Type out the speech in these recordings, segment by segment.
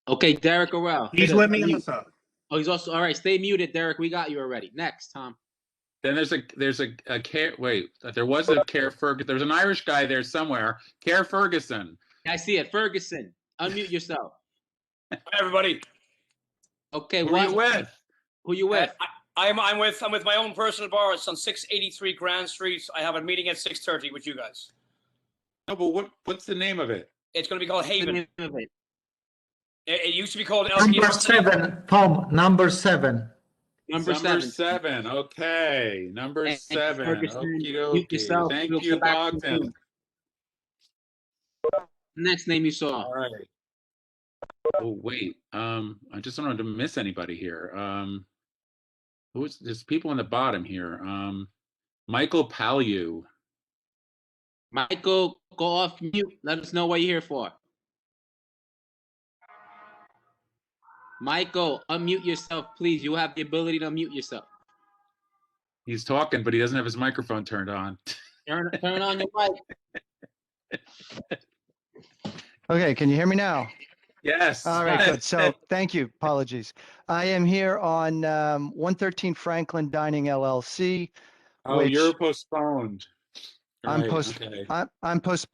Okay, Derek Orell. He's with me also. Oh, he's also all right. Stay muted, Derek. We got you already. Next, Tom. Then there's a Care. Wait, there was a Care Ferguson. There's an Irish guy there somewhere. Care Ferguson. I see it. Ferguson. Unmute yourself. Hi, everybody. Okay, Who are you with? Who you with? I'm with my own personal bar. It's on 683 Grand Street. I have a meeting at 6:30 with you guys. No, but what's the name of it? It's going to be called Haven. It. It used to be called Number 7, Tom. Number 7. Number seven. Okay. Number And 7. Ferguson, Okie yourself. Thank We'll you, come back to Bogdan. Next name you saw. All right. Oh wait. I just don't want to miss anybody here. There's people on the bottom here. Michael Palu. Michael, go off mute. Let us know what you're here for. Michael, unmute yourself, please. You have the ability to unmute yourself. He's talking, but he doesn't have his microphone turned on. Turn on your mic. Okay, can you hear me now? Yes. All right, good. So thank you. Apologies. I am here on 113 Franklin Dining LLC. Oh, you're postponed. I'm Right, post. okay.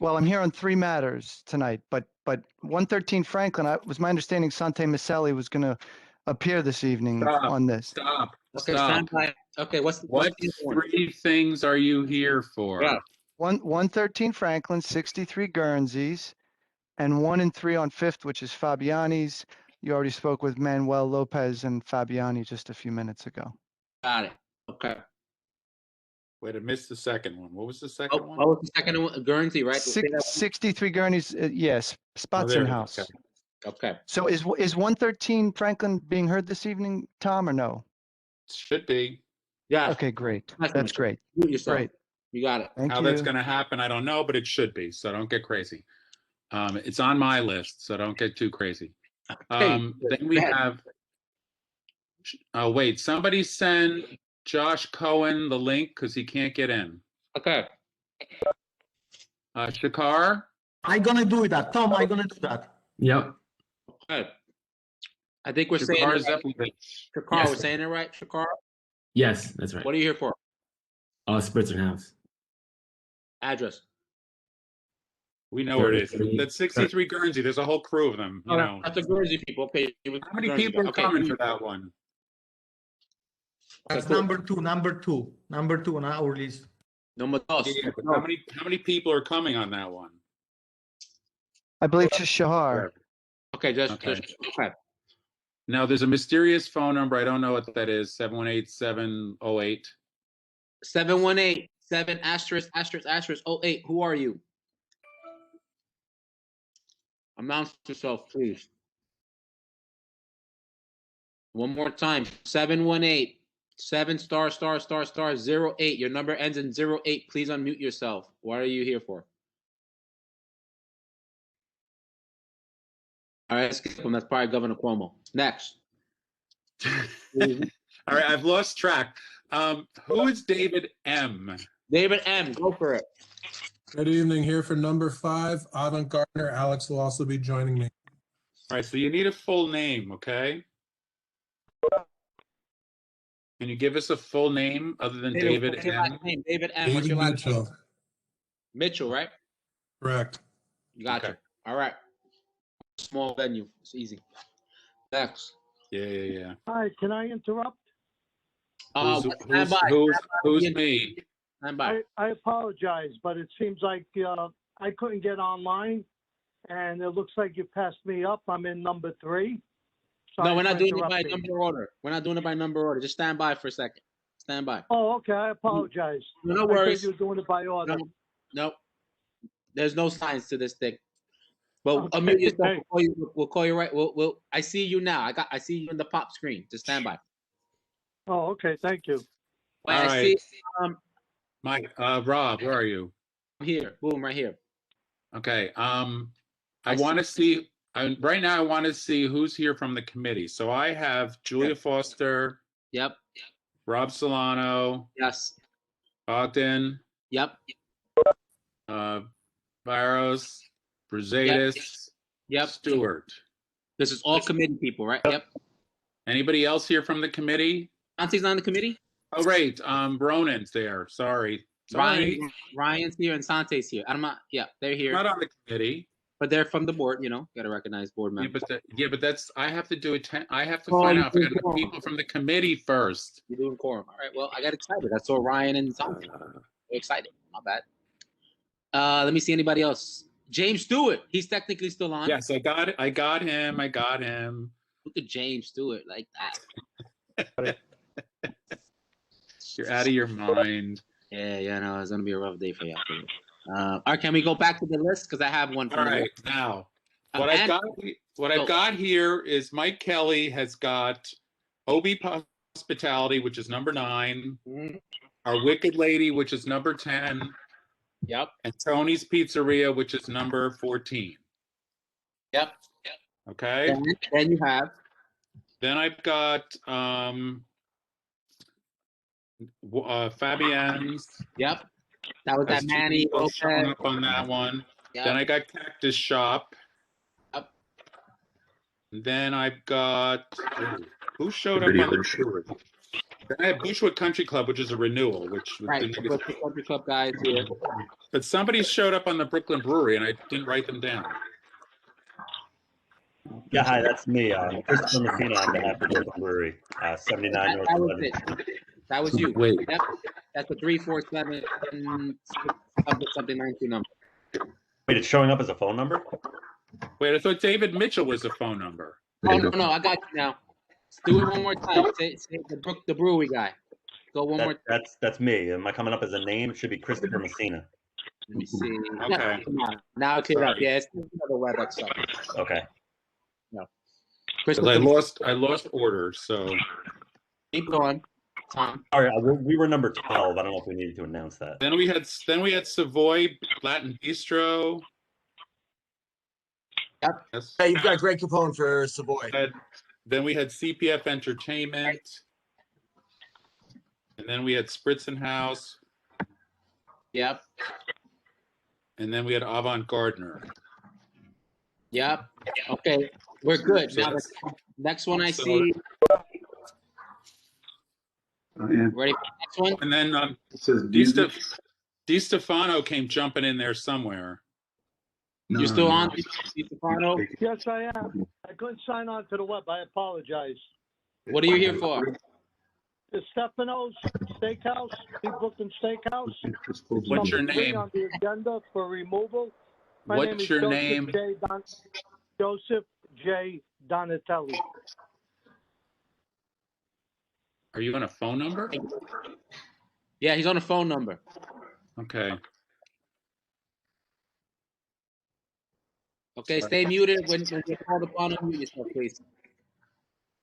Well, I'm here on 3 matters tonight, but 113 Franklin. Was my understanding Sante Maselli was going to appear this evening on this. Stop. Okay, Stop. stand by. Okay, What the other one? 3 things are you here for? Yeah. 113 Franklin, 63 Guernseys, and 1 and 3 on 5th, which is Fabiani's. You already spoke with Manuel Lopez and Fabiani just a few minutes ago. Got it. Okay. Wait, I missed the second one. What was the second one? What was the second one? Guernsey, right? 63 Guernseys, yes, spots there in it is. house. Okay. Okay. So is 113 Franklin being heard this evening, Tom, or no? Should be. Yeah. Okay, great. Nice That's one. great. Mute yourself. Great. You got it. Thank How you. that's going to happen, I don't know, but it should be. So don't get crazy. It's on my list, so don't get too crazy. Then we have. Oh wait, somebody send Josh Cohen the link because he can't get in. Okay. Shakar. I'm gonna do that, Tom. I'm gonna do that. Yep. Okay. I think we're saying Shakar it right. Zeppelin. Shakar, Yes. we're saying it right, Shakar? Yes, that's right. What are you here for? Spritzer House. Address. We know where it is. 33. That's 63 Guernsey. There's a whole crew of them. You know. That's the Guernsey people. Okay. How many people are coming for that one? That's cool. number two on our list. Number dos. Yeah, but how many people are coming on that one? I believe just Shahar. Okay, just Okay. okay. Now there's a mysterious phone number. I don't know what that is. 718-708. 718 7 asterisk asterisk asterisk 08. Who are you? Announce yourself, please. One more time. 718 7 star star star star 08. Your number ends in 08. Please unmute yourself. What are you here for? All right, skip him. That's probably Governor Cuomo. Next. All right, I've lost track. Who is David M? David M. Go for it. Good evening. Here for number 5, Avant Gardner. Alex will also be joining me. All right, so you need a full name, okay? Can you give us a full name other than David what's your M? last name? David M. What's David your last name? Mitchell. Mitchell, right? Correct. You got Okay. you. All right. Small venue. It's easy. Next. Yeah. Hi, can I interrupt? Stand by. Who's me? Stand by. I apologize, but it seems like I couldn't get online, and it looks like you passed me up. I'm in number 3. No, Sorry we're not for doing it by interrupting. number order. We're not doing it by number order. Just stand by for a second. Stand by. Oh, okay. I apologize. No I thought worries. you were doing it by order. No. There's no science to this thing. But Okay, unmute yourself. thanks. We'll call you right. I see you now. I see you in the pop screen. Just stand by. Oh, okay. Thank you. Wait, All I right. see Mike, Rob, where are you? here. Boom, right here. Okay. I want to see. Right now, I want to see who's here from the committee. So I have Julia Foster, Yep. Rob Solano, Yes. Ogden, Yep. Barros, Brzaitis, Yep. Stewart. This is all committee people, right? Yep. Anybody else here from the committee? Sante's on the committee? Oh, right, Ronan's there, sorry. Ryan's here and Sante's here. I'm not, yeah, they're here, Not on the committee. but they're from the board, you know, gotta recognize board Yeah, members. but that's, I have to do it, I have to Oh, find you out if I got do the people from the committee first. You're doing quorum. All right, well, I got excited. I saw Ryan and Sante. They're excited. Not bad. Let me see anybody else. James Stewart. He's technically still on. Yes, I got it, I got him. Look at James Stewart like that. You're out of your mind. Yeah, no, it's gonna be a rough day for you. All right, can we go back to the list? Because I have one. All right, now, what I've got here is Mike Kelly has got OB Hospitality, which is number 9. Mhm. Our Wicked Lady, which is number 10. Yep. And Tony's Pizzeria, which is number 14. Yep. Okay. Then you have. Then I've got Fabienne's. Yep. That was that Manny showing up on that one. Yep. Then I got Cactus Shop. Yep. Then I've got who showed up on the Bushwood? Then I have Bushwood Country Club, which is a renewal, which Right. The Country Club guys here. but somebody showed up on the Brooklyn Brewery and I didn't write them down. Yeah, hi, that's me. Christopher Messina on behalf of Brooklyn Brewery, 79 North That was 11. it. That was you. Wait. Yep. That's the 347 something 92 number. Wait, it's showing up as a phone number? Wait, I thought David Mitchell was a phone number. Oh no, I got you now. Let's do it one more time. Say the brewery guy. Go one more. That's me. Am I coming up as a name? It should be Christopher Messina. Let me see. Okay. Come on. Now it cleared up. Sorry. Yeah, it's another WebEx stuff. Okay. No. 'Cause I lost orders, so Keep going, Tom. All right, we were number 12. I don't know if we needed to announce that. then we had Savoy Latin Bistro. Yep. Yes. Hey, you've got Greg Capone for Savoy. Then we had CPF Entertainment. And then we had Spritzen House. Yep. And then we had Avant Gardner. Yep. Okay, we're good. So Now the that's- next one I so- see. Ready for the next one? And then Di Stefano came jumping in there somewhere. You still on, Stefano? Yes, I am. I couldn't sign on to the web. I apologize. What are you here for? The Stefano's Steakhouse, Big Brooklyn Steakhouse. What's your Number 3 name? on the agenda for removal. My name What's is your Joseph name? Joseph J. Donatelli. Are you on a phone number? Yeah, he's on a phone number. Okay. Okay, stay muted when you're called upon. Unmute yourself, please.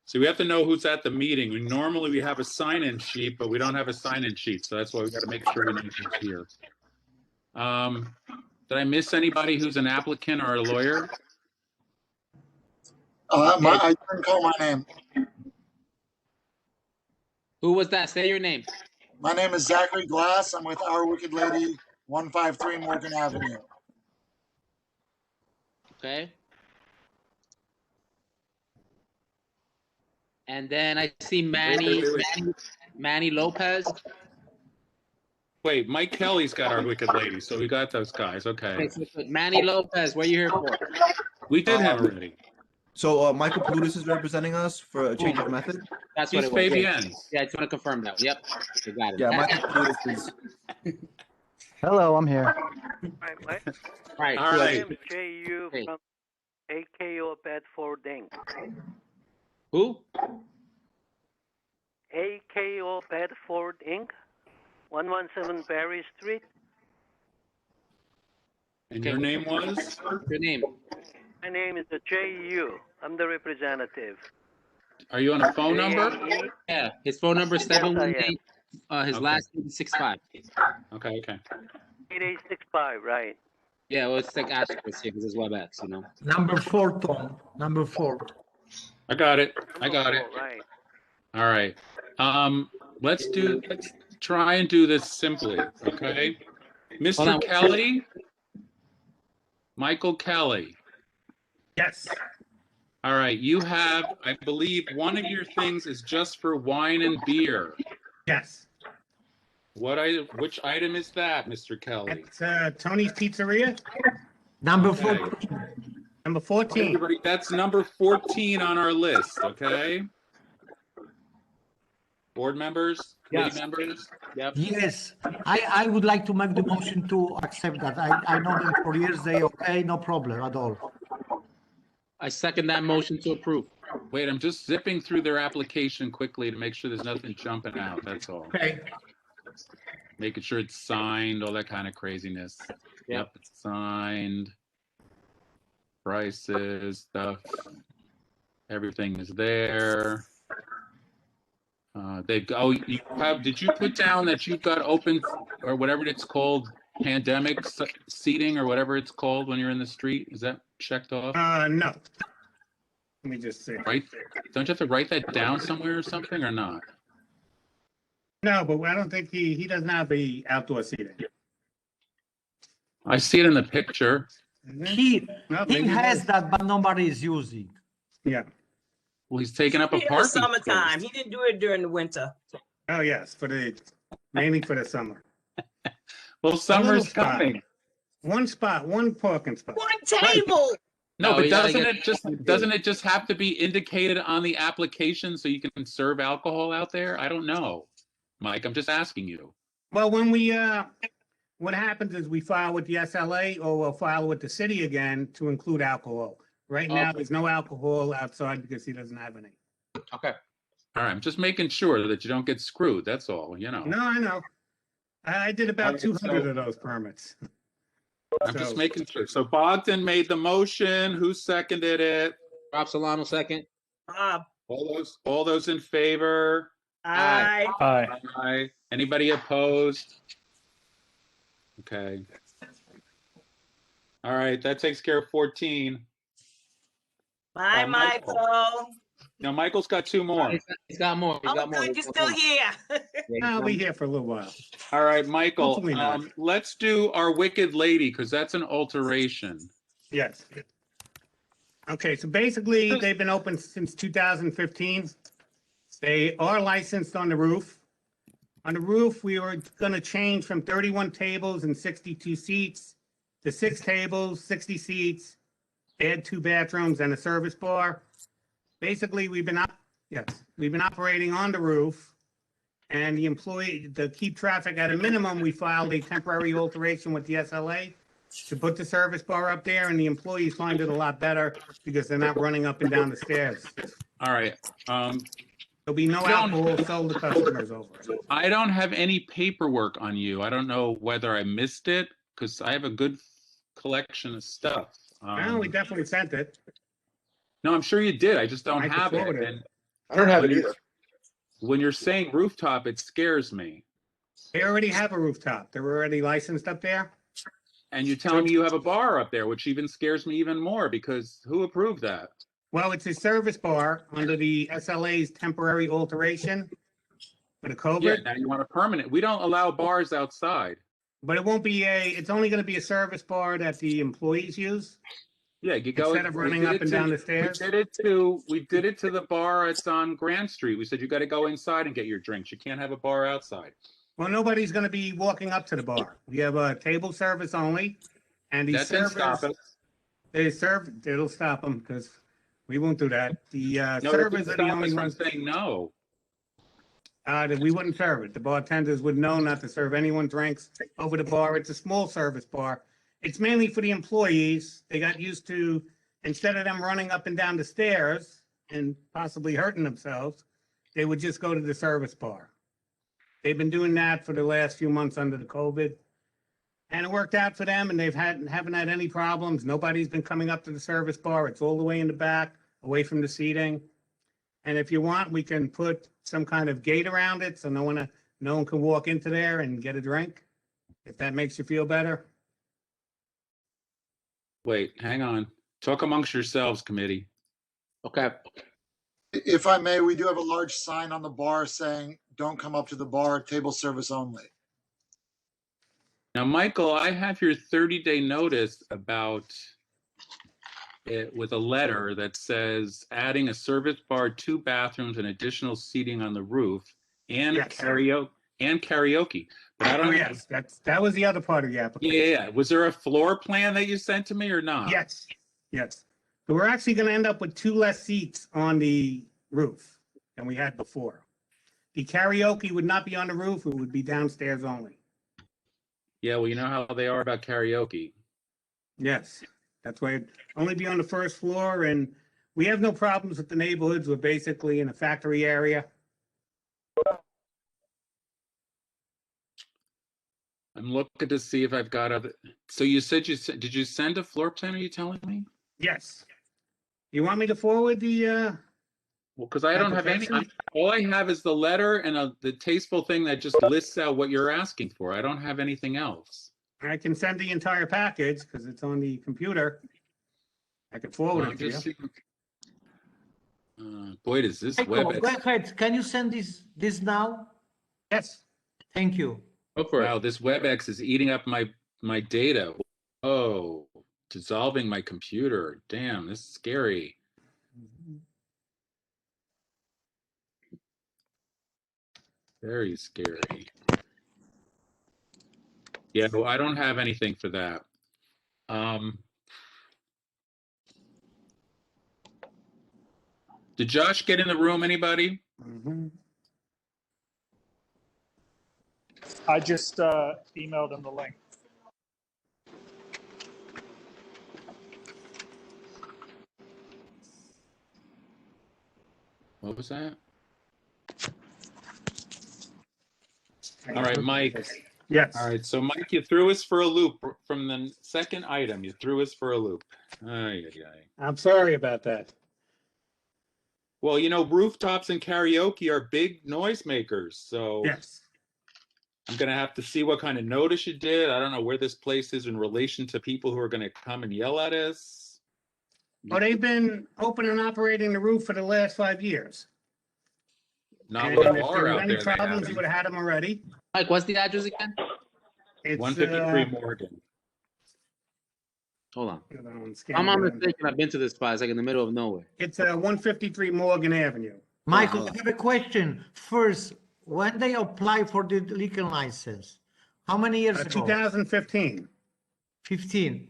So we have to know who's at the meeting. Normally we have a sign-in sheet, but we don't have a sign-in sheet, so that's why we got to make sure we know who's here. Did I miss anybody who's an applicant or a lawyer? I didn't call my name. Who was that? Say your name. My name is Zachary Glass. I'm with Our Wicked Lady, 153 Morgan Avenue. Okay. And then I see Manny Lopez. Wait, Mike Kelly's got Our Wicked Lady, so we got those guys. Okay. Okay, so Manny Lopez, what are you here for? We did have already. So Michael Palutis is representing us for a change of method? That's what He's it was. Fabienne's. Yeah, I just want to confirm that. Yep, you got it. Yeah, Michael Palutis is. Hello, I'm here. Right. All right. J.U. Hey. from AKO Bedford Inc. Who? AKO Bedford Inc. 117 Barry Street. And your name was? Your name? My name is J.U. I'm the representative. Are you on a phone number? J.E. Yeah, his phone number is 718. His Okay. last name is 65. Okay, okay. 8865, right. Yeah, well, it's like asterisk here because it's WebEx, you know. Number 4, Tom. Number 4. I got it. I got it. Right. All right. Let's try and do this simply, okay? Hold Mr. on. Kelly? Michael Kelly. Yes. All right, you have, I believe, one of your things is just for wine and beer. Yes. Which item is that, Mr. Kelly? It's Tony's Pizzeria, Number Okay. 14. number 14. Everybody, that's number 14 on our list, okay? Board members, committee Yes. members? Yep. Yes, I would like to make the motion to accept that. I know them for years. They okay, no problem at all. I second that motion to approve. Wait, I'm just zipping through their application quickly to make sure there's nothing jumping out, that's all. Okay. Making sure it's signed, all that kind of craziness. Yep, it's signed. Prices, stuff. Everything is there. Did you put down that you've got open, or whatever it's called, pandemic seating, or whatever it's called when you're in the street? Is that checked off? No. Let me just see. Right? Don't you have to write that down somewhere or something, or not? No, but I don't think he doesn't have the outdoor seating. I see it in the picture. He maybe has it that, but nobody is using. Yeah. Well, he's taking up a In the parking summertime, space. he didn't do it during the winter. Oh, yes, mainly for the summer. Well, A summer's little spot. coming. One spot, one parking spot. One table. No, No, but you gotta get- doesn't it just have to be indicated on the application so you can serve alcohol out there? I don't know, Mike. I'm just asking you. Well, when we, what happens is we file with the SLA or we'll file with the city again to include alcohol. Right now, Okay. there's no alcohol outside because he doesn't have any. Okay. All right, I'm just making sure that you don't get screwed. That's all. You know. No, I know. I did about Okay, 200 of those permits. I'm just making sure. So Bogdan made the motion. Who seconded it? Rob Solano second. All those in favor? Aye. Aye. Anybody opposed? Okay. All right, that takes care of 14. Bye, Michael. Michael. Now Michael's got two more. He's got more. He's Oh, got more. good, you're still here. I'll be here for a little while. All right, Michael, Hopefully not. let's do our Wicked Lady because that's an alteration. Yes. Okay, so basically, they've been open since 2015. They are licensed on the roof. On the roof, we were going to change from 31 tables and 62 seats to 6 tables, 60 seats, add 2 bathrooms and a service bar. Basically, we've been operating on the roof, and to keep traffic at a minimum, we filed a temporary alteration with the SLA to put the service bar up there, and the employees find it a lot better because they're not running up and down the stairs. All right. There'll be no alcohol sold to customers over. I don't have any paperwork on you. I don't know whether I missed it because I have a good collection of stuff. No, we definitely sent it. No, I'm sure you did. I just don't I can have it. forward it. And I don't have it either. when you're saying rooftop, it scares me. They already have a rooftop. They're already licensed up there. And you're telling me you have a bar up there, which even scares me even more because who approved that? Well, it's a service bar under the SLA's temporary alteration for the COVID. Yeah, now you want a permanent. We don't allow bars outside. But it won't be it's only going to be a service bar that the employees use. Yeah, you go. Instead of running up and down the stairs. We did it to the bar. It's on Grand Street. We said you got to go inside and get your drinks. You can't have a bar outside. Well, nobody's going to be walking up to the bar. We have a table service only, and the That didn't stop servers. us. It'll stop them because we won't do that. The No, that servers didn't are the stop only us from ones saying no. that we wouldn't serve it. The bartenders would know not to serve anyone drinks over the bar. It's a small service bar. It's mainly for the employees. They got used to, instead of them running up and down the stairs and possibly hurting themselves, they would just go to the service bar. They've been doing that for the last few months under the COVID. And it worked out for them, and haven't had any problems. Nobody's been coming up to the service bar. It's all the way in the back, away from the seating. And if you want, we can put some kind of gate around it so no one can walk into there and get a drink, if that makes you feel better. Wait, hang on. Talk amongst yourselves, committee. Okay. If I may, we do have a large sign on the bar saying, "Don't come up to the bar, table service only." Now, Michael, I have your 30-day notice about with a letter that says adding a service bar, 2 bathrooms, and additional seating on the roof, and Yes. karaoke. But I don't. Oh, yes, that was the other part of the application. Yeah. Was there a floor plan that you sent to me or not? Yes, yes. So we're actually gonna end up with 2 less seats on the roof than we had before. The karaoke would not be on the roof, it would be downstairs only. Yeah. Well, you know how they are about karaoke. Yes, that's why it'd only be on the first floor, and we have no problems with the neighborhoods. We're basically in a factory area. I'm looking to see if I've got other. So you said did you send a floor plan? Are you telling me? Yes. You want me to forward the, Well, because I don't have any. application? All I have is the letter and the tasteful thing that just lists out what you're asking for. I don't have anything else. I can send the entire package because it's on the computer. I can forward I'm it to you. just seeing- boy, does this Michael, web. go ahead. Can you send this now? Yes. Thank you. Go for Wow, it. this WebEx is eating up my data. Oh, dissolving my computer. Damn, this is scary. Very scary. Yeah, well, I don't have anything for that. Did Josh get in the room? Anybody? I just emailed him the link. What was that? All right, Mike. Yes. All right, so Mike, you threw us for a loop from the second item. You threw us for a loop. Ay, ay, ay. I'm sorry about that. Well, you know, rooftops and karaoke are big noisemakers, so Yes. I'm gonna have to see what kind of notice you did. I don't know where this place is in relation to people who are gonna come and yell at us. Well, they've been open and operating the roof for the last 5 years. Not And with a if bar there was out any there. They problems, you haven't. would have had them already. Mike, what's the address again? It's 153 Morgan. Hold on. I'm I'm not mistaken. I've been to this spot. It's like in the middle of nowhere. It's 153 Morgan Avenue. Michael, I have a question. First, when they apply for the liquor license, how many years ago? 2015. 15.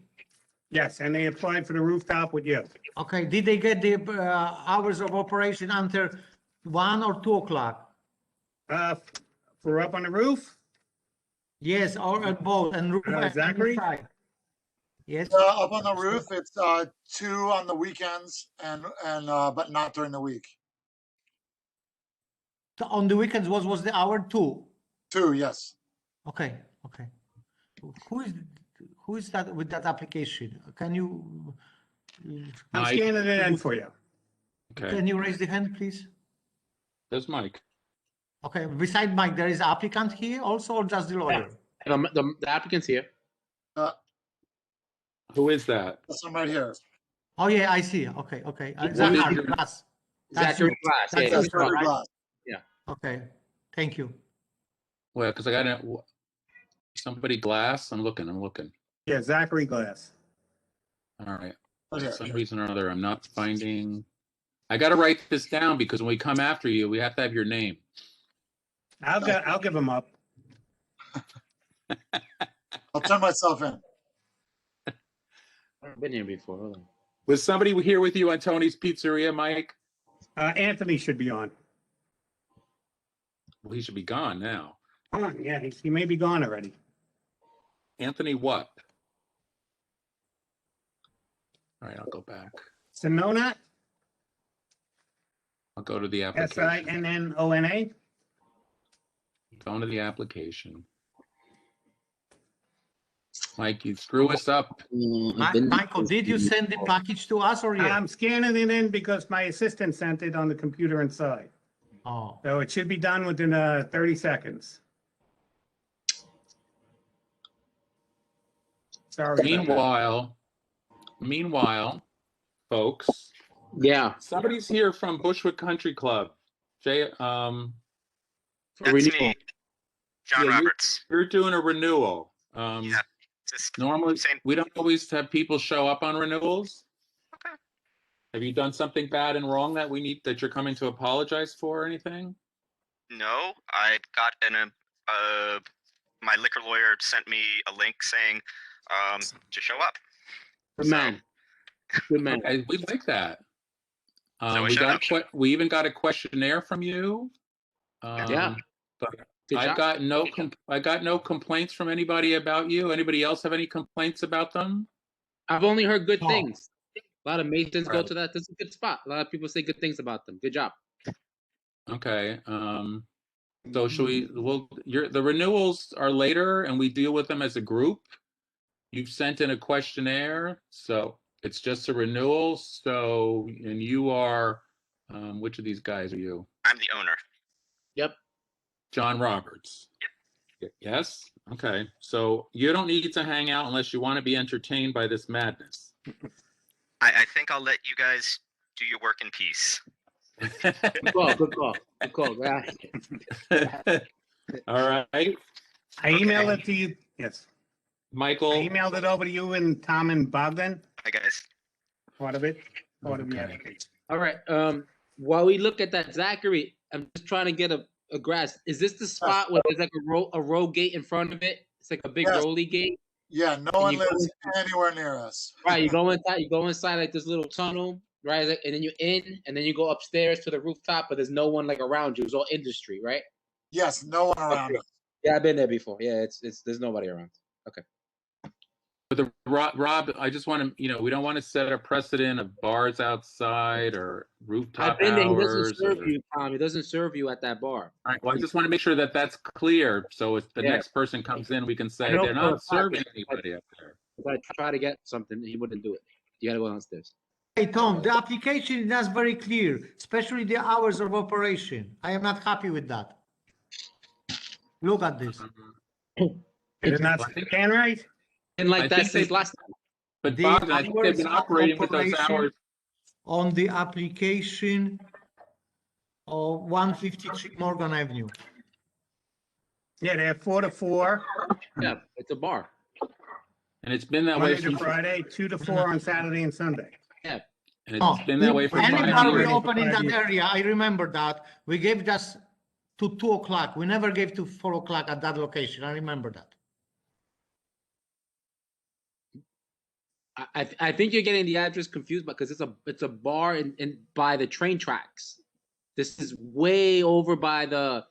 Yes, and they applied for the rooftop with you. Okay, did they get the hours of operation until 1 or 2 o'clock? For up on the roof? Yes, or at both, and roof and Zachary? inside. Yes. Up on the roof, it's 2 on the weekends and but not during the week. So on the weekends was the hour 2? 2, yes. Okay, okay. Who is that with that application? Can you? I'm scanning it in for you. Okay. Can you raise the hand, please? There's Mike. Okay, beside Mike, there is applicant here also, or just the lawyer? The applicant's here. Who is that? That's right here. Oh yeah, I see. Okay, okay. What is Zachary your- Glass. Zachary Glass. That's Yeah, you, Zachary right? Glass. Yeah. Okay, thank you. Well, because I got somebody Glass. I'm looking. Yeah, Zachary Glass. All right. Okay. For some reason or other, I'm not finding. I got to write this down because when we come after you, we have to have your name. I'll give him up. I'll turn myself in. I've been here before. Hold on. Was somebody here with you on Tony's Pizzeria, Mike? Anthony should be on. Well, he should be gone now. Oh, yeah, he may be gone already. Anthony what? All right, I'll go back. Sinona, I'll go to the application. Sinnona. Going to the application. Mike, you screw us up. Michael, did you send the package to us or yet? I'm scanning it in because my assistant sent it on the computer inside. Oh, So it should be done within 30 seconds. Sorry. about Meanwhile, folks. Yeah. Somebody's here from Bushwick Country Club. Jay, That's me, John Roberts. You're doing a renewal. Yeah, just Normally, we don't always have people show up on renewals. okay. Have you done something bad and wrong that that you're coming to apologize for or anything? No, I got my liquor lawyer sent me a link saying to show up. Good man. Good man. Okay, we like that. So I We showed up. we even got a questionnaire from you. Yeah. But Good I job. got no complaints from anybody about you. Anybody else have any complaints about them? I've only heard good No. things. A lot of Masons go Right. to that. That's a good spot. A lot of people say good things about them. Good job. Okay. So should we? Well, the renewals are later, and we deal with them as a group. You've sent in a questionnaire, so it's just a renewal. So, and you are, which of these guys are you? I'm the owner. Yep. John Roberts. Yes. Okay. So you don't need to hang out unless you want to be entertained by this madness. I think I'll let you guys do your work in peace. Good call. Good call. Good call. All right. I emailed it to you. Yes. Michael. I emailed it over to you and Tom and Bogdan. Hi, guys. Part of it. Part of the Okay. application. All right. While we look at that, Zachary, I'm just trying to get a grasp. Is this the spot where there's like a row gate in front of it? It's like a big Yes. rolly gate. Yeah, no one lives anywhere near us. Right. You go inside. You go inside like this little tunnel, right? And then you in, and then you go upstairs to the rooftop, but there's no one like around you. It's all industry, right? Yes, no one around Okay. us. Yeah, I've been there before. Yeah, it's there's nobody around. Okay. But Rob, I just want to, we don't want to set a precedent of bars outside or rooftop I've been there. He hours. doesn't serve you, Tom. He doesn't serve you at that bar. All right. Well, I just want to make sure that that's clear. So if the Yeah. next person comes in, we can say I know they're for a not fact serving that- anybody up there. If I try to get something, he wouldn't do it. You got to go downstairs. Hey, Tom, the application is not very clear, especially the hours of operation. I am not happy with that. Look at this. It's not stand right. And like I that think since they- last time. But The Bogdan, I think they've been hours of operating with those operation hours. on the application of 153 Morgan Avenue. Yeah, they're 4 to 4, Yeah, it's a bar. And it's been that way Monday to since, Friday, 2 to 4 on Saturday and Sunday. Yeah. and it's been that way for Any 5 bar we years. open in that 5 years. area, I remember that, we gave just to 2 o'clock. We never gave to 4 o'clock at that location. I remember that. I think you're getting the address confused because it's a bar in by the train tracks. This is way over by the.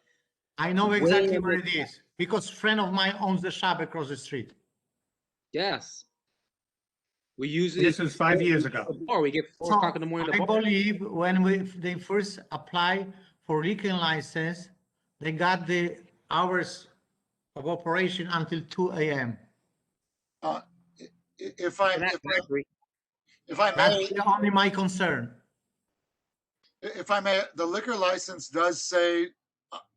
I know exactly where it is because a friend of mine owns the shop across the street. Yes. We use it. This was 5 years ago. Or we get 4 o'clock in the morning. I believe when they first apply for liquor license, they got the hours of operation until 2 a.m. If I That's may, only my concern. if I may, the liquor license does say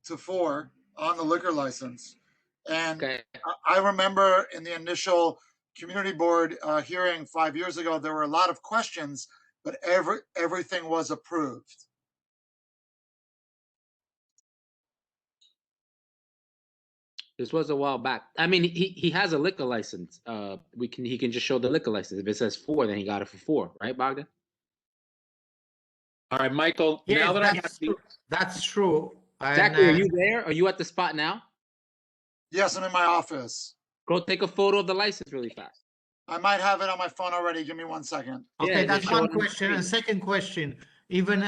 to 4 on the liquor license. And I remember in the initial community board hearing 5 years ago, there were a lot of questions, but everything was approved. This was a while back. I mean, he has a liquor license. He can just show the liquor license. If it says 4, then he got it for 4, right, Bogdan? All right, Michael. Yes, now that that's true. Zachary, are you there? Are you at the spot now? Yes, I'm in my office. Go take a photo of the license really fast. I might have it on my phone already. Give me 1 second. Okay, Yeah, that's they show one it on the question. screen. And second question, even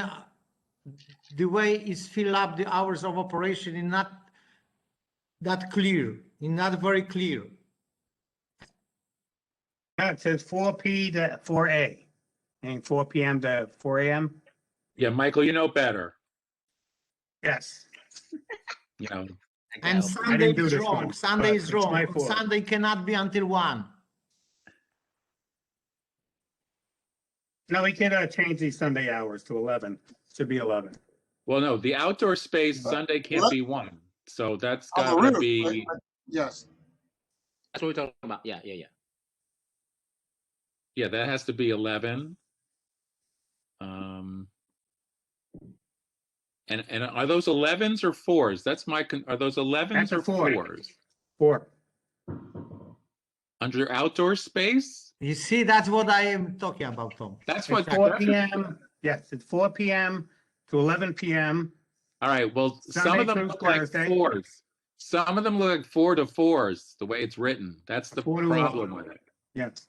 the way it's fill up the hours of operation is not that clear, it's not very clear. Yeah, it says 4P to 4A, and 4 p.m. to 4 a.m. yeah, Michael, you know better. Yes. You know. And I Sunday didn't do is this wrong. one, Sunday but is it's wrong. my fault. Sunday cannot be until 1. No, we can change these Sunday hours to 11. Should be 11. Well, no, the outdoor space Sunday can't What? be 1. So that's On the got to roof, be. yes. That's what we're talking about. Yeah. Yeah, that has to be 11. And are those 11s or 4s? That's are those 11s That's a or 4. 4s? 4. Under outdoor space? You see, that's what I am talking about, Tom. That's what. It's 4 p.m. Yes, it's 4 p.m. to 11 p.m. All right, well, some Sunday of them through look like Thursday. 4s. Some of them look like 4 to 4s, the way it's written. That's the 4 to problem with it. Yes.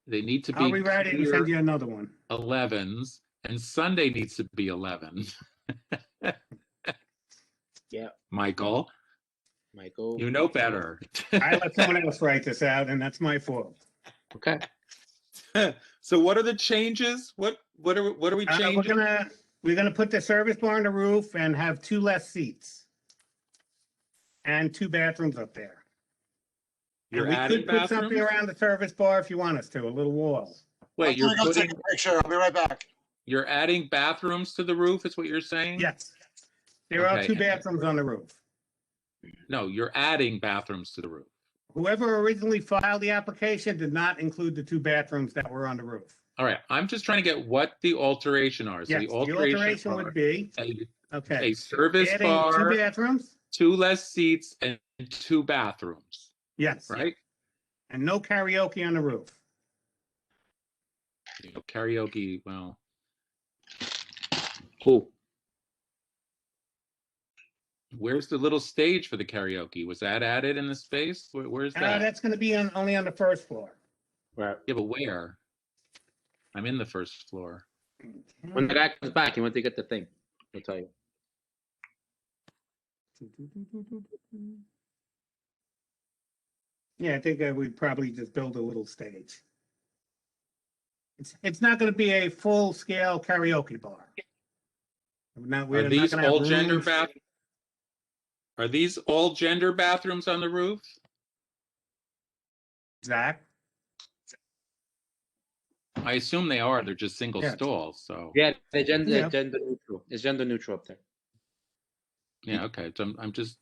They need to I'll be rewrite it and clear send you another one. 11s, and Sunday needs to be 11. Yeah. Michael, you know better. I let someone else write this out, and that's my fault. Okay. So what are the changes? What are we changing? We're gonna put the service bar on the roof and have 2 less seats. And 2 bathrooms up there. You're And we adding could put something bathrooms? around the service bar if you want us to, a little wall. Wait, I'm you're gonna go take putting, a picture. I'll be right back. you're adding bathrooms to the roof, is what you're saying? Yes. There are Okay. 2 bathrooms on the roof. No, you're adding bathrooms to the roof. Whoever originally filed the application did not include the 2 bathrooms that were on the roof. All right, I'm just trying to get what the alteration are. So Yes, the the alteration alteration would be, okay. a service Adding bar, 2 bathrooms, 2 less seats, and 2 bathrooms, yes, right? and no karaoke on the roof. You know, karaoke, well, Cool. where's the little stage for the karaoke? Was that added in the space? Where's that? That's gonna be only on the first floor. Right. Yeah, but where? I'm in the first floor. When the guy comes back, he wants to get the thing. I'll tell you. Yeah, I think we'd probably just build a little stage. It's not gonna be a full-scale karaoke bar. We're Are not these gonna have all gender rooms. bath? Are these all gender bathrooms on the roof? Zach? I assume they are. They're just single Yeah. stalls. So Yeah, they're gender, Yeah. gender neutral. It's gender neutral up there. yeah, okay. So I'm just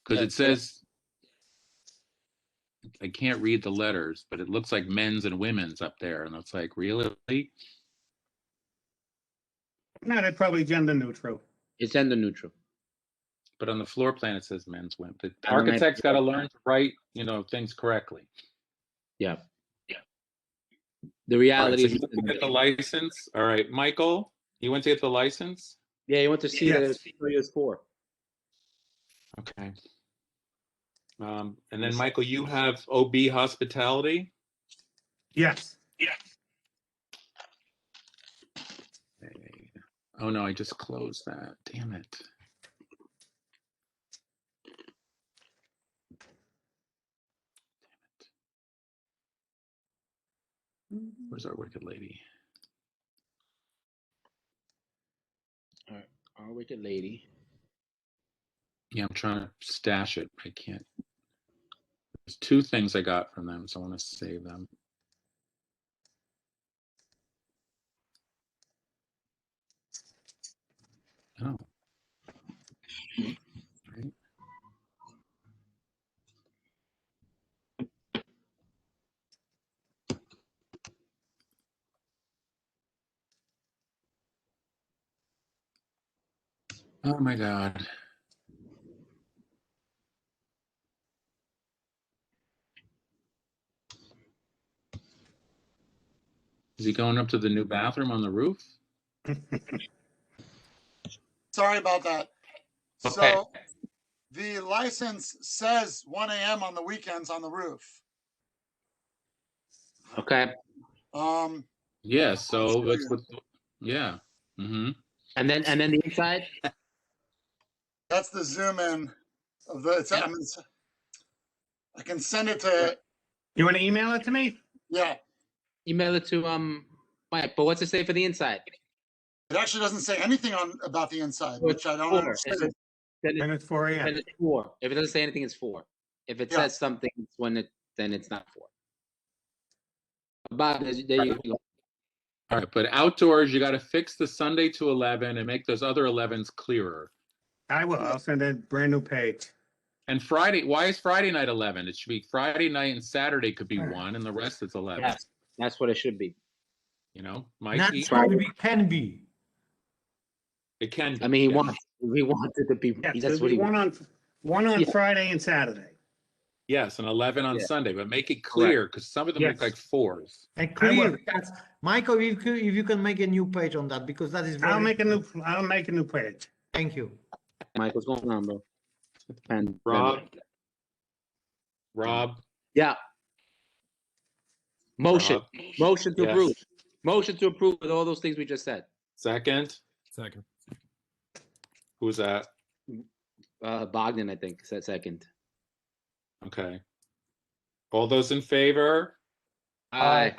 because Yeah, it says I can't read the letters, but it looks like men's and women's up there, and it's like really. No, they're probably gender neutral. It's gender neutral. But on the floor plan, it says men's, women. The I don't know. architect's got to learn to write, things correctly. Yeah. The All right, reality so is, you went to get the license. All right, Michael, you went to get the license. yeah, you want to see that Yes. it's 3 years 4. Okay. And then Michael, you have OB hospitality. Yes. Oh no, I just closed that. Damn it. Where's our wicked lady? All right, our wicked lady. Yeah, I'm trying to stash it. I can't. There's 2 things I got from them, so I want to save them. Oh. Right. Oh my God. Is he going up to the new bathroom on the roof? Sorry about that. Okay. So the license says 1 a.m. on the weekends on the roof. Okay. Yeah, so that's what, yeah. Mm-hmm. And then the inside. That's the zoom in of the. I can send it to. You want to email it to me? Yeah. Email it to Mike. But what's it say for the inside? It actually doesn't say anything about the inside, which I don't 4. understand. Then it's 4 a.m. Then it's 4. If it doesn't say anything, it's 4. If it says something, it's then it's not 4. Bob, there you go. All right, but outdoors, you got to fix the Sunday to 11 and make those other 11s clearer. I will. I'll send a brand new page. And Friday, why is Friday night 11? It should be Friday night and Saturday could be 1, and the rest is 11. Yes, that's what it should be. Mikey? Not should be, can be. It can be. I mean, yes. he wants it to be. Yes, That's there'll what be he wants. one on Yeah. Friday and Saturday. Yes, and 11 on Yeah. Sunday, but make it clear because some of them Yes. look like 4s. And clear. That's Michael. If you can make a new page on that because that is very. I'll make a new page. Thank you. Mike, what's going on, bro? Rob. Yeah. Motion. Rob. Motion to Yes. approve. Motion to approve with all those things we just said. Second. Second. Who's that? Bogdan, I think, said second. Okay. All those in favor? Aye.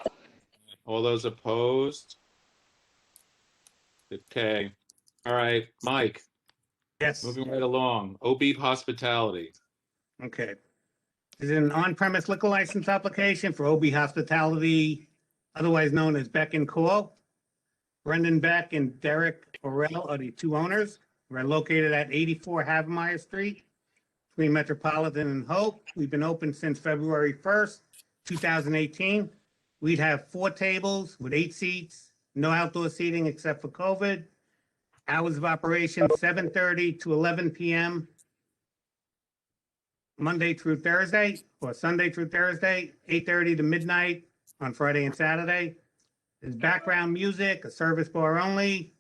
All those opposed? Okay. All right, Mike. Yes. Moving right along. OB Hospitality. Okay. This is an on-premise liquor license application for OB Hospitality, otherwise known as Beck and Call. Brendan Beck and Derek Orell are the two owners. We're located at 84 Havemeyer Street, between Metropolitan and Hope. We've been open since February 1st, 2018. We'd have 4 tables with 8 seats, no outdoor seating except for COVID. Hours of operation, 7:30 to 11 p.m. Monday through Thursday, or Sunday through Thursday, 8:30 to midnight on Friday and Saturday. There's background music, a service bar only.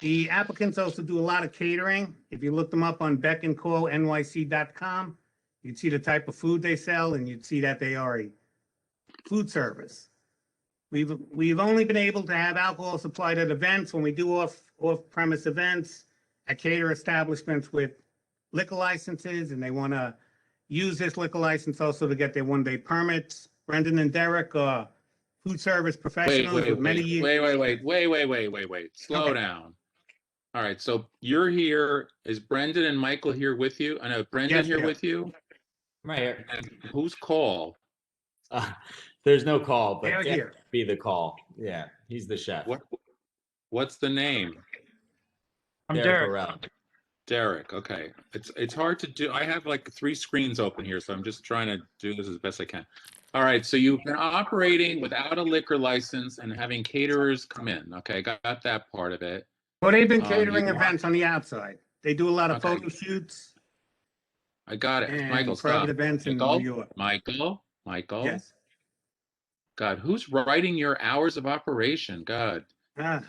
The applicants also do a lot of catering. If you look them up on beckandcallnyc.com, you'd see the type of food they sell, and you'd see that they are a food service. We've only been able to have alcohol supplied at events when we do off-premise events at cater establishments with liquor licenses, and they want to use this liquor license also to get their one-day permits. Brendan and Derek are food service professionals with many years. Wait. Slow Okay. down. All right, so you're here. Is Brendan and Michael here with you? I know Brendan Yes, here sir. with you. Right here. And who's call? There's no call, but They're Derek here. would be the call. Yeah, he's the chef. What's the name? I'm Derek Derek. Orell. Derek. Okay, it's hard to do. I have like 3 screens open here, so I'm just trying to do this as best I can. All right, so you've been operating without a liquor license and having caterers come in. Okay, got that part of it. Well, they've been You catering want- events on the outside. They do a lot of Okay. photo shoots I got it. and Michael, private stop. events in Michael? New York. Michael. Yes. God, who's writing your hours of operation? God, I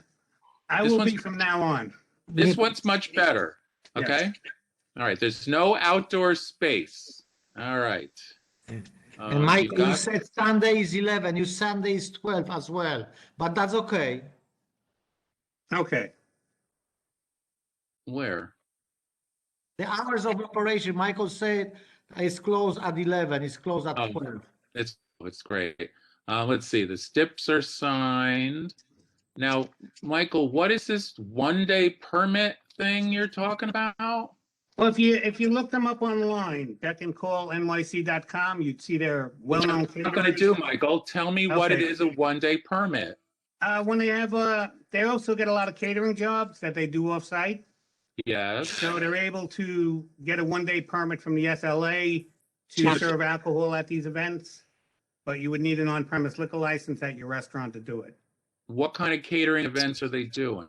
This will one's- be from now on. this one's much better. Yes. Okay. All right. There's no outdoor space. All right. And Michael, you got- said Sunday is 11. You Sunday is 12 as well, but that's okay. Okay. Where? The hours of operation, Michael said, is closed at 11. It's closed at 12. It's great. Let's see. The stips are signed. Now, Michael, what is this 1-day permit thing you're talking about? Well, if you look them up online, beckandcallnyc.com, you'd see their well-known. What I'm going to do, Michael, tell me what it Okay. is a 1-day permit. When they have, they also get a lot of catering jobs that they do off-site. Yes. So they're able to get a 1-day permit from the SLA to serve alcohol at these events. But you would need an on-premise liquor license at your restaurant to do it. What kind of catering events are they doing?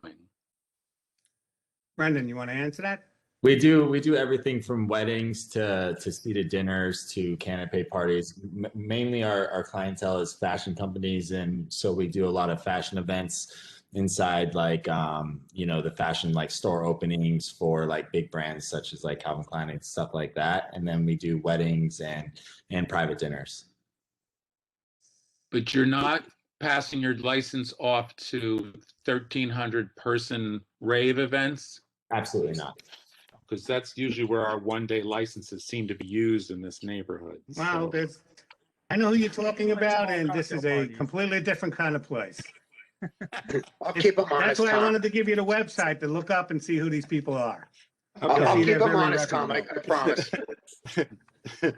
Brendan, you want to answer that? We do everything from weddings to seated dinners to canapé parties. Mainly our clientele is fashion companies, and so we do a lot of fashion events inside, like the fashion like store openings for like big brands such as like Calvin Klein and stuff like that. And then we do weddings and private dinners. But you're not passing your license off to 1,300 person rave events? Absolutely not. Because that's usually where our 1-day licenses seem to be used in this neighborhood. Well, So- I know who you're talking about, and this is a completely different kind of place. I'll keep them That's honest, why I Tom. wanted to give you the website to look up and see who these people are. I'll See, keep they're them very honest, Tom. I reputable. promise.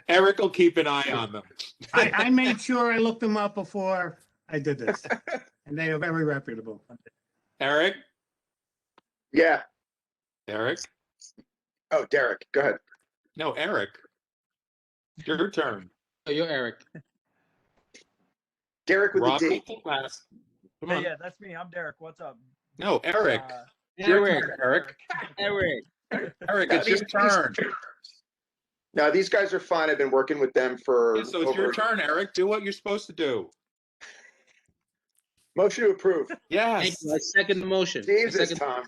Eric will keep an eye on them. I made sure I looked them up before I did this, and they are very reputable. Eric? Yeah. Eric? Oh, Derek, go ahead. No, Eric. Your turn. Oh, you're Eric. Derek with Rob, the D. last. Come Hey, on. yeah, that's me. I'm Derek. What's up? No, Eric. Eric. Eric. Eric. Eric, it's your turn. No, these guys are fine. I've been working with them for. Yeah, so it's your turn, Eric. Do what you're supposed to do. Motion to approve. Thank Yes. you. I second the motion. Jesus, Tom.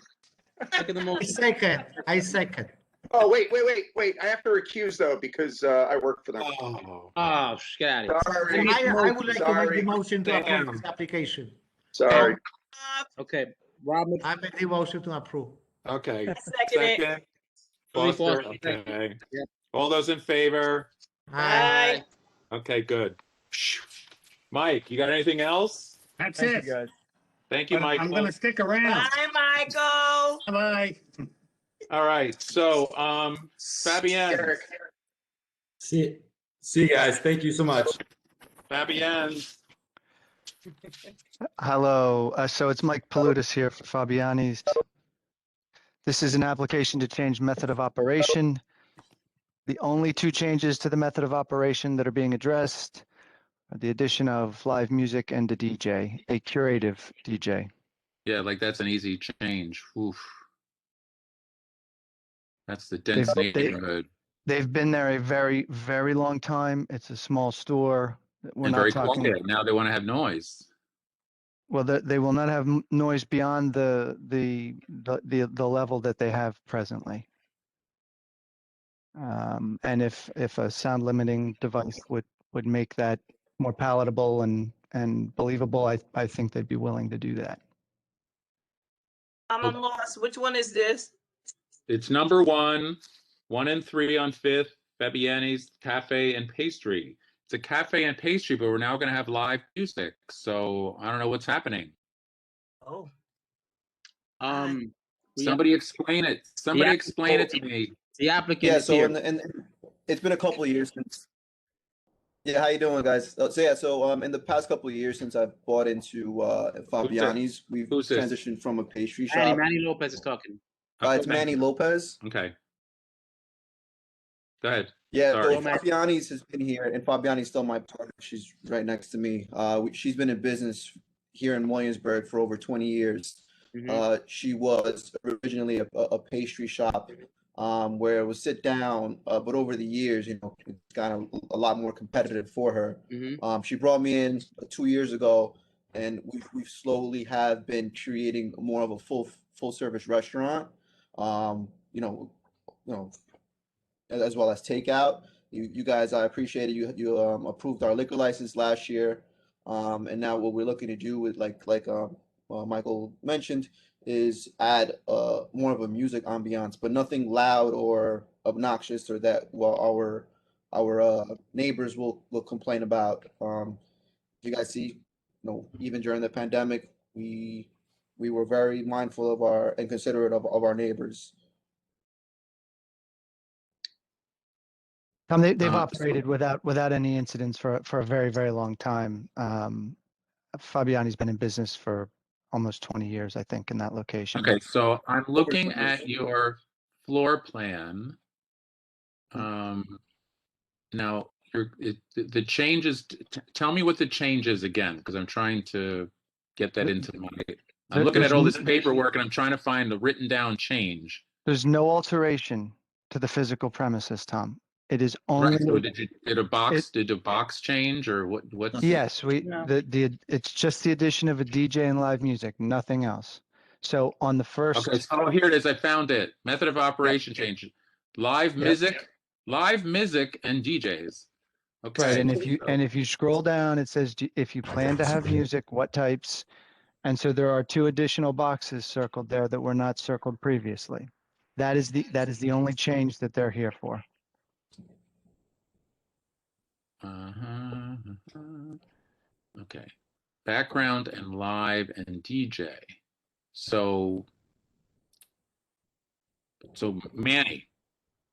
Second the I motion. second. I second. Oh, wait. I have to recuse though because I work for them. Oh. Oh, get out of here. Sorry. I would like to make the Sorry. motion to approve Damn. this application. Sorry. Okay, Rob. I make the motion to approve. Okay. Second it. Second. Tony Foster. Foster, Okay. Yeah. All those in favor? Bye. Okay, good. Mike, you got anything else? That's Thank it. you, guys. Thank you, But I'm Michael. gonna stick around. Bye, Michael. Bye. All right. So, Fabienne. Eric. See you guys. Thank you so much. Fabienne. Hello, so it's Mike Palutis here for Fabiani's. This is an application to change method of operation. The only two changes to the method of operation that are being addressed are the addition of live music and a DJ, a curative DJ. Yeah, like that's an easy change. Oof. That's the dense neighborhood. They've been there a very, very long time. It's a small store. We're And not very talking. quiet. Now they want to have noise. Well, they will not have noise beyond the level that they have presently. And if a sound limiting device would make that more palatable and believable, I think they'd be willing to do that. I'm lost. Which one is this? It's number 1, 1 and 3 on 5th, Fabiani's Cafe and Pastry. It's a cafe and pastry, but we're now going to have live music. So I don't know what's happening. Oh. Somebody explain it. Somebody explain it to me. The applicant Yeah, is so here. it's been a couple of years since. Yeah, how you doing, guys? So in the past couple of years since I've bought into Fabiani's, we've Who's this? transitioned from a pastry shop. Manny Lopez is talking. It's Manny Lopez. Okay. Go ahead. Yeah, Sorry. so Fabiani's has been here, and Fabiani's still my partner. She's right next to me. She's been in business here in Williamsburg for over 20 years. She was originally a pastry shop where it was sit down, but over the years, it's gotten a lot more competitive for her. She brought me in 2 years ago, and we've slowly have been creating more of a full service restaurant. As well as takeout. You guys, I appreciate it. You approved our liquor license last year, and now what we're looking to do with like Michael mentioned is add more of a music ambiance, but nothing loud or obnoxious or that our neighbors will complain about. You guys see, even during the pandemic, we were very mindful of and considerate of our neighbors. They've operated without any incidents for a very, very long time. Fabiani's been in business for almost 20 years, I think, in that location. Okay, so I'm looking at your floor plan. Now, the changes. Tell me what the change is again, because I'm trying to get that into my. I'm looking at all this paperwork, and I'm trying to find the written down change. There's no alteration to the physical premises, Tom. It is only. Right. So did a box change or what? Yes, it's just the addition of a DJ and live music, nothing else. So on the first. Okay. Oh, here it is. I found it. Method of operation change. Live music and DJs. Okay. Right, and if you scroll down, it says if you plan to have music, what types, and so there are 2 additional boxes circled there that were not circled previously. That is the only change that they're here for. Okay. Background and live and DJ. So Manny.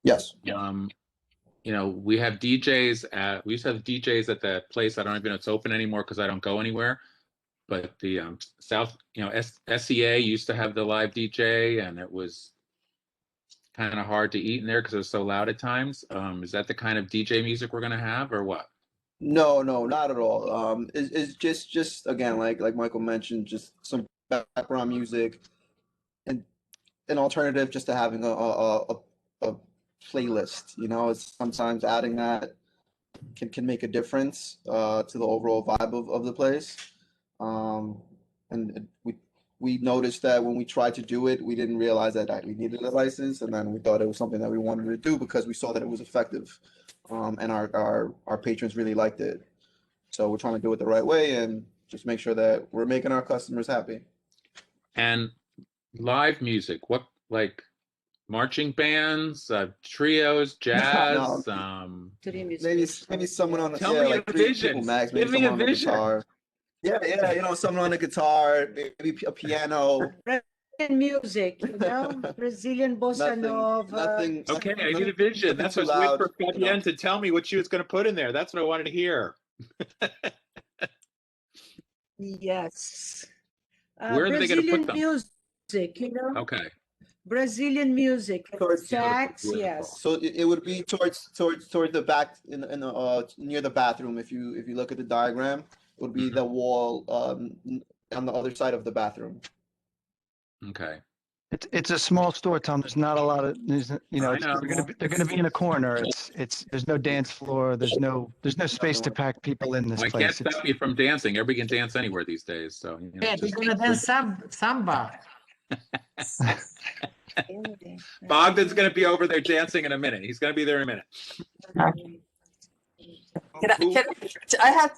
Yes. We have DJs we used to have DJs at that place. I don't even know if it's open anymore because I don't go anywhere. But the South, SEA used to have the live DJ, and it was kind of hard to eat in there because it was so loud at times. Is that the kind of DJ music we're going to have, or what? No, not at all. It's just again, like Michael mentioned, just some background music, and an alternative just to having a playlist. You know, it's sometimes adding that can make a difference to the overall vibe of the place. And we noticed that when we tried to do it, we didn't realize that we needed a license, and then we thought it was something that we wanted to do because we saw that it was effective, and our patrons really liked it. So we're trying to do it the right way and just make sure that we're making our customers happy. And live music, what, like marching bands, trios, jazz? Maybe someone on the Tell me a vision. Max, maybe Give me a someone on the vision. guitar. Yeah, you know, someone on the guitar, maybe a piano. Brazilian music, you know, Brazilian bossa nova. Okay, I need a vision. That's what I was waiting for Fabienne to tell me what she was going to put in there. That's what I wanted to hear. Yes. Where are they going to put them? Music, you know. Okay. Brazilian music, sax, yes. So it would be towards the back in near the bathroom. If you look at the diagram, it would be the wall on the other side of the bathroom. Okay. It's a small store, Tom. There's not a lot of, you know, they're gonna be in a corner. There's no dance floor. There's no space to pack people in this I place. can't stop you from dancing. Everybody can dance anywhere these days. So you know, Yeah, they're gonna dance samba. Bogdan's going to be over there dancing in a minute. He's going to be there in a minute.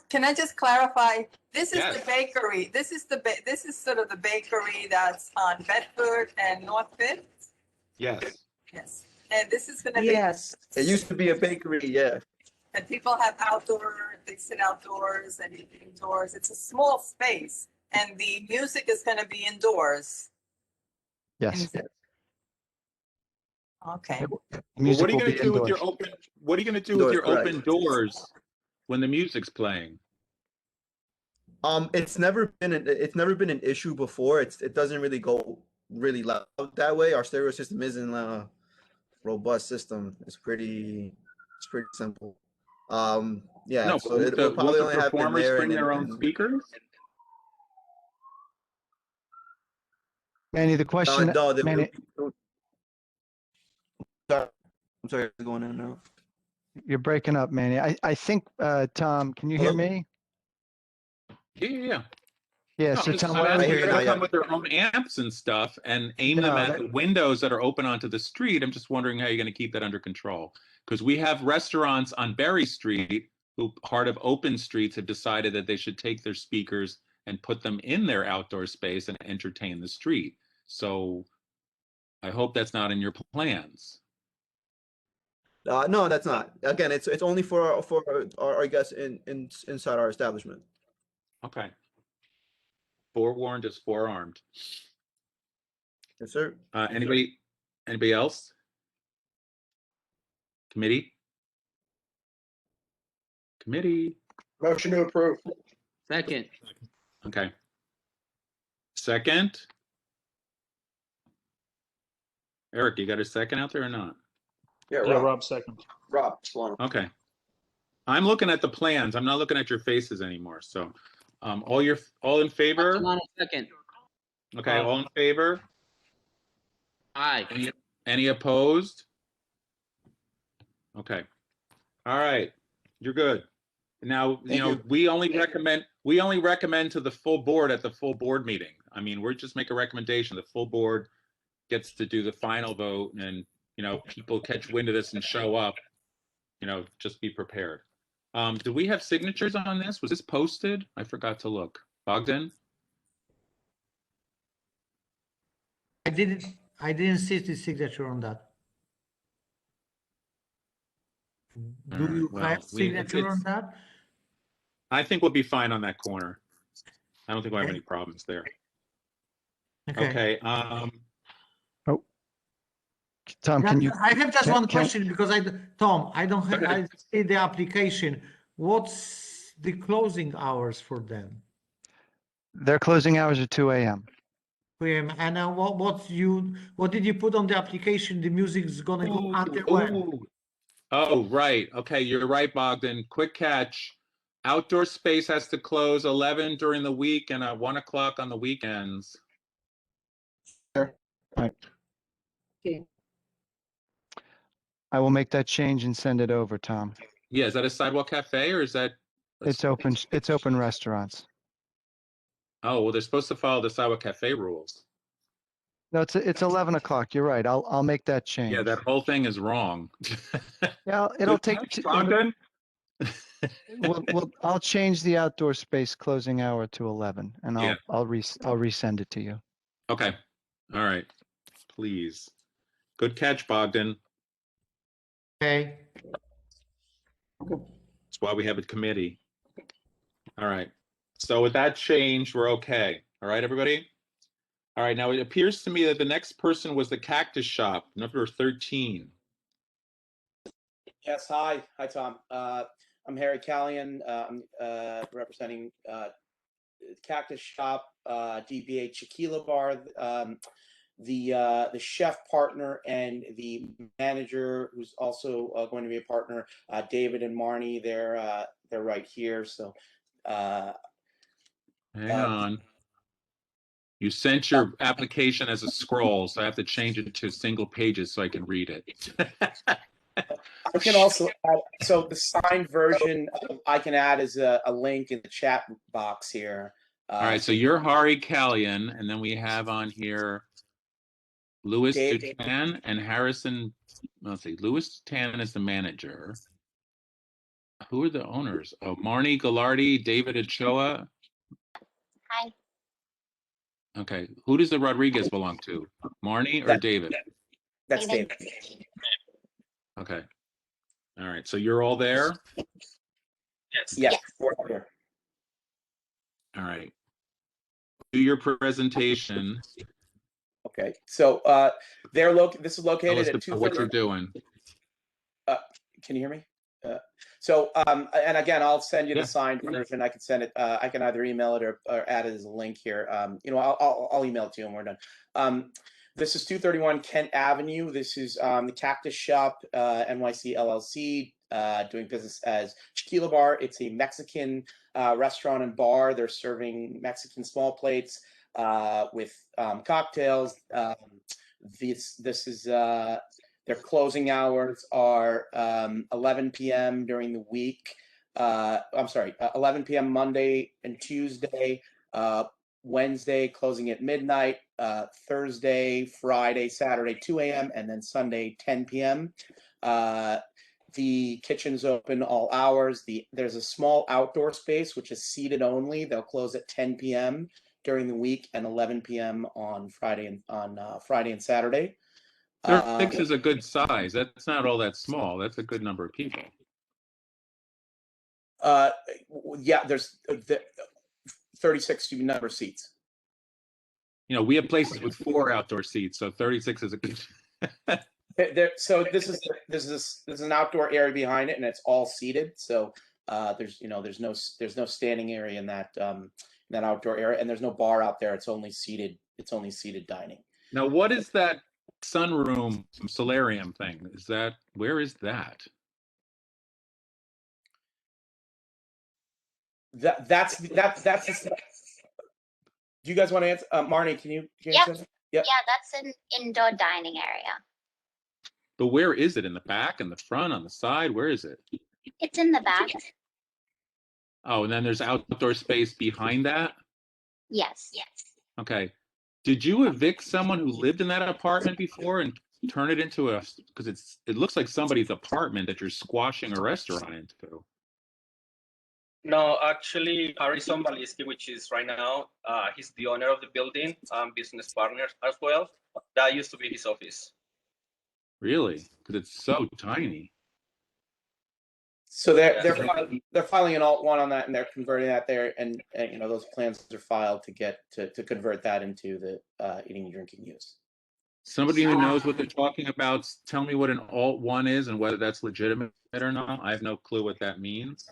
Can I just clarify? This is Yes. the bakery. This is sort of the bakery that's on Bedford and North Fifth. Yes. Yes. And this is going to be. Yes. It used to be a bakery, yeah. And people have outdoor. They sit outdoors and eat indoors. It's a small space, and the music is going to be indoors. Yes. Okay. Well, what are you going to do with your open? What are you going to do with your open doors when the music's playing? It's never been an issue before. It doesn't really go really loud that way. Our stereo system isn't a robust system. It's pretty simple. Yeah. No, so it will will probably the only happen performers there. bring their own speakers? Manny, the question. Manny, I'm sorry, going in now. you're breaking up, Manny. I think, Tom, can you hear me? Yeah. Yeah, No, so just- Tom, I what mean, I they're hear going to come with their own amps and stuff and aim them No, at that- the windows that are open onto the street. I'm just wondering how you're going to keep that under control. Because we have restaurants on Berry Street who, part of open streets, have decided that they should take their speakers and put them in their outdoor space and entertain the street. So I hope that's not in your plans. No, that's not. Again, it's only for our guests inside our establishment. Okay. Forewarned is forearmed. Yes, sir. Anybody else? Committee? Motion to approve. Second. Okay. Second? Eric, you got a second out there or not? Yeah, Rob second. Rob Solano. Okay. I'm looking at the plans. I'm not looking at your faces anymore. So, all in favor? Solano, second. Okay, all in favor? Aye. Any opposed? Okay. All right. You're good. Now, you know, we only recommend to the full board at the full board meeting. I mean, we're just make a recommendation. The full board gets to do the final vote, and you know, people catch wind of this and show up. You know, just be prepared. Do we have signatures on this? Was this posted? I forgot to look. Bogdan? I didn't see the signature on that. Do you Well, have signature on that? I think we'll be fine on that corner. I don't think we'll have any problems there. Okay. Tom, can you? I have just can- one can- question because Tom, I don't have, I see the application. What's the closing hours for them? Their closing hours are 2 a.m. PM, and what did you put on the application? The music is gonna go until when? Ooh. Oh, right. Okay, you're right, Bogdan. Quick catch. Outdoor space has to close 11 during the week and at 1 o'clock on the weekends. Right. Okay. I will make that change and send it over, Tom. Yeah, is that a sidewalk cafe or is that? It's open restaurants. Oh, well, they're supposed to follow the sidewalk cafe rules. No, it's 11 o'clock. You're right. I'll make that change. Yeah, that whole thing is wrong. Yeah, it'll Good take. catch, Bogdan. I'll change the outdoor space closing hour to 11, and Yeah. I'll resend it to you. Okay. All right. Please. Good catch, Bogdan. Okay. That's why we have a committee. All right. So with that change, we're okay. All right, everybody? All right. Now, it appears to me that the next person was the Cactus Shop, number 13. Yes, hi. Hi, Tom. I'm Harry Callion. I'm representing Cactus Shop, DBA Chiquila Bar. The chef partner and the manager, who's also going to be a partner, David and Marnie. They're right here. So, Hang on. You sent your application as a scroll, so I have to change it to single pages so I can read it. I can also add, so the signed version I can add as a link in the chat box here. All right, so you're Hari Callion, and then we have on here Louis Dutan and Harrison. Let's see, Louis Dutan is the manager. Who are the owners? Oh, Marnie Gallardi, David Ochoa. Hi. Okay, who does the Rodriguez belong to? Marnie or David? That's David. Okay. All right, so you're all there? Yes. Yes. We're here. All right. Do your presentation. Okay, so this is located at 230. What you're doing. Can you hear me? And again, I'll send you the signed version. I can send it. I can either email it or add it as a link here. I'll email it to you when we're done. This is 231 Kent Avenue. This is the Cactus Shop, NYC LLC, doing business as Chiquila Bar. It's a Mexican restaurant and bar. They're serving Mexican small plates with cocktails. This is their closing hours are 11 p.m. during the week. I'm sorry, 11 p.m. Monday and Tuesday. Wednesday closing at midnight. Thursday, Friday, Saturday 2 a.m. and then Sunday 10 p.m. The kitchen's open all hours. There's a small outdoor space which is seated only. They'll close at 10 p.m. during the week and 11 p.m. on Friday and Saturday. 36 is a good size. That's not all that small. That's a good number of people. Yeah, there's 36 number of seats. You know, we have places with 4 outdoor seats, so 36 is a good. So this is an outdoor area behind it, and it's all seated. So there's no standing area in that outdoor area, and there's no bar out there. It's only seated dining. Now, what is that sunroom solarium thing? Where is that? That's do you guys want to answer? Marnie, can you answer? Yep. Yep. Yeah, that's an indoor dining area. But where is it? In the back, in the front, on the side? Where is it? It's in the back. Oh, and then there's outdoor space behind that? Yes. Okay. Did you evict someone who lived in that apartment before and turn it into because it looks like somebody's apartment that you're squashing a restaurant into? No, actually, Harrison Baliski, which is right now, he's the owner of the building, business partners as well. That used to be his office. Really? Because it's so tiny. So they're filing an alt-1 on that, and they're converting that there, and those plans are filed to convert that into the eating and drinking use. Somebody who knows what they're talking about, tell me what an alt-1 is and whether that's legitimate or not. I have no clue what that means.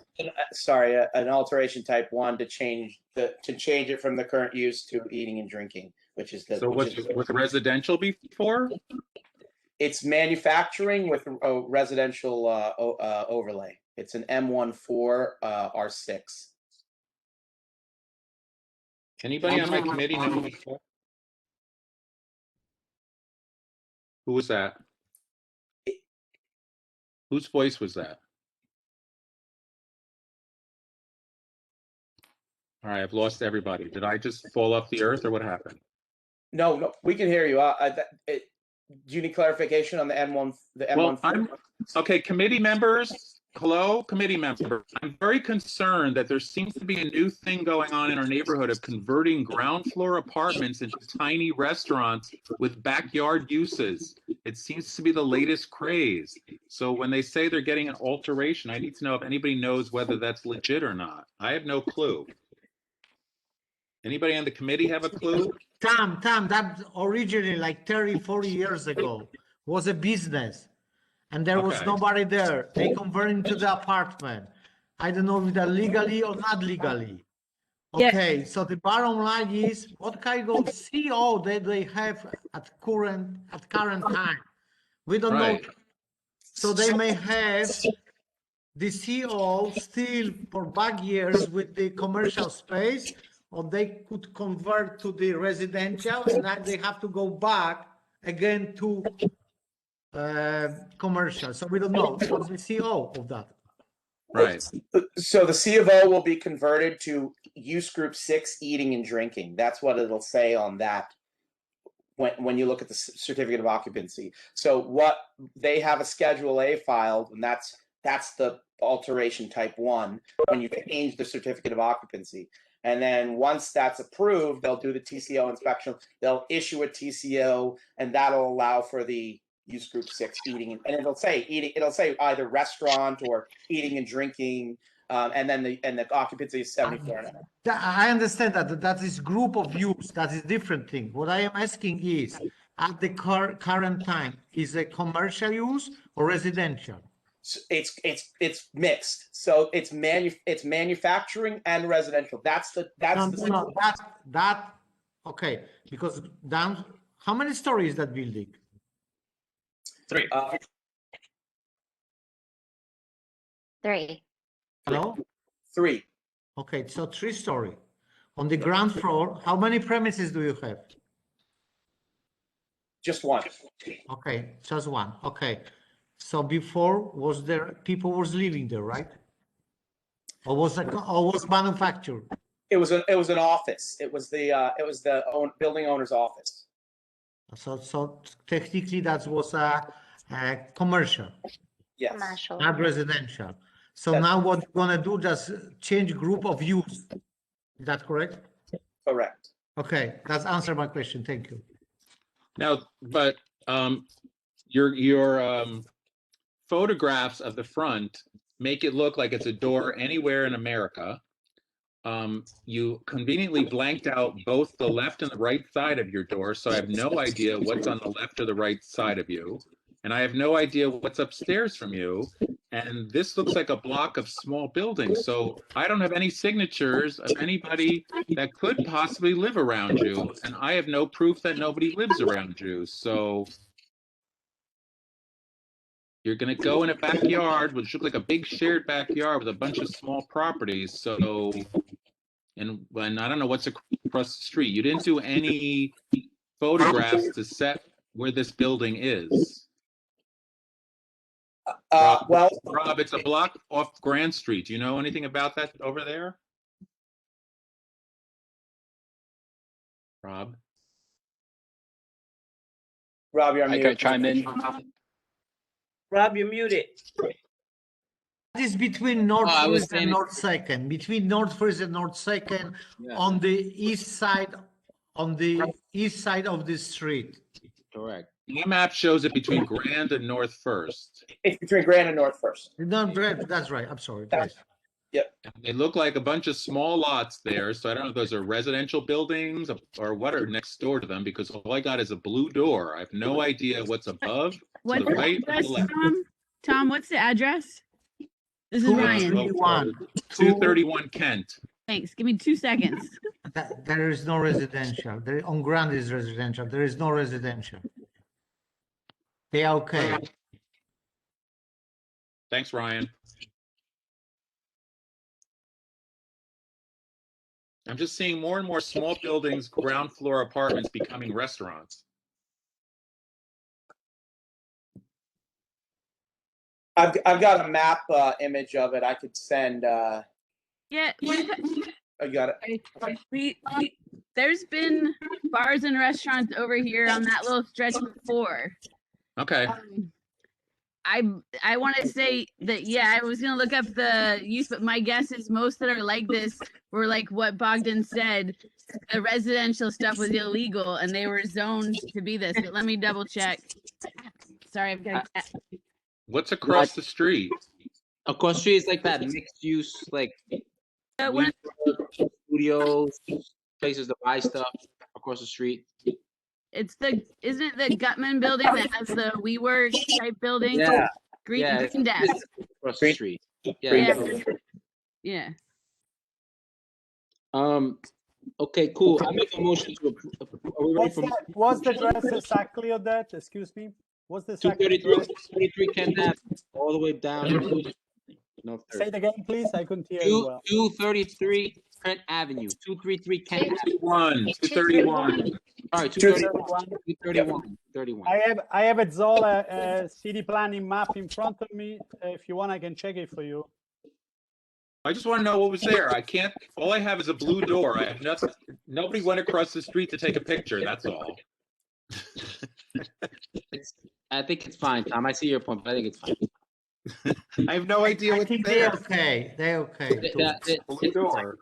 Sorry, an alteration type 1 to change it from the current use to eating and drinking, which is the. So what's residential before? It's manufacturing with a residential overlay. It's an M14 R6. Anybody on my committee know before? Who was that? Whose voice was that? All right, I've lost everybody. Did I just fall off the earth or what happened? No, we can hear you. Do you need clarification on the N1? The N1. Well, okay, committee members. Hello, committee member. I'm very concerned that there seems to be a new thing going on in our neighborhood of converting ground floor apartments into tiny restaurants with backyard uses. It seems to be the latest craze. So when they say they're getting an alteration, I need to know if anybody knows whether that's legit or not. I have no clue. Anybody on the committee have a clue? Tom, that originally like 30, 40 years ago was a business and there was Okay. nobody there. They converted into the apartment. I don't know if they're legally or not legally. Okay, so the bottom line is what kind of CO that they have at current time. We don't know. Right. So they may have the CO still for back years with the commercial space, or they could convert to the residential, and then they have to go back again to commercial. So we don't know what's the CO of that. Right. So the C of O will be converted to use group 6, eating and drinking. That's what it'll say on that when you look at the certificate of occupancy. So what they have a Schedule A filed, and that's the alteration type 1 when you change the certificate of occupancy. And then once that's approved, they'll do the TCO inspection. They'll issue a TCO, and that'll allow for the use group 6 eating, and it'll say eating. It'll say either restaurant or eating and drinking, and then the occupancy is 74. I understand that is group of use. That is different thing. What I am asking is, at the current time, is it commercial use or residential? It's mixed. So it's manufacturing and residential. Okay, because down, how many stories is that building? 3. 3. Hello? 3. Okay, so 3-story. On the ground floor, how many premises do you have? Just 1. Okay, just 1. Okay. So before, was there people was living there, right? Or was manufactured? It was an office. It was the building owner's office. So technically that was a commercial. Yes. Commercial. Not residential. So now what you're gonna do, just change group of use. Is that correct? Correct. Okay, that's answered my question. Thank you. Now, but your photographs of the front make it look like it's a door anywhere in America. You conveniently blanked out both the left and the right side of your door, so I have no idea what's on the left or the right side of you. And I have no idea what's upstairs from you. And this looks like a block of small buildings. So I don't have any signatures of anybody that could possibly live around you. And I have no proof that nobody lives around you. So you're going to go in a backyard, which looks like a big shared backyard with a bunch of small properties. So, and when I don't know what's across the street, you didn't do any photographs to set where this building is. Rob, it's a block off Grand Street. Do you know anything about that over there? Rob, you're on I mute. can chime in. Rob, you're muted. That is between North First and North Second. Between North First and North Second, on the east side, of the street. Correct. my map shows it between Grand and North First. It's between Grand and North First. No, that's right. I'm sorry. Yep. They look like a bunch of small lots there, so I don't know if those are residential buildings or what are next door to them, because all I got is a blue door. I have no idea what's above, to What's the the right, or address, the left. Tom, what's the address? This is Ryan. 231 Kent. Thanks. Give me 2 seconds. There is no residential. On Grand is residential. There is no residential. They are okay. Thanks, Ryan. I'm just seeing more and more small buildings, ground floor apartments becoming restaurants. I've got a map image of it. I could send. Yeah. I got it. There's been bars and restaurants over here on that little stretch before. Okay. I want to say that, yeah, I was going to look up the use, but my guess is most that are like this were like what Bogdan said. The residential stuff was illegal and they were zoned to be this, but let me double check. Sorry, I've got What's across the street? Across the street is like that mixed use, like studios, places to buy stuff across the street. isn't it the Gutman building that has the WeWork type building? Yeah. Green Desk. Across the street. Yeah. Yeah. Okay, cool. I make a motion to approve. Are we ready for What's the address exactly of that? Excuse me. What's the exact address? 233 Kent Ave, all the way down. No, Say it again, please. I couldn't hear you well. 233 Kent Avenue. 233 Kent Avenue. 231. Sorry, 231. 231. I have a Zola city planning map in front of me. If you want, I can check it for you. I just want to know what was there. I can't. All I have is a blue door. I have nothing. Nobody went across the street to take a picture. That's all. I think it's fine, Tom. I see your point, but I think it's fine. I have no idea what's They're there. okay. They're okay. Blue door.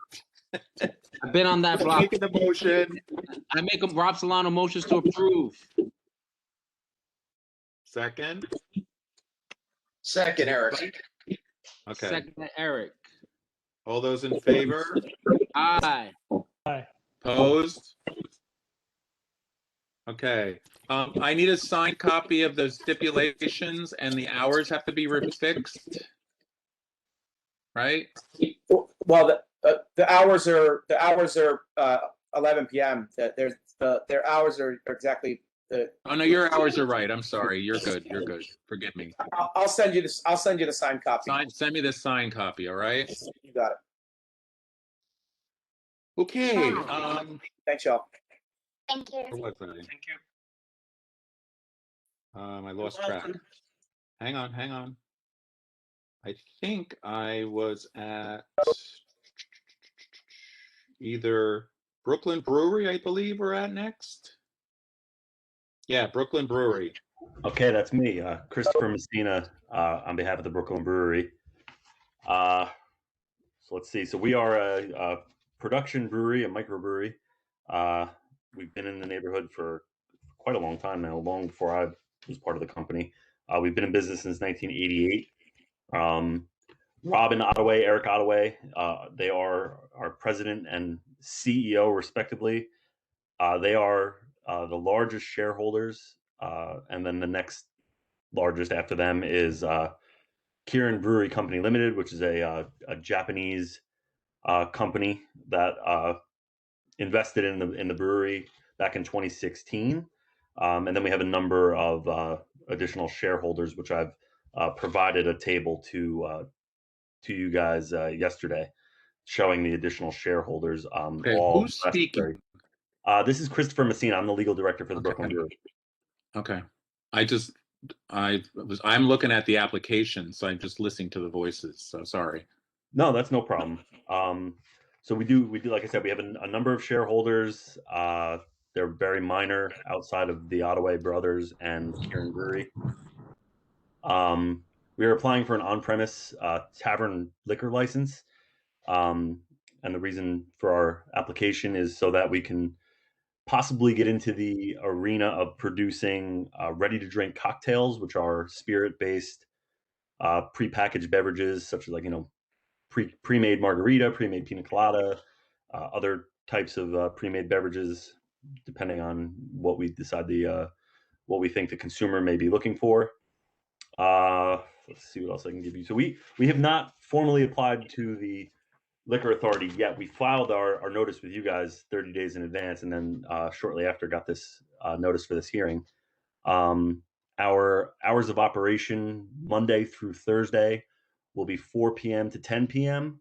I've been on that block. Making the motion. I make them Rob Solano motions to approve. Second. Second, Eric. Okay. Second, Eric. All those in favor? Aye. Opposed? Okay. I need a signed copy of the stipulations, and the hours have to be fixed. Right? Well, the hours are 11 p.m. Their hours are exactly the. Oh no, your hours are right. I'm sorry. You're good. You're good. Forgive me. I'll send you this. I'll send you the signed copy. Send me the signed copy. All right. You got it. Okay. Thanks, y'all. Thank you. Where was I? Thank you. I lost track. Hang on. I think I was at either Brooklyn Brewery, I believe we're at next. Yeah, Brooklyn Brewery. Okay, that's me, Christopher Messina, on behalf of the Brooklyn Brewery. So let's see. So we are a production brewery, a microbrewery. We've been in the neighborhood for quite a long time now, long before I was part of the company. We've been in business since 1988. Robin Ottaway, Eric Ottaway, they are our president and CEO, respectively. They are the largest shareholders, and then the next largest after them is Kirin Brewery Company Limited, which is a Japanese company that invested in the brewery back in 2016. And then we have a number of additional shareholders, which I've provided a table to you guys yesterday, showing the additional shareholders. Okay, all who's speaking? This is Christopher Messina. I'm the legal director for the Brooklyn Brewery. Okay. I'm looking at the application, so I'm just listening to the voices. So sorry. No, that's no problem. So we do, like I said, we have a number of shareholders. They're very minor outside of the Ottaway brothers and Kirin Brewery. We are applying for an on-premise tavern liquor license. And the reason for our application is so that we can possibly get into the arena of producing ready-to-drink cocktails, which are spirit-based prepackaged beverages, such as pre-made margarita, pre-made pina colada, other types of pre-made beverages, depending on what we decide what we think the consumer may be looking for. Let's see what else I can give you. So we have not formally applied to the Liquor Authority yet. We filed our notice with you guys 30 days in advance, and then shortly after got this notice for this hearing. Our hours of operation Monday through Thursday will be 4 p.m. to 10 p.m.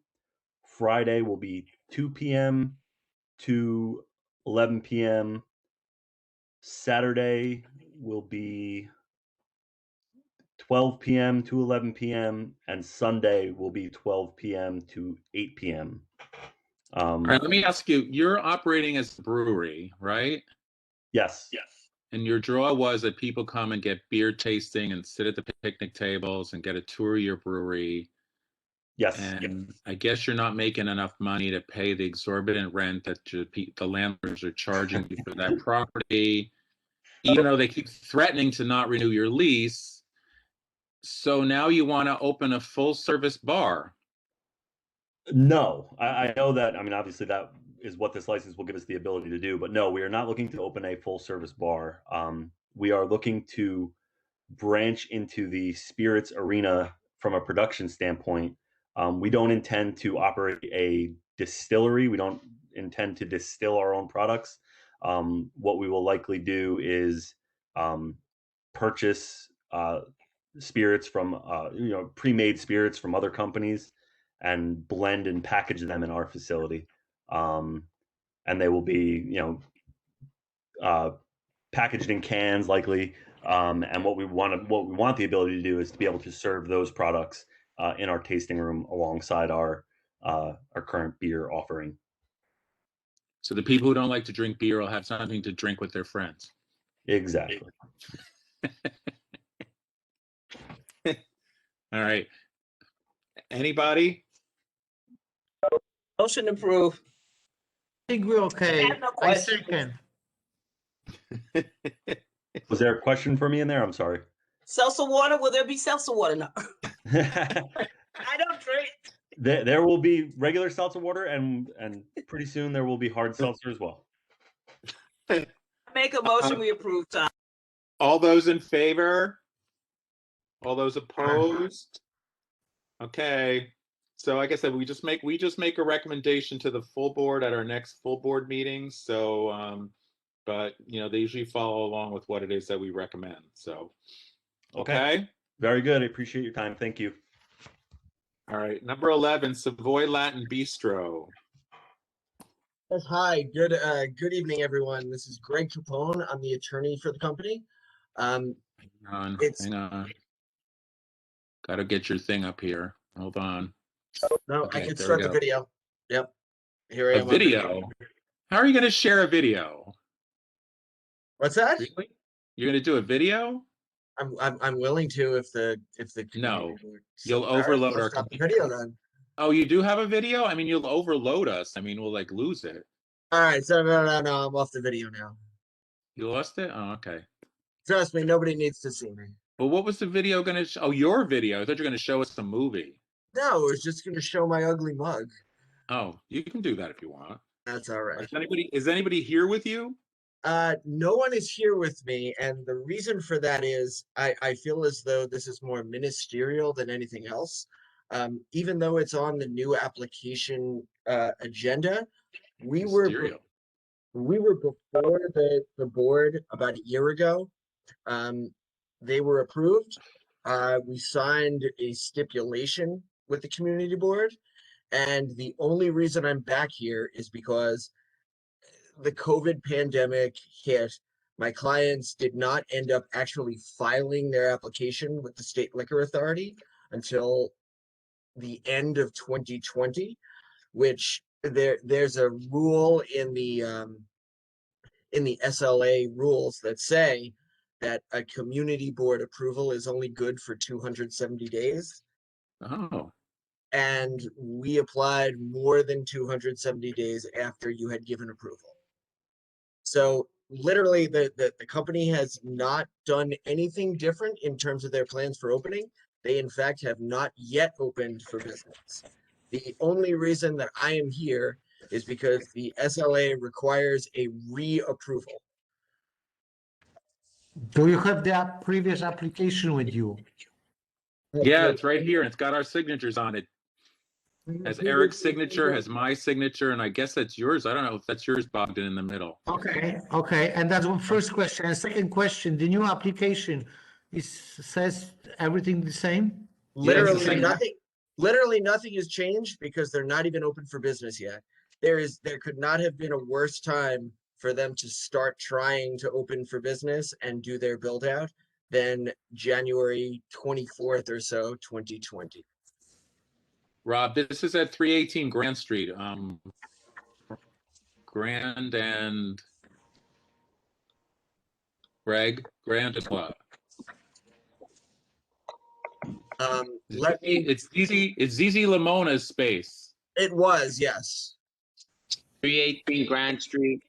Friday will be 2 p.m. to 11 p.m. Saturday will be 12 p.m. to 11 p.m. and Sunday will be 12 p.m. to 8 p.m. All right, let me ask you, you're operating as a brewery, right? Yes. And your draw was that people come and get beer tasting and sit at the picnic tables and get a tour of your brewery. Yes. And I guess you're not making enough money to pay the exorbitant rent that the landlords are charging you for that property, even though they keep threatening to not renew your lease. So now you want to open a full service bar. No, I know that. I mean, obviously that is what this license will give us the ability to do, but no, we are not looking to open a full service bar. We are looking to branch into the spirits arena from a production standpoint. We don't intend to operate a distillery. We don't intend to distill our own products. What we will likely do is purchase spirits from, pre-made spirits from other companies and blend and package them in our facility. And they will be, packaged in cans likely. And what we want the ability to do is to be able to serve those products in our tasting room alongside our current beer offering. So the people who don't like to drink beer will have something to drink with their friends. Exactly. All right. Anybody? Motion approved. I think we're okay. I have no I questions. second. Was there a question for me in there? I'm sorry. Seltzer water? Will there be seltzer water? No. I don't drink. There will be regular seltzer water, and pretty soon there will be hard seltzer as well. Make a motion. We approve, Tom. All those in favor? All those opposed? Okay. So like I said, we just make a recommendation to the full board at our next full board meeting. So, but they usually follow along with what it is that we recommend. So, okay. Very good. I appreciate your time. Thank you. All right. Number 11, Savoy Latin Bistro. Yes, hi. Good evening, everyone. This is Greg Capone. I'm the attorney for the company. Hang on. Got to get your thing up here. Hold on. No, Okay, I can there start we the go. video. Yep. Here I A am. video? How are you going to share a video? What's that? Really? You're going to do a video? I'm willing to if the No, community board you'll so far. overload Let's our stop the computer. video then. Oh, you do have a video? I mean, you'll overload us. I mean, we'll like lose it. All right, so no, I'm off the video now. You lost it? Oh, okay. Trust me, nobody needs to see me. Well, what was the video going to show? Oh, your video. I thought you were going to show us the movie. No, it was just going to show my ugly mug. Oh, you can do that if you want. That's all right. Is anybody here with you? No one is here with me, and the reason for that is I feel as though this is more ministerial than anything else. Even though it's on the new application agenda, we were before the board about a year ago. They were approved. We signed a stipulation with the community board, and the only reason I'm back here is because the COVID pandemic hit. My clients did not end up actually filing their application with the state liquor authority until the end of 2020, which there's a rule in the SLA rules that say that a community board approval is only good for 270 days. Oh. And we applied more than 270 days after you had given approval. So literally the company has not done anything different in terms of their plans for opening. They in fact have not yet opened for business. The only reason that I am here is because the SLA requires a reapproval. Do you have the previous application with you? Yeah, it's right here. It's got our signatures on it. Has Eric's signature, has my signature, and I guess that's yours. I don't know if that's yours, Bogdan, in the middle. Okay, and that's one first question. And second question, the new application says everything the same? Literally nothing. Literally nothing has changed because they're not even open for business yet. There could not have been a worse time for them to start trying to open for business and do their build out than January 24th or so, 2020. Rob, this is at 318 Grand Street. Grand and Greg, Grand and what? It's ZZ Lamona's space. It was, yes. 318 Grand Street.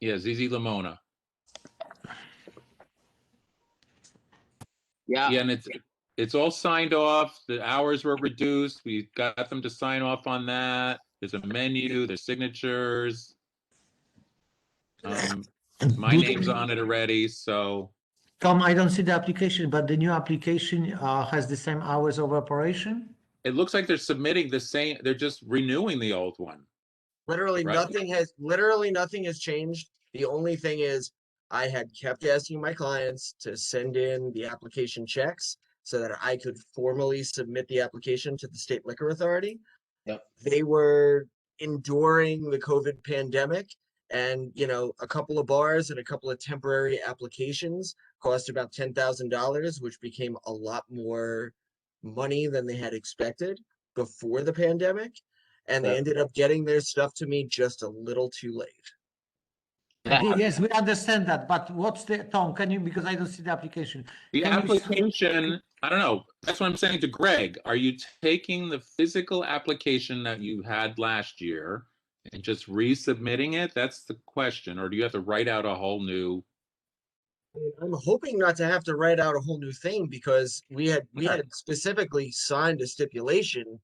Yeah, ZZ Lamona. Yeah. Yeah, and it's all signed off. The hours were reduced. We got them to sign off on that. There's a menu, there's signatures. My name's on it already, so. Tom, I don't see the application, but the new application has the same hours of operation? It looks like they're submitting the same, they're just renewing the old one. Literally Right. nothing has changed. The only thing is I had kept asking my clients to send in the application checks so that I could formally submit the application to the state liquor authority. Yep. They were enduring the COVID pandemic, and a couple of bars and a couple of temporary applications cost about $10,000, which became a lot more money than they had expected before the pandemic. And they ended up getting their stuff to me just a little too late. Okay, yes, we understand that, but what's the, Tom, can you, because I don't see the application. The Can you- application, I don't know. That's what I'm saying to Greg. Are you taking the physical application that you had last year and just resubmitting it? That's the question. Or do you have to write out a whole new? I'm hoping not to have to write out a whole new thing, because we had specifically signed a stipulation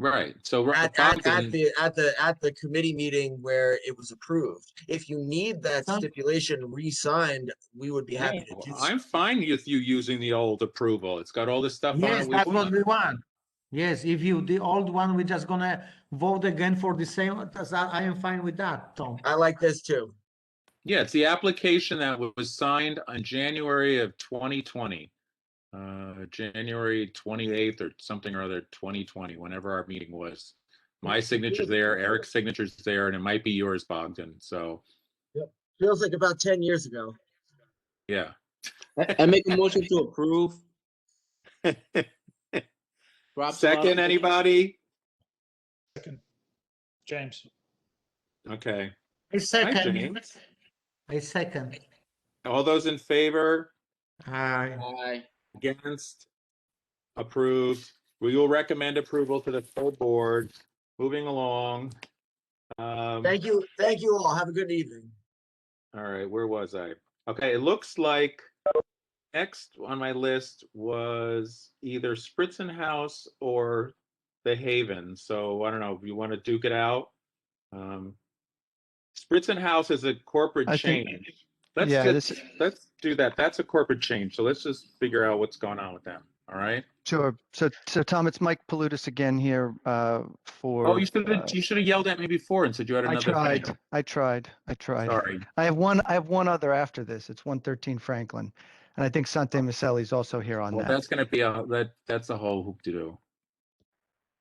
Right. So at Bogdan- the committee meeting where it was approved. If you need that stipulation re-signed, we would be happy to do so. I'm fine with you using the old approval. It's got all this stuff on Yes, it. that's what we want. Yes, if you, the old one, we're just gonna vote again for the same, I am fine with that, Tom. I like this too. Yeah, it's the application that was signed on January of 2020. January 28th or something or other, 2020, whenever our meeting was. My signature's there, Eric's signature's there, and it might be yours, Bogdan. So, Yep. Feels like about 10 years ago. yeah. I make a motion to approve. Second, anybody? James. Okay. I second. Hi, James. I second. All those in favor? Aye. Aye. Against? Approved. We will recommend approval to the full board. Moving along. Thank you all. Have a good evening. All right, where was I? Okay, it looks like next on my list was either Spritzenhaus or the Haven. So I don't know if you want to duke it out. Spritzenhaus is a corporate I think- change. Yeah, Let's do that. That's a corporate change. So let's just figure out what's going on with them. All right. Sure. So Tom, it's Mike Palutis again here for. Oh, you should have yelled at me before and said you had I another tried. thing. I tried. Sorry. I have one other after this. It's 113 Franklin, and I think Sante Maselli is also here on Well, that. that's going to be that's a whole hoop to do.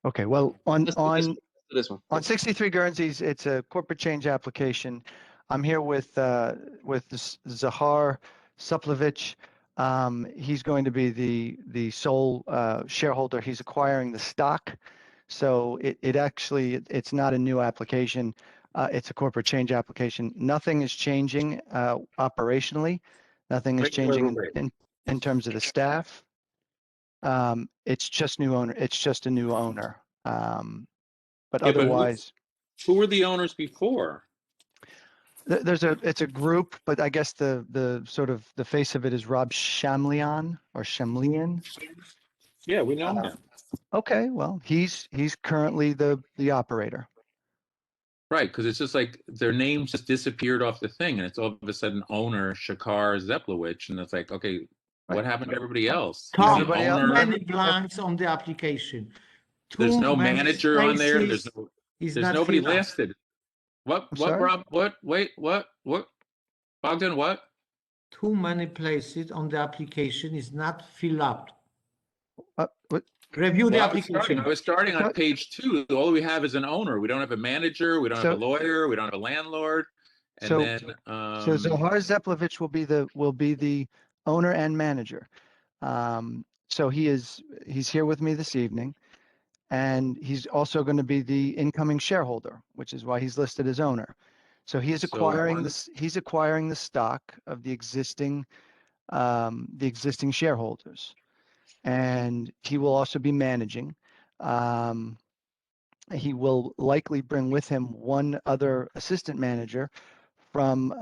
Okay. Well, on 63 Guernseys, it's a corporate change application. I'm here with Zahar Suplovich. He's going to be the sole shareholder. He's acquiring the stock. So it's not a new application. It's a corporate change application. Nothing is changing operationally. Nothing is changing in terms of the staff. It's just new owner. It's just a new owner. But Yeah, otherwise, who were the owners before? it's a group, but I guess the sort of the face of it is Rob Shamlian or Shamlian. Yeah, we know him. Okay, well, he's currently the operator. Right, because it's just like their names just disappeared off the thing, and it's all of a sudden owner Shakar Zeplowich, and it's like, okay, what happened to everybody else? Tom, He's the too owner. many blanks on the application. There's Too no many manager on there. There's spaces. It's there's not nobody filled up. listed. What? I'm What? sorry? Rob? What? Wait. What? Bogdan? What? Too many places on the application is not filled up. What? Review the Well, application. I was starting on page 2. All we have is an owner. We don't have a manager. We don't have a lawyer. We don't have a landlord. And So- then So Zahar Zeplovich will be the owner and manager. So he's here with me this evening, and he's also going to be the incoming shareholder, which is why he's listed as owner. So he is acquiring this. He's acquiring the stock of the existing shareholders, and he will also be managing. He will likely bring with him one other assistant manager from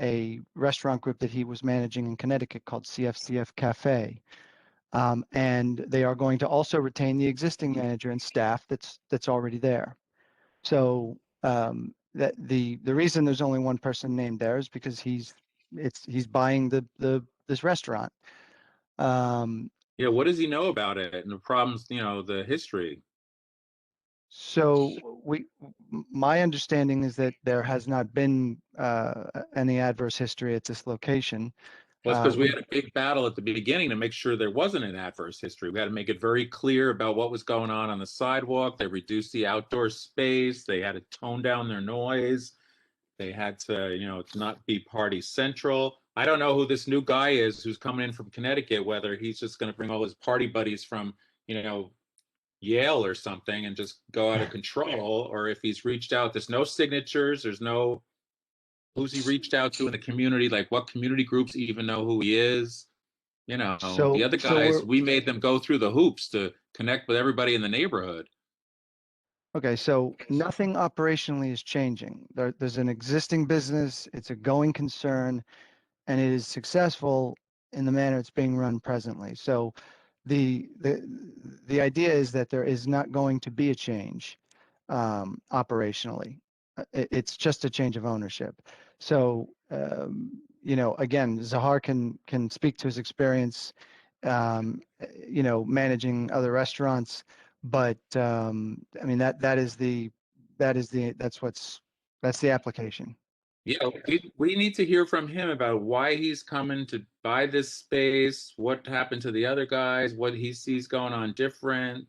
a restaurant group that he was managing in Connecticut called CFCF Cafe. And they are going to also retain the existing manager and staff that's already there. So that the reason there's only one person named there is because he's buying this restaurant. Yeah, what does he know about it and the problems, the history? So my understanding is that there has not been any adverse history at this location. Well, it's because we had a big battle at the beginning to make sure there wasn't an adverse history. We had to make it very clear about what was going on the sidewalk. They reduced the outdoor space. They had to tone down their noise. They had to, not be party central. I don't know who this new guy is who's coming in from Connecticut, whether he's just going to bring all his party buddies from, Yale or something and just go out of control, or if he's reached out. There's no signatures. There's no who's he reached out to in the community, like what community groups even know who he is. The other guys, we made them go through the hoops to connect with everybody in the neighborhood. Okay, so nothing operationally is changing. There's an existing business, it's a going concern, and it is successful in the manner it's being run presently. So the idea is that there is not going to be a change operationally. It's just a change of ownership. So again, Zahar can speak to his experience managing other restaurants, but I mean that's the application. Yeah, we need to hear from him about why he's coming to buy this space, what happened to the other guys, what he sees going on different,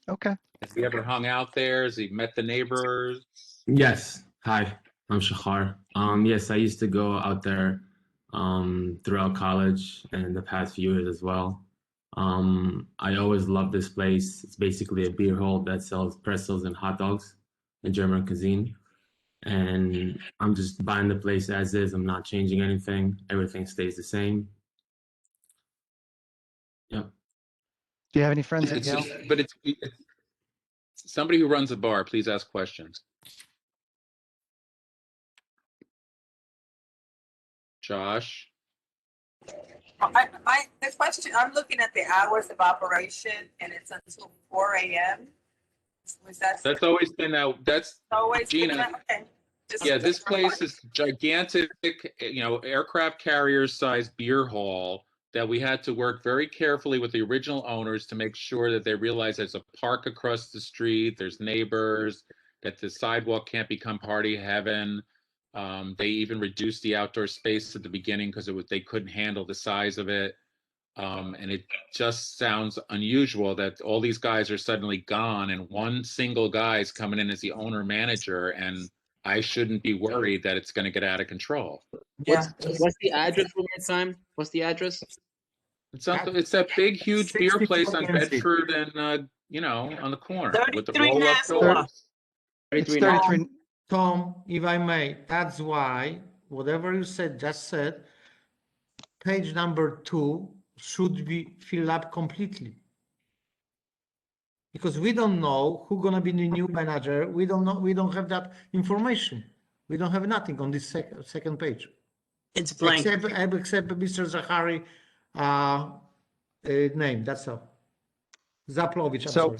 Okay. Has he ever hung out there? Has he met the neighbors? Yes. Hi, I'm Shahar. Yes, I used to go out there throughout college and the past few years as well. I always loved this place. It's basically a beer hall that sells pretzels and hot dogs and German cuisine. And I'm just buying the place as is. I'm not changing anything. Everything stays the same. Yep. Do you have any friends in It's Yale? but it's somebody who runs a bar. Please ask questions. Josh. The question, I'm looking at the hours of operation and it's until 4 a.m. That's always been out. That's always Gina. been that? Okay. Yeah, this place is gigantic, aircraft carrier size beer hall that we had to work very carefully with the original owners to make sure that they realize there's a park across the street, there's neighbors, that the sidewalk can't become party heaven. They even reduced the outdoor space at the beginning because they couldn't handle the size of it. And it just sounds unusual that all these guys are suddenly gone and one single guy is coming in as the owner manager, and I shouldn't be worried that it's going to get out of control. What's the address one more time? What's the address? It's that big, huge beer place on Bedford and on the corner with the roll-up doors. It's Tom, if I may, that's why whatever you just said, page number 2 should be filled up completely. Because we don't know who's gonna be the new manager. We don't know. We don't have that information. We don't have nothing on this second page. It's blank. Except Mr. Zachary name. That's all. Zaplovich. So,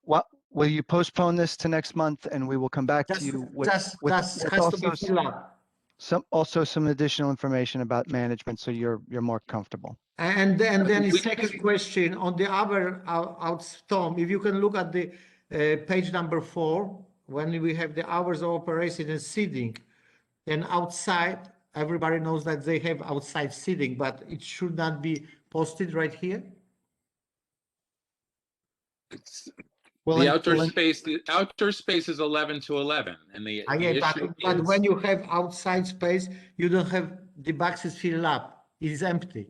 what will you postpone this to next month, and we will come back to you with has to be filled up. Some additional information about management, so you're more comfortable. And then the second question on the other Tom, if you can look at the page number 4, when we have the hours of operation and seating, and outside, everybody knows that they have outside seating, but it should not be posted right here. The outdoor space is 11 to 11, and but when you have outside space, you don't have the boxes filled up. It is empty.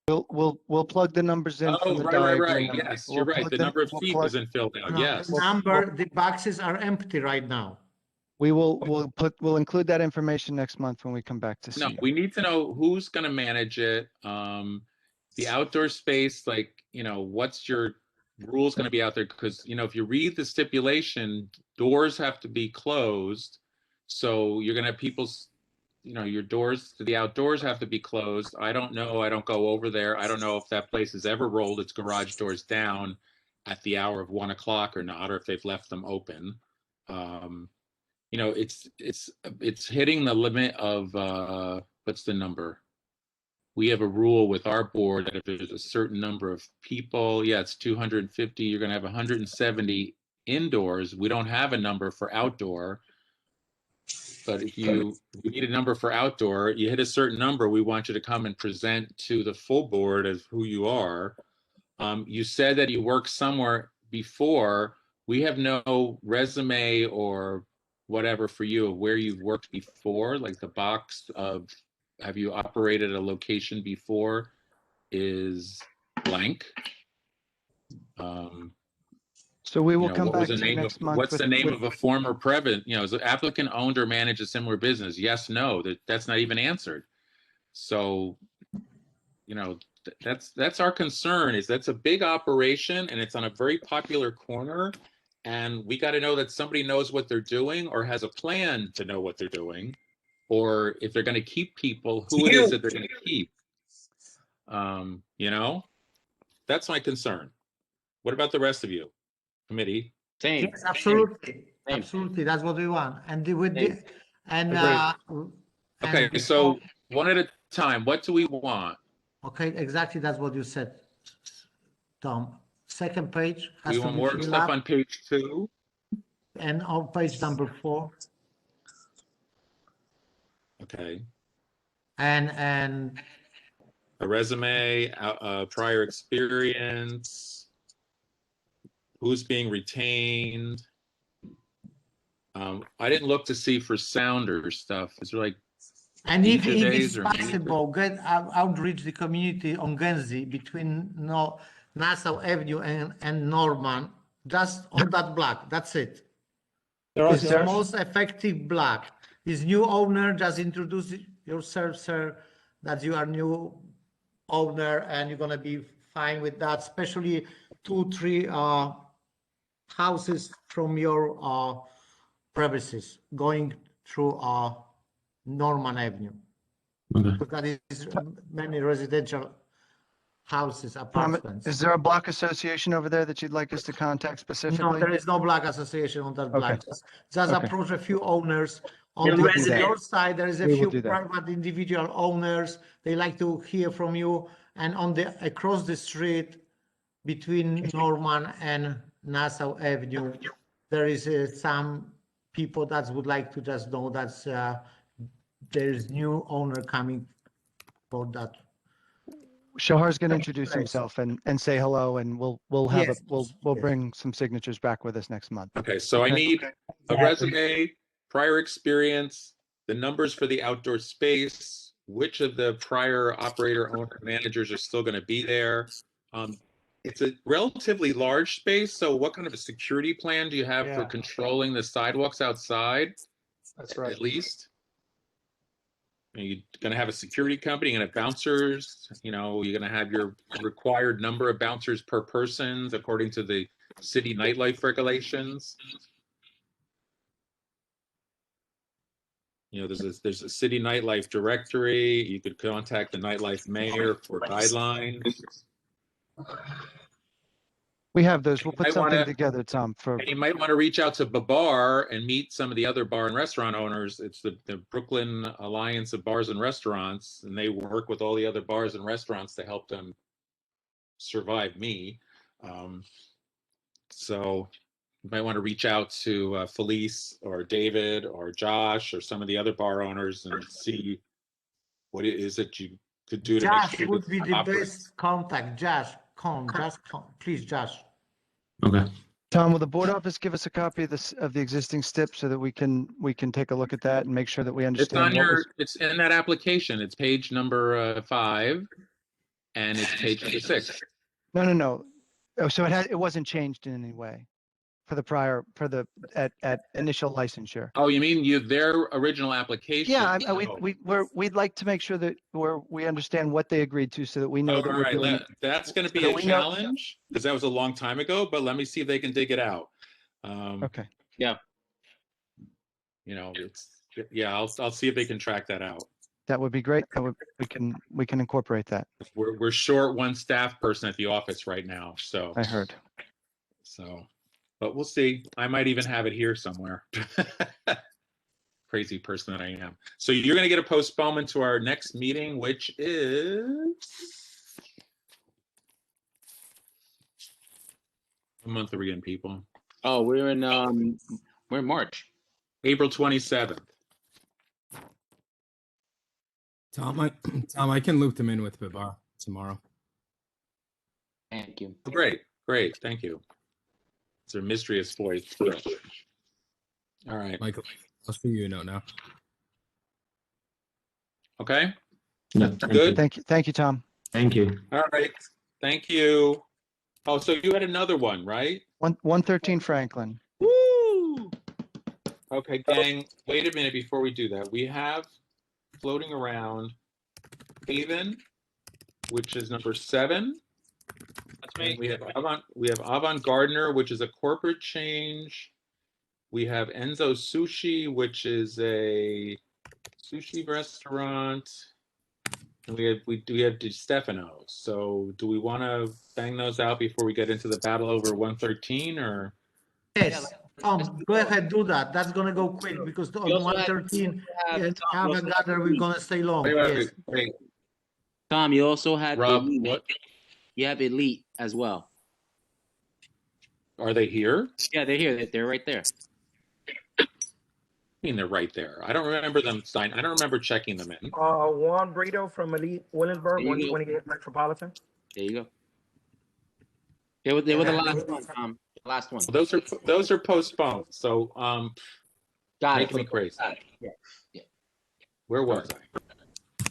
We'll plug the numbers in from Oh, the right. diagram. Yes, We'll you're right. plug The them- number of we'll feet plug- wasn't filled out. No, Yes. the number, the boxes are empty right now. We'll include that information next month when we come back to see No, you. we need to know who's going to manage it. The outdoor space, like, what's your rules going to be out there? Because, if you read the stipulation, doors have to be closed. So you're going to have people's, your doors to the outdoors have to be closed. I don't know. I don't go over there. I don't know if that place has ever rolled its garage doors down at the hour of 1 o'clock or not, or if they've left them open. It's hitting the limit of what's the number? We have a rule with our board that if there's a certain number of people, it's 250, you're going to have 170 indoors. We don't have a number for outdoor, but if you need a number for outdoor, you hit a certain number, we want you to come and present to the full board as who you are. You said that you worked somewhere before. We have no resume or whatever for you of where you've worked before, like the box of have you operated a location before is blank. So we will come what was back the to you name next of month. what's with- the name with- of a former president? Is the applicant owned or managed a similar business? Yes, no. That's not even answered. So, that's our concern. Is that's a big operation and it's on a very popular corner, and we got to know that somebody knows what they're doing or has a plan to know what they're doing, or if they're going to keep people, who it is that they're going to keep. That's my concern. What about the rest of you, committee? Same. Yes, absolutely, absolutely. That's what we want. And with the, and Okay, and so one at a time. What do we want? okay, exactly. That's what you said, Tom. Second page has We to want be more filled stuff up, on page 2. and on page number 4. Okay. And A resume, prior experience, who's being retained. I didn't look to see for sounder stuff. Is there like and if DJs it's or possible, get outreach the community on Guernsey between Nassau Avenue and Norman, just on that block. That's it. It's the most effective block. This new owner, just introduce yourself, sir, that you are new owner and you're gonna be fine with that, especially 2-3 houses from your premises going through Norman Avenue. Okay. Because that is many residential houses, apartments. Is there a block association over there that you'd like us to contact specifically? No, there is no block association on that block. Okay. Just Okay. approach a few owners. On We will do that. your side, there is a We will few do that. private individual owners. They like to hear from you. And across the street between Norman and Nassau Avenue, there is some people that would like to just know that there is new owner coming for that. Shahar's going to introduce himself and say hello, and we'll have Yes, we'll bring some signatures back with us next month. Okay, so I need a resume, prior experience, the numbers for the outdoor space, which of the prior operator, owner, managers are still going to be there. It's a relatively large space, so what kind of a security plan do you have for controlling the sidewalks outside? That's right. At least? Are you going to have a security company? You're going to have bouncers? You're going to have your required number of bouncers per person according to the city nightlife regulations? There's a city nightlife directory. You could contact the nightlife mayor for guidelines. We have those. We'll put I something wanna- together, Tom. And you might want to reach out to Babar and meet some of the other bar and restaurant owners. It's the Brooklyn Alliance of Bars and Restaurants, and they work with all the other bars and restaurants to help them survive me. So you might want to reach out to Felice or David or Josh or some of the other bar owners and see what it is that you could do to make Josh sure would this be the operates. best contact. Josh, please, Josh. Okay. Tom, will the board office give us a copy of the existing STIP so that we can take a look at that and make sure that we It's understand on what was. it's in that application. It's page number 5 and it's page number 6. No. Oh, so it wasn't changed in any way for the at initial licensure. Oh, you mean their original application? Yeah, Oh. we'd like to make sure that we understand what they agreed to so that we know Oh, that all we're right, doing. that's going to be so a we know- challenge because that was a long time ago, but let me see if they can dig it out. Okay. Yeah. You know, I'll see if they can track that out. That would be great. We can incorporate that. We're short one staff person at the office right now, so. I heard. So, but we'll see. I might even have it here somewhere. Crazy person that I am. So you're going to get a postponement to our next meeting, which is what month are we in, people? Oh, we're in March. April 27th. Tom, I can loop them in with Bibar tomorrow. Thank you. Great. Thank you. It's a mysterious voice. All right. Michael, I'll see you a note now. Okay. Yeah, Good. Thank you, Tom. Thank you. All right. Thank you. Oh, so you had another one, right? 113 Franklin. Woo! Okay, gang, wait a minute before we do that. We have floating around Haven, which is number 7. That's me. And we have Avant Gardner, which is a corporate change. We have Enzo Sushi, which is a sushi restaurant. And we have Di Stefano's. So do we want to bang those out before we get into the battle over 113 or? Yes, Tom, go ahead, do that. That's gonna go quick because on 113, Avant Gardner, we're gonna stay long. Wait. Tom, you also had Rob, Elite. what? You have Elite as well. Are they here? Yeah, they're here. They're right there. I mean, they're right there. I don't remember them sign. I don't remember checking them in. Juan Brito from Elite Williamsburg, 128 Metropolitan. There you go. They were the last one, Tom. The last one. Well, those are postponed. So Got making it. me crazy. Yeah. Where was I?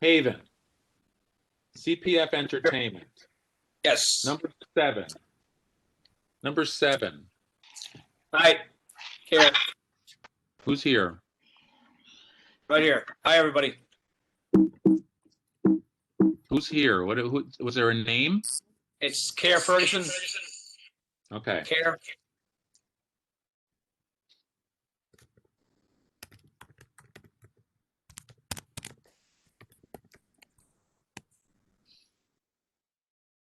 Haven. CPF Entertainment. Yes. Number 7. Hi. Here. Who's here? Right here. Hi, everybody. Who's here? Who was there a name? It's Care Ferguson. Okay. Care.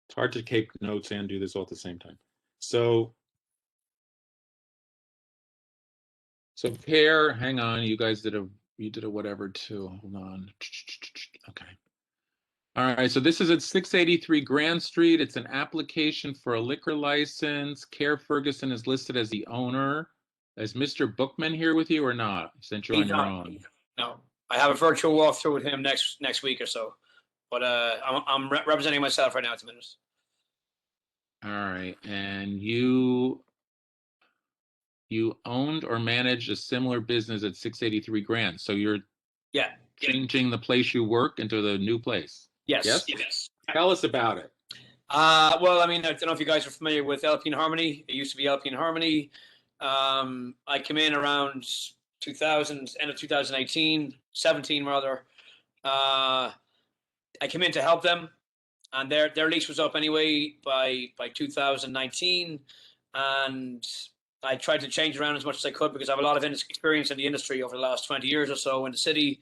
It's hard to take notes and do this all at the same time. So Care, hang on, you guys did a whatever too. Hold on. Okay. All right, so this is at 683 Grand Street. It's an application for a liquor license. Care Ferguson is listed as the owner. Is Mr. Bookman here with you or not? Since you're on your own. No, I have a virtual walkthrough with him next week or so, but I'm representing myself right now at the minute. All right, and you owned or managed a similar business at 683 Grand. So you're changing the place you work into the new place. Yes. Tell us about it. Well, I mean, I don't know if you guys are familiar with LP and Harmony. It used to be LP and Harmony. I came in around 2000, end of 2018, 17 rather. I came in to help them, and their lease was up anyway by 2019, and I tried to change around as much as I could because I have a lot of experience in the industry over the last 20 years or so in the city,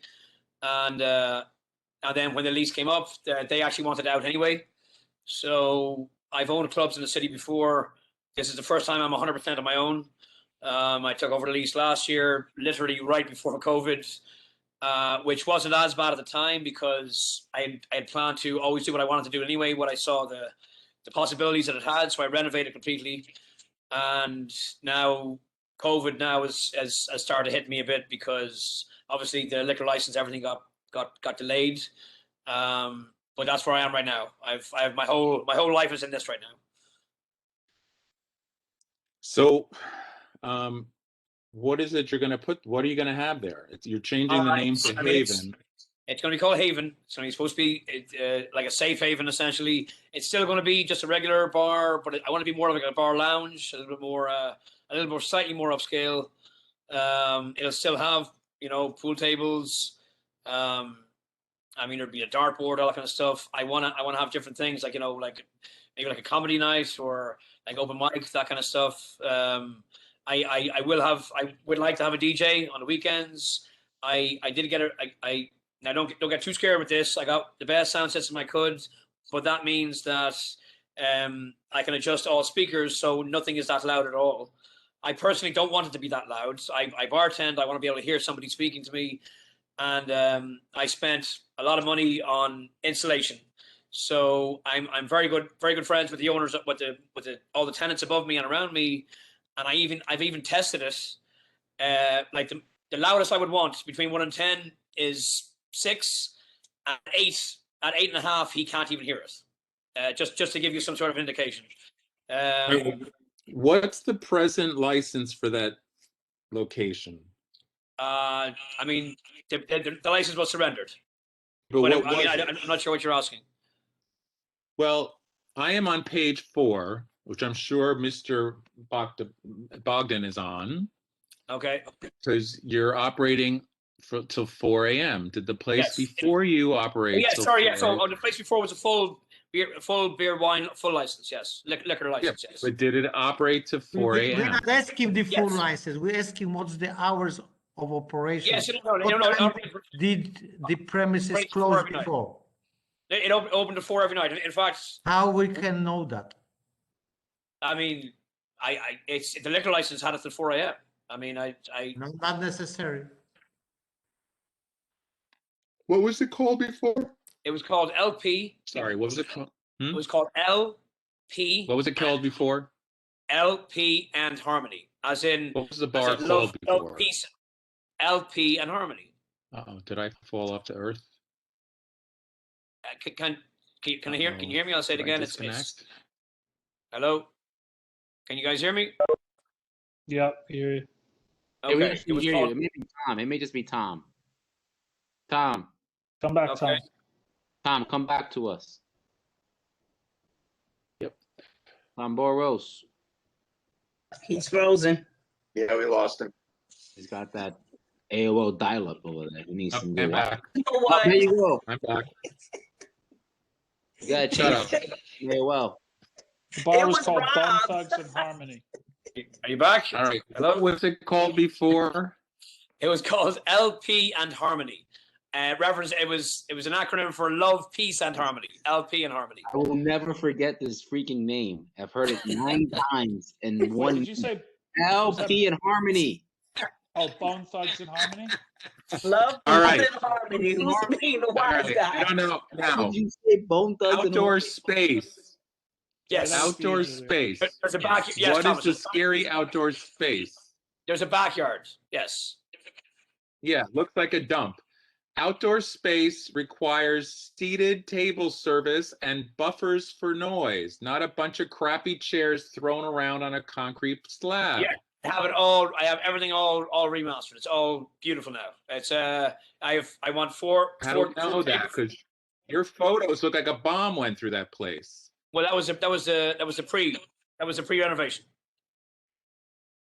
and then when the lease came up, they actually wanted out anyway. So I've owned clubs in the city before. This is the first time I'm 100% on my own. I took over the lease last year, literally right before COVID, which wasn't as bad at the time because I had planned to always do what I wanted to do anyway, what I saw the possibilities that it had. So I renovated completely. And now COVID has started to hit me a bit because obviously the liquor license, everything got delayed. But that's where I am right now. I have my whole life is in this right now. So, what is it you're going to put? What are you going to have there? You're changing the name to Haven. It's going to be called Haven. So it's supposed to be like a safe haven, essentially. It's still going to be just a regular bar, but I want to be more like a bar lounge, a little bit more, slightly more upscale. It'll still have, pool tables. I mean, there'd be a dartboard, all that kind of stuff. I want to have different things, like like maybe like a comedy night or like open mic, that kind of stuff. I would like to have a DJ on the weekends. I did get now don't get too scared with this. I got the best sound system I could, but that means that I can adjust all speakers so nothing is that loud at all. I personally don't want it to be that loud. I bartend. I want to be able to hear somebody speaking to me, and I spent a lot of money on installation. So I'm very good friends with the owners, with all the tenants above me and around me, and I've even tested it. Like the loudest I would want between 1 and 10 is 6. At 8.5, he can't even hear it. Just to give you some sort of indication. What's the present license for that location? I mean, the license was surrendered. But I'm not sure what you're asking. Well, I am on page 4, which I'm sure Mr. Bogdan is on. Okay. Because you're operating till 4 a.m. Did the place before you operate? Yeah, sorry. Yeah, so the place before was a full beer, wine, full license. Yes, liquor license. Yes. But did it operate to 4 We're a.m.? not asking the full license. We ask him what's the hours of operation. Yes, What time did the premises close before? It opened to 4 every night. In fact, how we can know that? I mean, it's the liquor license had it till 4 a.m. I mean, No, not necessary. What was it called before? It was called LP. Sorry, what was it called? It was called LP. What was it called before? LP and Harmony, as in. What was the bar called before? Peace, LP and Harmony. Uh-oh, did I fall off to earth? Can you hear? Can you hear me? I'll say it again. It's hello. Can you guys hear me? Yeah, hear you. Okay. It may be Tom. It may just be Tom. Tom. Come back, Tom. Tom, come back to us. Yep. Tom Boros. He's frozen. Yeah, we lost him. He's got that AOL dial-up over there. He needs some I'm back. Oh, there you go. I'm back. You gotta change AOL. The bar was called Bone Thugs and Harmony. Are you back? All right. Hello. What was it called before? It was called LP and Harmony. Reference. It was an acronym for Love, Peace, and Harmony. LP and Harmony. I will never forget this freaking name. I've heard it 9 times in one. Did you say LP and Harmony? Oh, Bone Thugs and Harmony. Love, All right. Peace, and Harmony. Who's being the wise guy? I don't know. Now, Did you say Bone Thugs and outdoor Harmony? space. Yes. Outdoor space. There's a backyard. Yes, What Thomas, is the scary outdoor space? There's a backyard. Yes. Yeah, looks like a dump. Outdoor space requires seated table service and buffers for noise, not a bunch of crappy chairs thrown around on a concrete slab. Yeah. I have it all. I have everything all remastered. It's all beautiful now. It's I want four. I don't know that because your photos look like a bomb went through that place. Well, that was a pre renovation.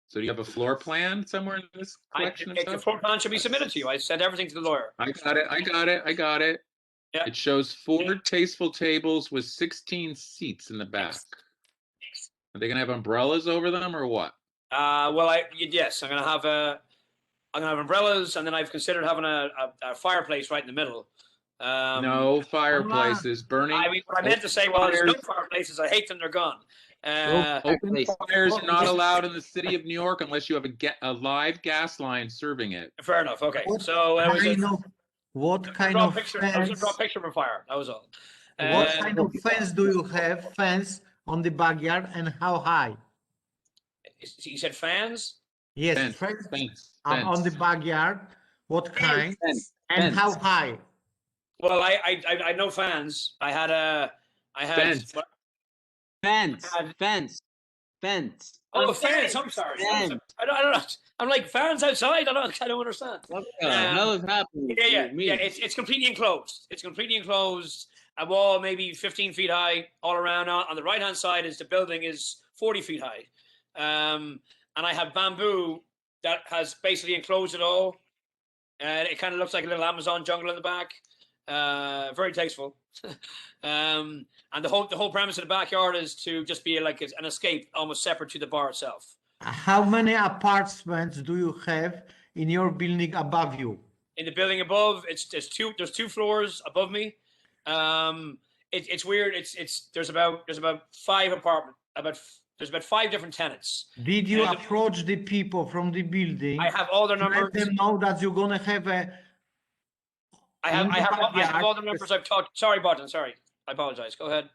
So do you have a floor plan somewhere in this collection? The floor plan should be submitted to you. I sent everything to the lawyer. I got it. Yeah. It shows 4 tasteful tables with 16 seats in the back. Are they gonna have umbrellas over them or what? Well, yes, I'm gonna have umbrellas, and then I've considered having a fireplace right in the middle. No fireplaces burning. I mean, what I meant to say was no fireplaces. I hate them. They're gone. Open fires are not allowed in the city of New York unless you have a live gas line serving it. Fair enough. Okay, so what kind of fence? I was gonna draw a picture of a fire. That was all. What kind of fence do you have? Fence on the backyard, and how high? You said fans? Yes, fence. On the backyard. What kind? And how high? Well, I know fans. I had Fence. Fence. Oh, fans. I'm sorry. Fence. I don't know. I'm like fans outside. I don't understand. What the hell is happening? Yeah. It's completely enclosed. It's completely enclosed. A wall maybe 15 feet high all around. On the right hand side is the building is 40 feet high, and I have bamboo that has basically enclosed it all, and it kind of looks like a little Amazon jungle in the back. Very tasteful. And the whole premise of the backyard is to just be like an escape, almost separate to the bar itself. How many apartments do you have in your building above you? In the building above, there's two floors above me. It's weird. There's about 5 apartments. There's about 5 different tenants. Did you approach the people from the building? I have all their numbers. Let them know that you're gonna have a. I have all the numbers I've talked. Sorry, Barton. Sorry, I apologize. Go ahead.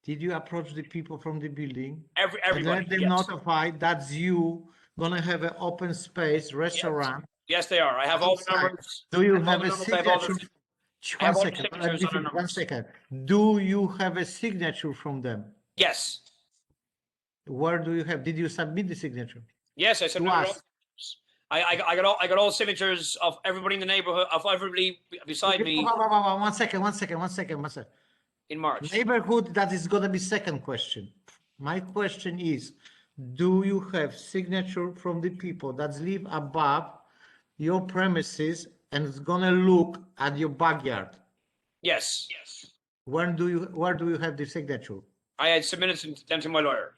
Did you approach the people from the building? Everybody. Let them yes. notify that's you gonna have an open space restaurant. Yes, they are. I have all the numbers. Do you I have a all the numbers. I have all the signature? signatures on their One numbers. second. Do you have a signature from them? Yes. Where do you have? Did you submit the signature? Yes, I submitted all. I got all signatures of everybody in the neighborhood, of everybody beside me. One second. In March. Neighborhood, that is gonna be second question. My question is, do you have signature from the people that live above your premises and is gonna look at your backyard? Yes. Where do you have the signature? I had submitted them to my lawyer.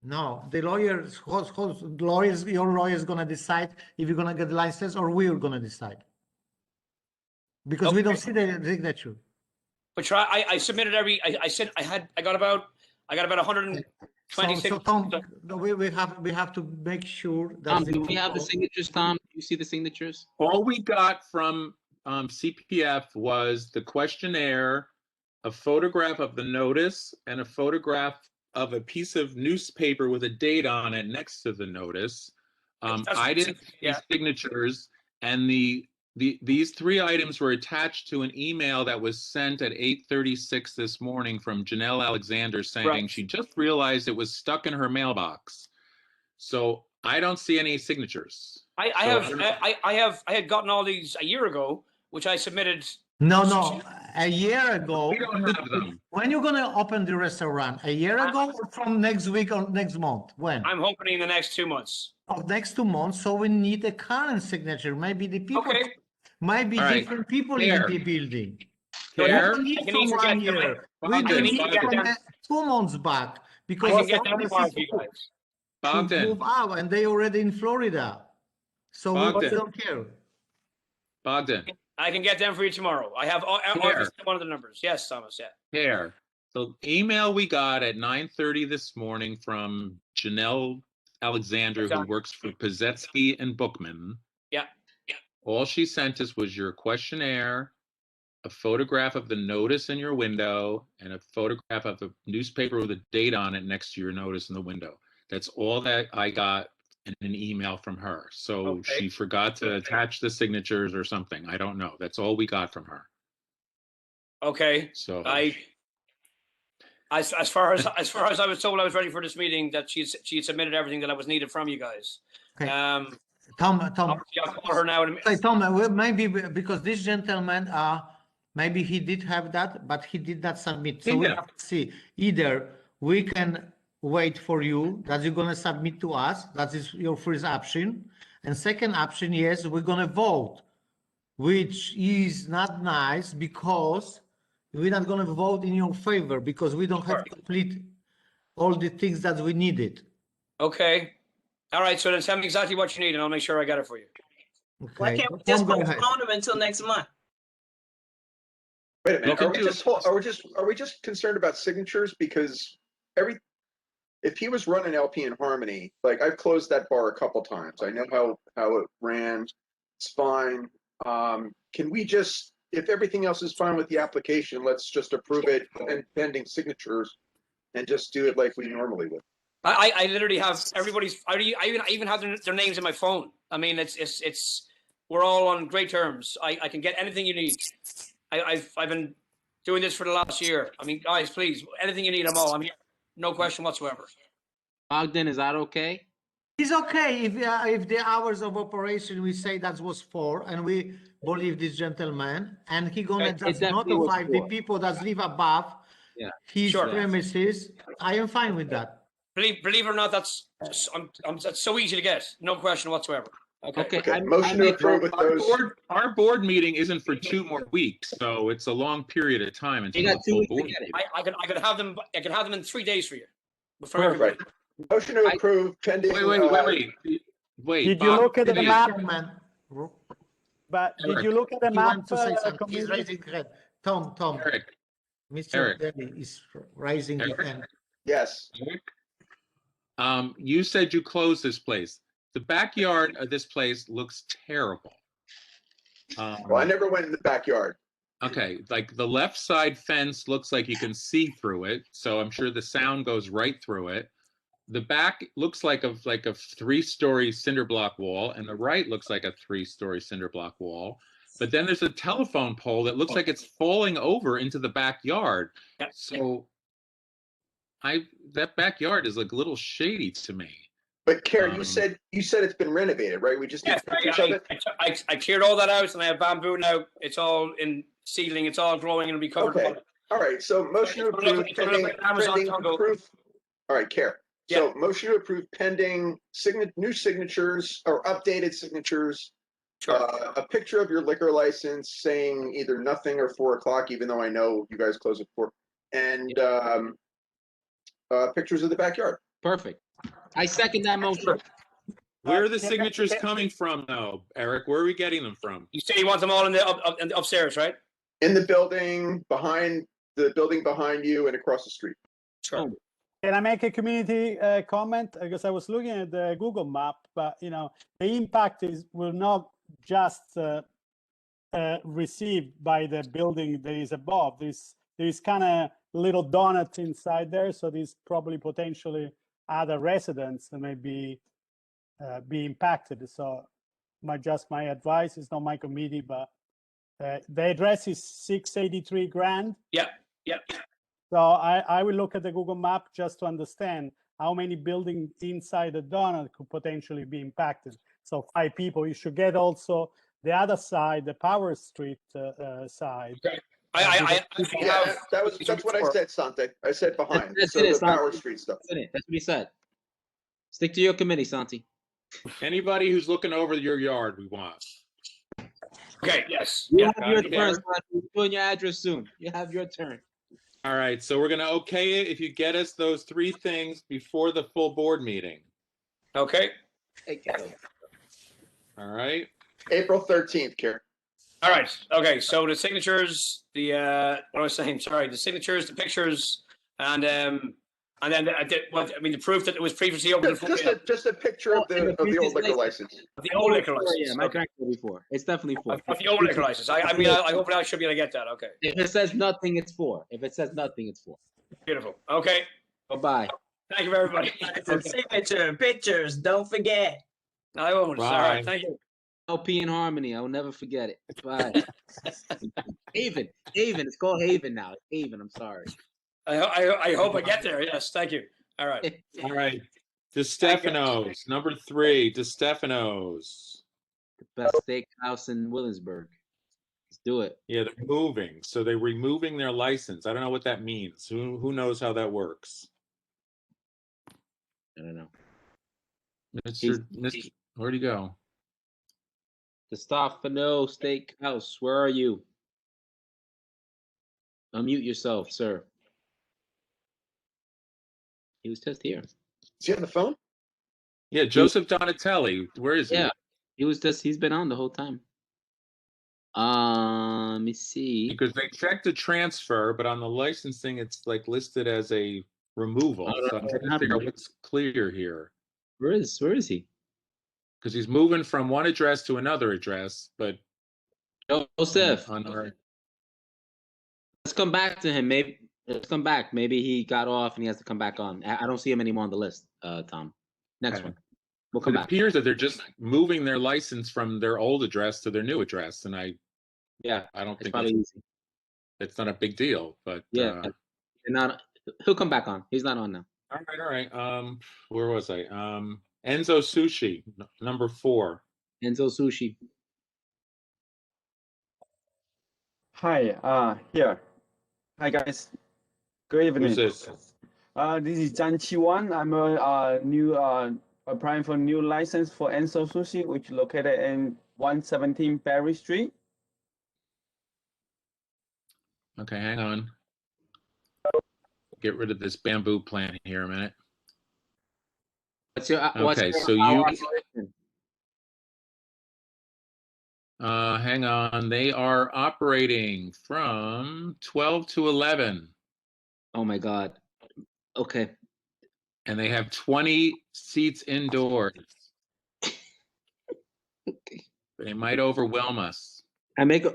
No, the lawyers, your lawyer is gonna decide if you're gonna get license or we're gonna decide. Because we don't see the signature. But try. I submitted I got about 120. So Tom, we have to make sure that. Do we have the signatures, Tom? Do you see the signatures? All we got from CPF was the questionnaire, a photograph of the notice, and a photograph of a piece of newspaper with a date on it next to the notice. I didn't see signatures, and these 3 items were attached to an email that was sent at 8:36 this morning from Janelle Alexander saying she just realized it was stuck in her mailbox. So I don't see any signatures. I had gotten all these a year ago, which I submitted. No, a year ago. We don't have them. When you're gonna open the restaurant? A year ago or from next week or next month? When? I'm hoping in the next 2 months. Of next 2 months, so we need a current signature. Maybe the people, maybe different people in the building. We don't need from 1 year. We don't need from 2 months back because I can get them tomorrow for you guys. to move out and they already in Florida, so we don't care. Bogdan. I can get them for you tomorrow. I have all one of the numbers. Yes, Thomas. Yeah. Here. So email we got at 9:30 this morning from Janelle Alexander, who works for Pazetsky and Bookman. Yeah. All she sent us was your questionnaire, a photograph of the notice in your window, and a photograph of a newspaper with a date on it next to your notice in the window. That's all that I got in an email from her. So she forgot to attach the signatures or something. I don't know. That's all we got from her. Okay. So as far as I was told, I was ready for this meeting, that she had submitted everything that I was needed from you guys. Okay. Tom, I'll call her now. Tom, maybe because this gentleman, maybe he did have that, but he did not submit. So we have to see, either we can wait for you that you're gonna submit to us. That is your first option, and second option, yes, we're gonna vote, which is not nice because we're not gonna vote in your favor because we don't have to complete all the things that we needed. Okay. All right. So then tell me exactly what you need, and I'll make sure I get it for you. Okay. Why can't we just postpone them until next month? Wait a minute. Are we just concerned about signatures? Because if he was running LP in Harmony, like I've closed that bar a couple times. I know how it ran. It's fine. Can we just, if everything else is fine with the application, let's just approve it and pending signatures and just do it like we normally would? I literally have everybody's. I even have their names in my phone. I mean, it's we're all on great terms. I can get anything you need. I've been doing this for the last year. I mean, guys, please, anything you need, I'm here. No question whatsoever. Ogden, is that okay? It's okay if the hours of operation we say that was 4, and we believe this gentleman, and he gonna It just definitely was notify the 4. people that live above Yeah. his Sure. premises. I am fine with that. Believe it or not, that's that's so easy to get. No question whatsoever. Okay. Okay, motion to approve with those. Our board meeting isn't for 2 more weeks, so it's a long period of time until You got the 2 full weeks to board. get it. I could have them. I can have them in 3 days for you. For everybody. Perfect. Motion to approve pending. Wait. Did you Bob, look at the please. map? Man. But did Eric. you look at the He map? want to say something. He's community? raising hand. Tom. Eric. Mr. Eric. Daly is raising his Eric. hand. Yes. You said you closed this place. The backyard of this place looks terrible. Well, I never went in the backyard. Okay, like the left side fence looks like you can see through it, so I'm sure the sound goes right through it. The back looks like a 3-story cinder block wall, and the right looks like a 3-story cinder block wall. But then there's a telephone pole that looks like it's falling over into the backyard. So that backyard is like a little shady to me. But Karen, you said it's been renovated, right? We just need pictures of it. I cleared all that out, and I have bamboo now. It's all in seedling. It's all growing and it'll be covered. Okay. All right. So motion to approve pending proof. All right, Karen. So motion to approve pending new signatures or updated signatures. A picture of your liquor license saying either nothing or 4 o'clock, even though I know you guys close at 4, and pictures of the backyard. Perfect. I second that motion. Where are the signatures coming from, though, Eric? Where are we getting them from? You say you want them all in the upstairs, right? In the building behind you and across the street. Sure. Can I make a community comment? Because I was looking at the Google map, but the impact will not just received by the building that is above. There is kind of little donut inside there, so there's probably potentially other residents that may be impacted. So my advice is not my committee, but the address is 683 Grand. Yeah. So I will look at the Google map just to understand how many buildings inside the donut could potentially be impacted. So 5 people. You should get also the other side, the Power Street side. Okay. That's what I said, Sante. I said behind. That's So it, the Santi. Power Street stuff. That's what he said. Stick to your committee, Santi. Anybody who's looking over your yard, we want. Okay, yes. You have your turn, Santi. You're doing your address soon. You have your turn. All right, so we're going to okay it if you get us those 3 things before the full board meeting. Okay. All right. April 13th, Karen. All right. Okay. So the signatures, what I was saying, sorry, the signatures, the pictures, and then the proof that it was previously open. Just a picture of the old liquor license. The old liquor license. Yeah, my drank it before. It's definitely 4. Of the old liquor license. I hope I should be able to get that. Okay. If it says nothing, it's 4. If it says nothing, it's 4. Beautiful. Okay. Bye-bye. Thank you, everybody. Signature, pictures, don't forget. I won't. All right. Thank you. LP in Harmony. I will never forget it. Bye. Haven. It's called Haven now. Haven. I'm sorry. I hope I get there. Yes. Thank you. All right. All right. DeStefano's, number 3, DeStefano's. The best steakhouse in Williamsburg. Let's do it. Yeah, they're moving. So they're removing their license. I don't know what that means. Who knows how that works? I don't know. Mr. Where'd he go? DeStefano Steakhouse. Where are you? Unmute yourself, sir. He was just here. Is he on the phone? Yeah, Joseph Donatelli. Where is he? Yeah, he's been on the whole time. Let me see. Because they checked the transfer, but on the licensing, it's like listed as a removal. So I'm trying to figure out what's clear here. Where is he? Because he's moving from one address to another address, but Joseph. Let's come back to him. Let's come back. Maybe he got off and he has to come back on. I don't see him anymore on the list, Tom. Next one. We'll come back. It appears that they're just moving their license from their old address to their new address, and I don't think it's not a big deal. But he'll come back on. He's not on now. All right. Where was I? Enzo Sushi, number 4. Enzo Sushi. Hi, here. Hi, guys. Good evening. Who's this? This is Zhang Qiwan. I'm a new applying for new license for Enso Sushi, which is located in 117 Berry Street. Okay, hang on. Get rid of this bamboo plant here a minute. What's your Okay, so you hang on. They are operating from 12 to 11. Oh my God. Okay. And they have 20 seats indoors. They might overwhelm us. I make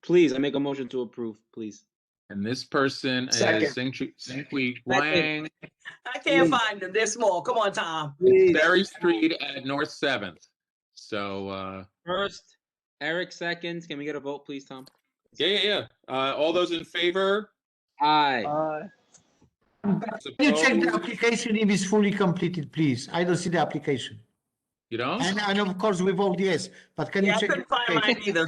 please. I make a motion to approve, please. And this person is Xingqi Wang. I can't find them. They're small. Come on, Tom. Berry Street at North 7th. So first, Eric seconds. Can we get a vote, please, Tom? Yeah. All those in favor? Aye. Can you check the application if it's fully completed, please? I don't see the application. You don't? And of course we vote yes, but can you check? I couldn't find mine either.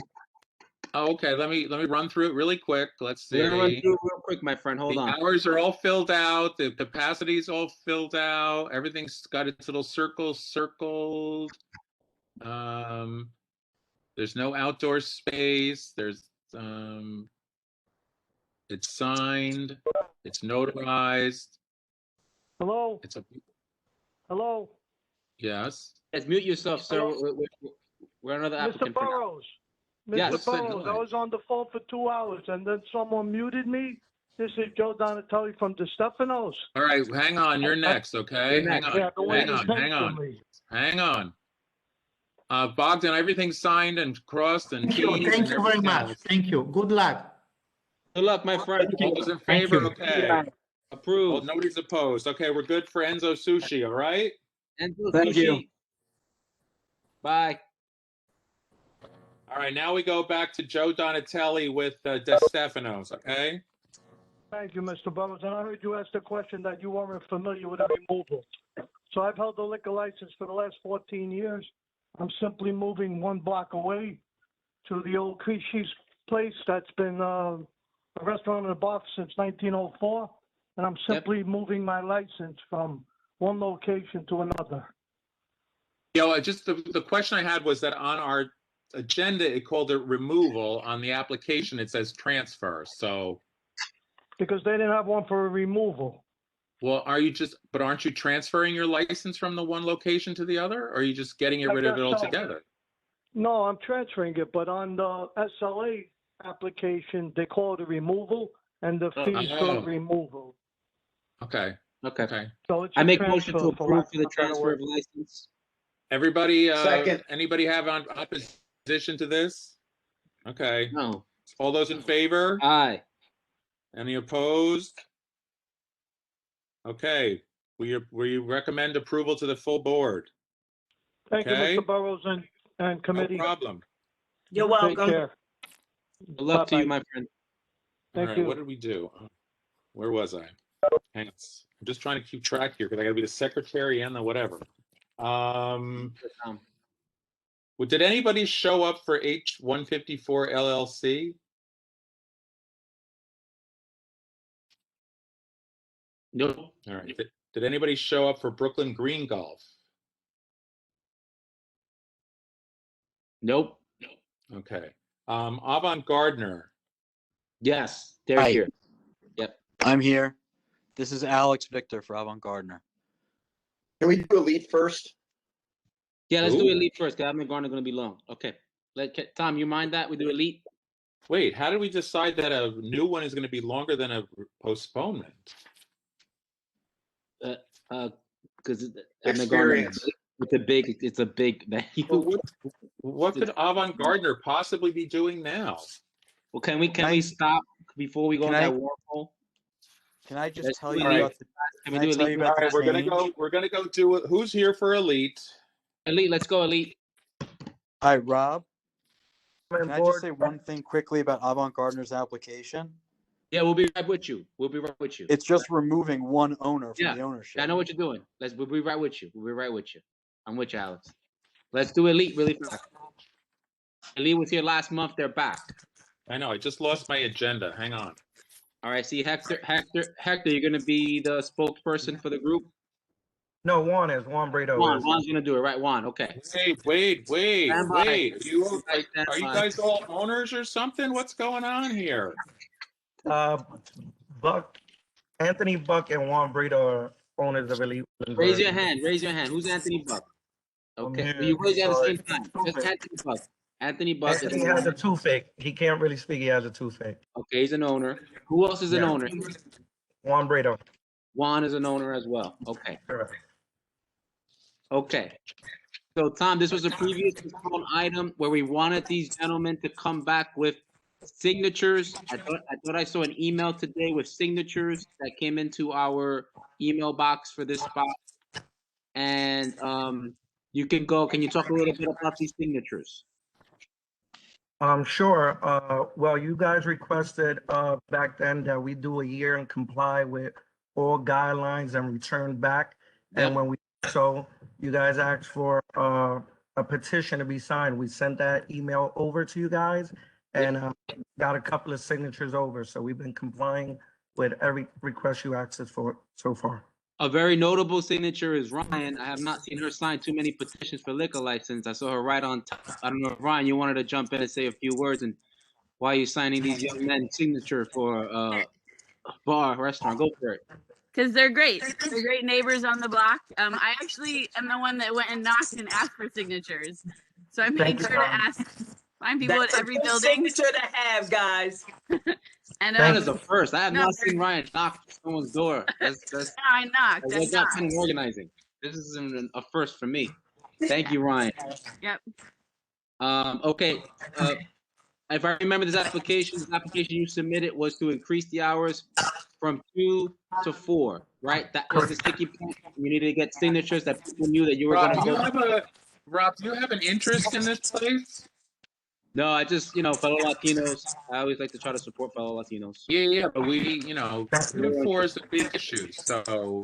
Oh, okay. Let me run through it really quick. Let's see. We're gonna run through it real quick, my friend. Hold on. The hours are all filled out. The capacity is all filled out. Everything's got its little circles circled. There's no outdoor space. There's it's signed. It's notarized. Hello. It's a. Hello. Yes. Let's mute yourself, sir. We're another applicant. Mr. Burrows. Mr. Yes. Burrows, I was on the phone for 2 hours and then someone muted me. This is Joe Donatelli from De Stefanos. All right, hang on. You're next, okay? Hang on. Yeah, the way you Hang on. Bogdan, everything's signed and crossed and Thank you very much. Thank you. Good luck. Good luck, my friend. All those in favor, okay. Yeah. Approved. Well, nobody's opposed. Okay, we're good for Enzo Sushi, all right? Enzo Thank Sushi. you. Bye. All right, now we go back to Joe Donatelli with De Stefanos, okay? Thank you, Mr. Burrows. And I heard you ask the question that you weren't familiar with a removal. So I've held the liquor license for the last 14 years. I'm simply moving 1 block away to the old Crishi's place that's been a restaurant and a bar since 1904. And I'm simply moving my license from one location to another. You know, just the question I had was that on our agenda, it called it removal. On the application, it says transfer. So, because they didn't have one for a removal. well, aren't you transferring your license from the one location to the other? Or are you just getting rid of it altogether? No, I'm transferring it, but on the SLA application, they call it a removal, and the fees for removal. Okay. So it's I a make motion to transfer, for approve lack for the of a better transfer word. of license. Everybody, Second. Anybody have on opposition to this? Okay. No. All those in favor? Aye. Any opposed? Okay. We recommend approval to the full board. Thank you, Okay. Mr. Burrows and committee. No problem. You're Take welcome. care. Good luck to you, Bye-bye. my friend. Thank All right, you. what did we do? Where was I? Hang on. I'm just trying to keep track here because I got to be the secretary and the whatever. Did anybody show up for H154 LLC? Nope. All right. Did anybody show up for Brooklyn Green Golf? Nope. Okay. Avant Gardner. Yes, they're Hi. here. Yep. I'm here. This is Alex Victor for Avant Gardner. Can we do Elite first? Yeah, let's Who? do elite first, because I'm going to be long. Okay. Tom, you mind that? We do elite? Wait, how did we decide that a new one is going to be longer than a postponement? Because Experience. it's a big venue. Well, what could Avant Gardner possibly be doing now? Well, can we stop before we go Can into I- that wormhole? Can I just Let's tell do you elite. about the, Can we can I do tell elite? you about All right, the we're gonna change? go do it. Who's here for Elite? Elite, let's go elite. Hi, Rob. I'm Can I bored. just say one thing quickly about Avant Gardner's application? Yeah, we'll be right with you. We'll be right with you. It's just removing one owner from Yeah, the ownership. I know what you're doing. We'll be right with you. We'll be right with you. I'm with you, Alex. Let's do Elite really fast. Elite was here last month. They're back. I know. I just lost my agenda. Hang on. All right. See, Hector, you're gonna be the spokesperson for the group. No, Juan Brito is. Juan's gonna do it, right? Juan. Okay. Wait. Stand by. Are you guys all owners or something? What's going on here? Anthony Buck and Juan Brito are owners of Elite. Raise your hand. Raise your hand. Who's Anthony Buck? Okay. You raise it at the same time. Just Anthony Buck. Anthony Buck. Anthony has a toothache. He can't really speak. He has a toothache. Okay, he's an owner. Who else is an owner? Juan Brito. Juan is an owner as well. Okay. Correct. Okay. So, Tom, this was a previous item where we wanted these gentlemen to come back with signatures. I thought I saw an email today with signatures that came into our email box for this spot. And you can go. Can you talk a little bit about these signatures? Sure. Well, you guys requested back then that we do a year and comply with all guidelines and return back. And when we so you guys asked for a petition to be signed. We sent that email over to you guys and got a couple of signatures over. So we've been complying with every request you asked us for so far. A very notable signature is Ryan. I have not seen her sign too many petitions for liquor license. I saw her right on top. I don't know if Ryan, you wanted to jump in and say a few words, and why are you signing these young men's signature for a bar, restaurant? Go for it. Because they're great. They're great neighbors on the block. I actually am the one that went and knocked and asked for signatures. So I made sure to find people at every building. Signature to have, guys. And that is a first. I have not seen Ryan knock someone's door. That's I knocked. That's not kind of organizing. This is a first for me. Thank you, Ryan. Yep. Okay. If I remember the application you submitted was to increase the hours from 2 to 4, right? That was the sticky point. You needed to get signatures that people knew that you were going to go. Rob, do you have an interest in this place? No, I just, fellow Latinos. I always like to try to support fellow Latinos. Yeah, but we, 2 to 4 is a big issue. So,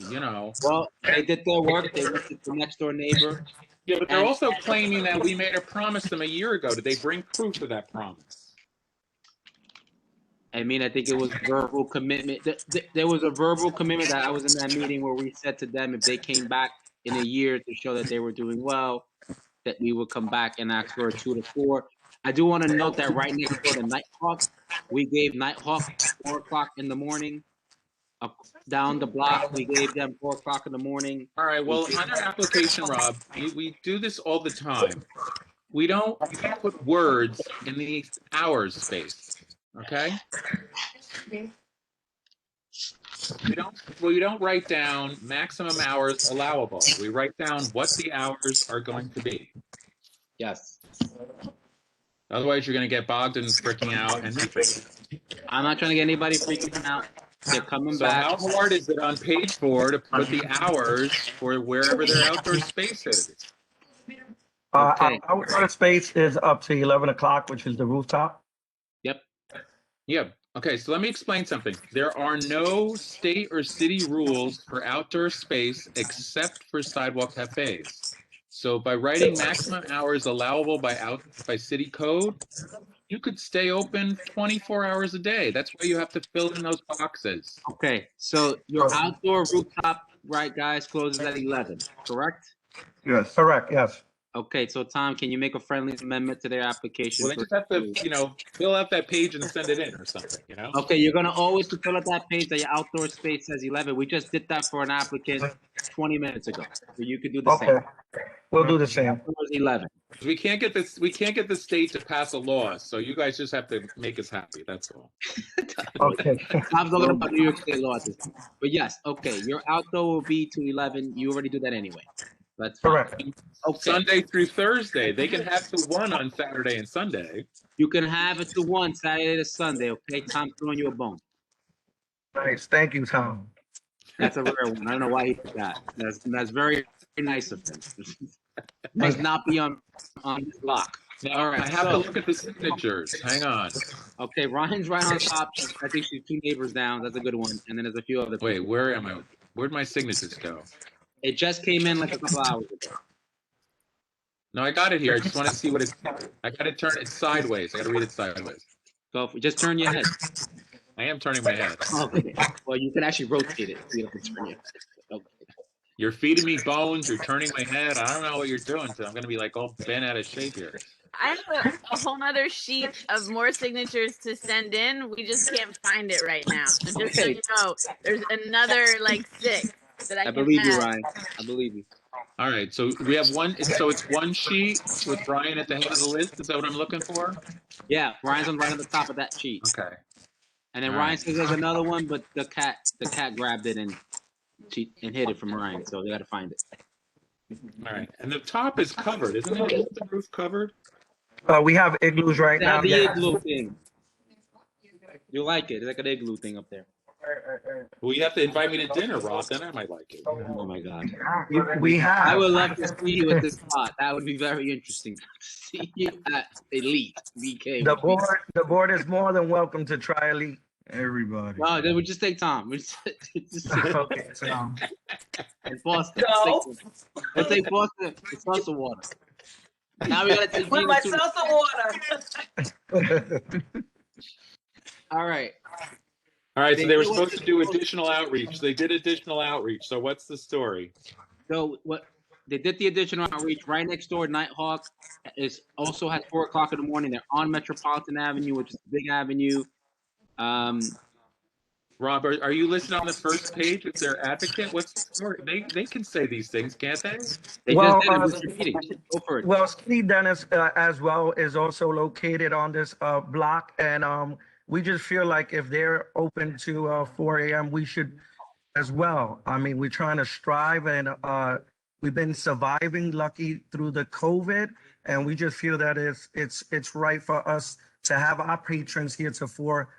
Well, they did their work. They went to the next door neighbor. Yeah, but they're also claiming that we made a promise them a year ago. Did they bring proof of that promise? I mean, I think it was verbal commitment. There was a verbal commitment that I was in that meeting where we said to them if they came back in a year to show that they were doing well, that we would come back and ask for a 2 to 4. I do want to note that right next door to Nighthawk, we gave Nighthawk 4 o'clock in the morning. Down the block, we gave them 4 o'clock in the morning. All right. Well, on our application, Rob, we do this all the time. We don't put words in the hours space. Okay. We don't write down maximum hours allowable. We write down what the hours are going to be. Yes. Otherwise, you're going to get bogged in freaking out and I'm not trying to get anybody freaking out. They're coming back. How hard is it on page 4 to put the hours for wherever their outdoor space is? Our outdoor space is up to 11 o'clock, which is the rooftop. Yep. Yep. Okay, so let me explain something. There are no state or city rules for outdoor space except for sidewalk cafes. So by writing maximum hours allowable by city code, you could stay open 24 hours a day. That's why you have to fill in those boxes. Okay, so your outdoor rooftop, right, guys, closes at 11, correct? Yes. Correct, yes. Okay, so Tom, can you make a friendly amendment to their application? Well, they just have to, fill out that page and send it in or something, Okay, you're going to always fill out that page that your outdoor space says 11. We just did that for an applicant 20 minutes ago. So you could do the same. We'll do the same. 11. We can't get the state to pass a law, so you guys just have to make us happy. That's all. Okay. I'm talking about New York State law at this time. But yes, okay, your outdoor will be to 11. You already do that anyway. That's correct. Okay. Sunday through Thursday. They can have to 1 on Saturday and Sunday. You can have it to 1 Saturday to Sunday. Okay, Tom's throwing you a bone. Nice. Thank you, Tom. That's a rare one. I don't know why he did that. That's very, very nice of him. Must not be on this block. Now, All right, I have so- to look at the signatures. Hang on. Okay, Ryan's right on top. I think she's 2 neighbors down. That's a good one. And then there's a few other people. Wait, where am I? Where'd my signatures go? It just came in like a couple hours ago. No, I got it here. I just want to see what it's. I got to turn it sideways. I got to read it sideways. So just turn your head. I am turning my head. Okay. Well, you can actually rotate it. So you don't have to turn your head. Okay. You're feeding me bones. You're turning my head. I don't know what you're doing. So I'm going to be like all bent out of shape here. I have a whole nother sheet of more signatures to send in. We just can't find it right now. So just so you know, there's another like 6 that I can believe you, add. Ryan. I believe you. All right. So we have one. So it's one sheet with Brian at the head of the list. Is that what I'm looking for? Yeah, Ryan's right on the top of that sheet. Okay. And then All Ryan right. says there's another one, but the cat grabbed it and hid it from Ryan, so they got to find it. All right. And the top is covered, isn't it? Isn't the roof covered? We have igloos right They now. have the yeah. igloo thing. You like it? It's like an igloo thing up there. Well, you have to invite me to dinner, Rob. Then I might like it. Oh my God. We have. I would love to see you at this spot. That would be very interesting. To see you at Elite BK. The board is more than welcome to try Elite. Everybody. No, then we just take Tom. We just Okay, so. And Foster. No. Let's take Foster. It's salsa water. Now we gotta take With Gina my too. salsa water. All right. All right. So they were supposed to do additional outreach. They did additional outreach. So what's the story? So what they did the additional outreach right next door. Nighthawk is also at 4 o'clock in the morning. They're on Metropolitan Avenue, which is a big avenue. Rob, are you listed on the first page with their advocate? What's the story? They can say these things, can't they? They Well, just did it with your meeting. Go for it. Well, Steve Dennis as well is also located on this block, and we just feel like if they're open to 4 a.m., we should as well. I mean, we're trying to strive, and we've been surviving, lucky through the COVID, and we just feel that it's right for us to have our patrons here to 4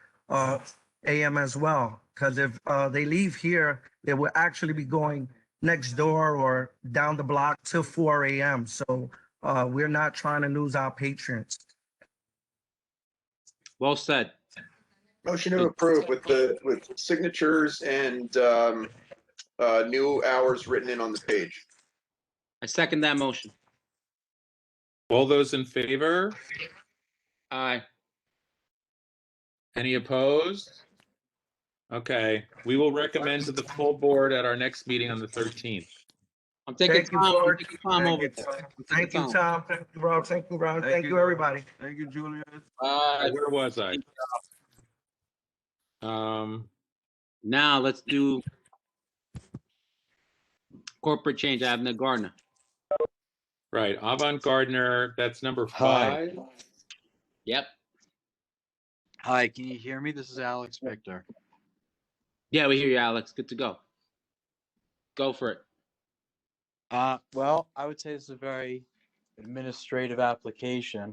a.m. as well. Because if they leave here, they will actually be going next door or down the block till 4 a.m. So we're not trying to lose our patrons. Well said. Motion to approve with signatures and new hours written in on the page. I second that motion. All those in favor? Aye. Any opposed? Okay, we will recommend to the full board at our next meeting on the 13th. I'm taking Thank you, Tom. I'm George. taking Tom Thank over you, there. Thank you, Tom. Thank you, Rob. Thank you, Ron. Thank you, everybody. Thank you, Julius. Where was I? Now let's do corporate change. I have Nick Gardner. Right, Avant Gardner, that's number 5. Yep. Hi, can you hear me? This is Alex Victor. Yeah, we hear you, Alex. Good to go. Go for it. Well, I would say it's a very administrative application.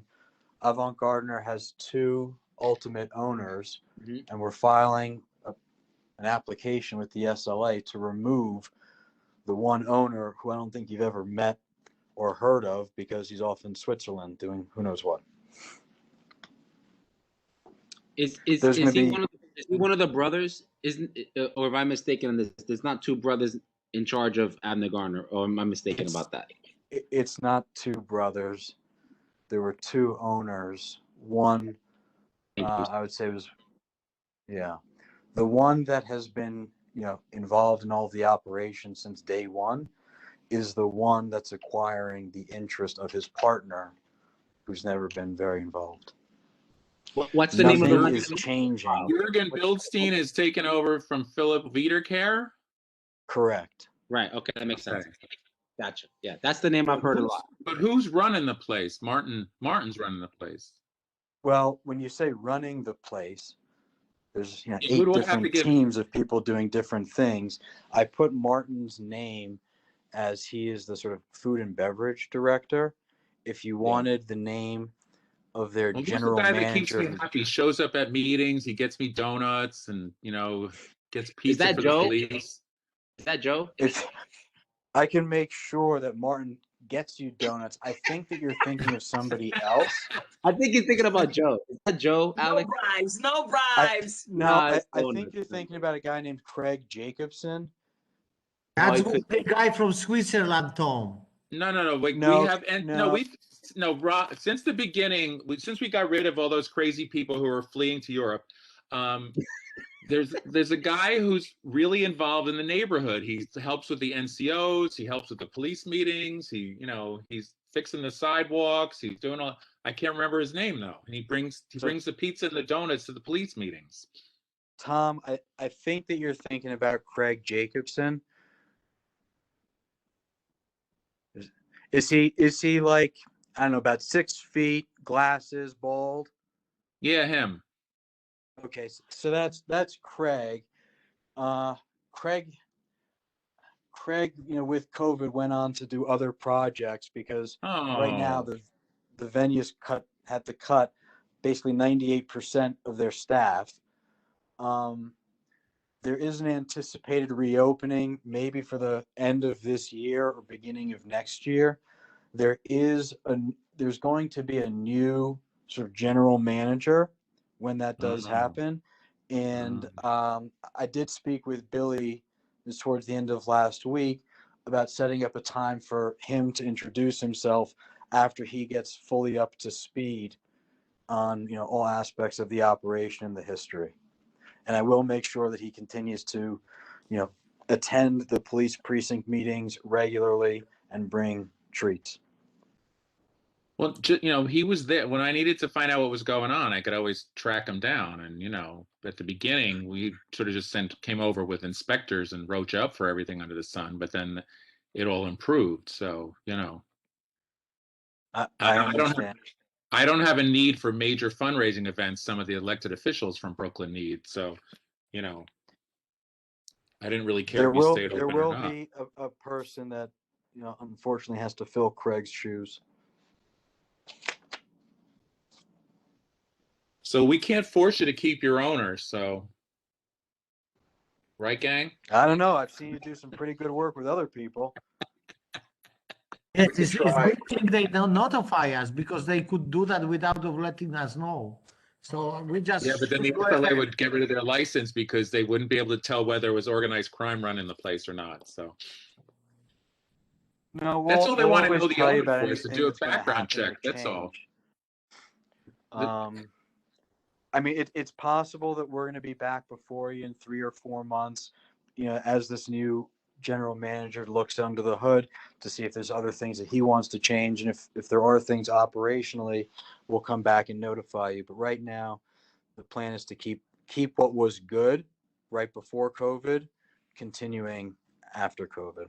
Avant Gardner has 2 ultimate owners, and we're filing an application with the SLA to remove the one owner who I don't think you've ever met or heard of because he's off in Switzerland doing who knows what. Is he one of the brothers? Isn't or am I mistaken on this? There's not 2 brothers in charge of Abner Gardner, or am I mistaken about that? It's not 2 brothers. There were 2 owners. One, I would say was, the one that has been, involved in all of the operations since day one is the one that's acquiring the interest of his partner, who's never been very involved. What's the name of the Nothing is changing. Jürgen Bildstein is taken over from Philip Wiederkehr? Correct. Right. Okay, that makes sense. Gotcha. Yeah, that's the name I've heard a lot. But who's running the place? Martin's running the place. Well, when you say running the place, there's 8 Who do I have to different give- teams of people doing different things. I put Martin's name as he is the sort of food and beverage director. If you wanted the name of their Well, general who's the guy that keeps manager, me happy? He shows up at meetings, he gets me donuts and, gets pizza that for Joe? the police. Is that Joe? if I can make sure that Martin gets you donuts, I think that you're thinking of somebody else. I think he's thinking about Joe. Is that Joe, Alex? No bribes, no bribes. I think you're thinking about a guy named Craig Jacobson. That's the guy from Switzerland, Tom. No. We No, have, and Rob, since the beginning, since we got rid of all those crazy people who are fleeing to Europe, there's a guy who's really involved in the neighborhood. He helps with the NCOs. He helps with the police meetings. He's fixing the sidewalks. He's doing all. I can't remember his name though. And he brings the pizza and the donuts to the police meetings. Tom, I think that you're thinking about Craig Jacobson. Is he like, I don't know, about 6 feet, glasses, bald? Yeah, him. Okay, so that's Craig. Craig, with COVID went on to do other projects because right now the venues had to cut basically 98% of their staff. There is an anticipated reopening maybe for the end of this year or beginning of next year. There's going to be a new sort of general manager when that does happen. And I did speak with Billy towards the end of last week about setting up a time for him to introduce himself after he gets fully up to speed on all aspects of the operation and the history. And I will make sure that he continues to, attend the police precinct meetings regularly and bring treats. Well, he was there when I needed to find out what was going on. I could always track him down. And, at the beginning, we sort of just came over with inspectors and wrote you up for everything under the sun. But then it all improved. So, I don't have a need for major fundraising events. Some of the elected officials from Brooklyn need. So, I didn't really care if you stayed open or not. There will be a person that, unfortunately has to fill Craig's shoes. So we can't force you to keep your owner. So, right, gang? I don't know. I've seen you do some pretty good work with other people. Yes, it's good thing they don't notify us because they could do that without letting us know. So we just but then the SLA would get rid of their license because they wouldn't be able to tell whether it was organized crime running the place or not. So no, that's all they want to know the owner for, is to do a that's gonna background happen or check. That's all. I mean, it's possible that we're going to be back before you in 3 or 4 months, as this new general manager looks under the hood to see if there's other things that he wants to change. And if there are things operationally, we'll come back and notify you. But right now, the plan is to keep what was good right before COVID, continuing after COVID.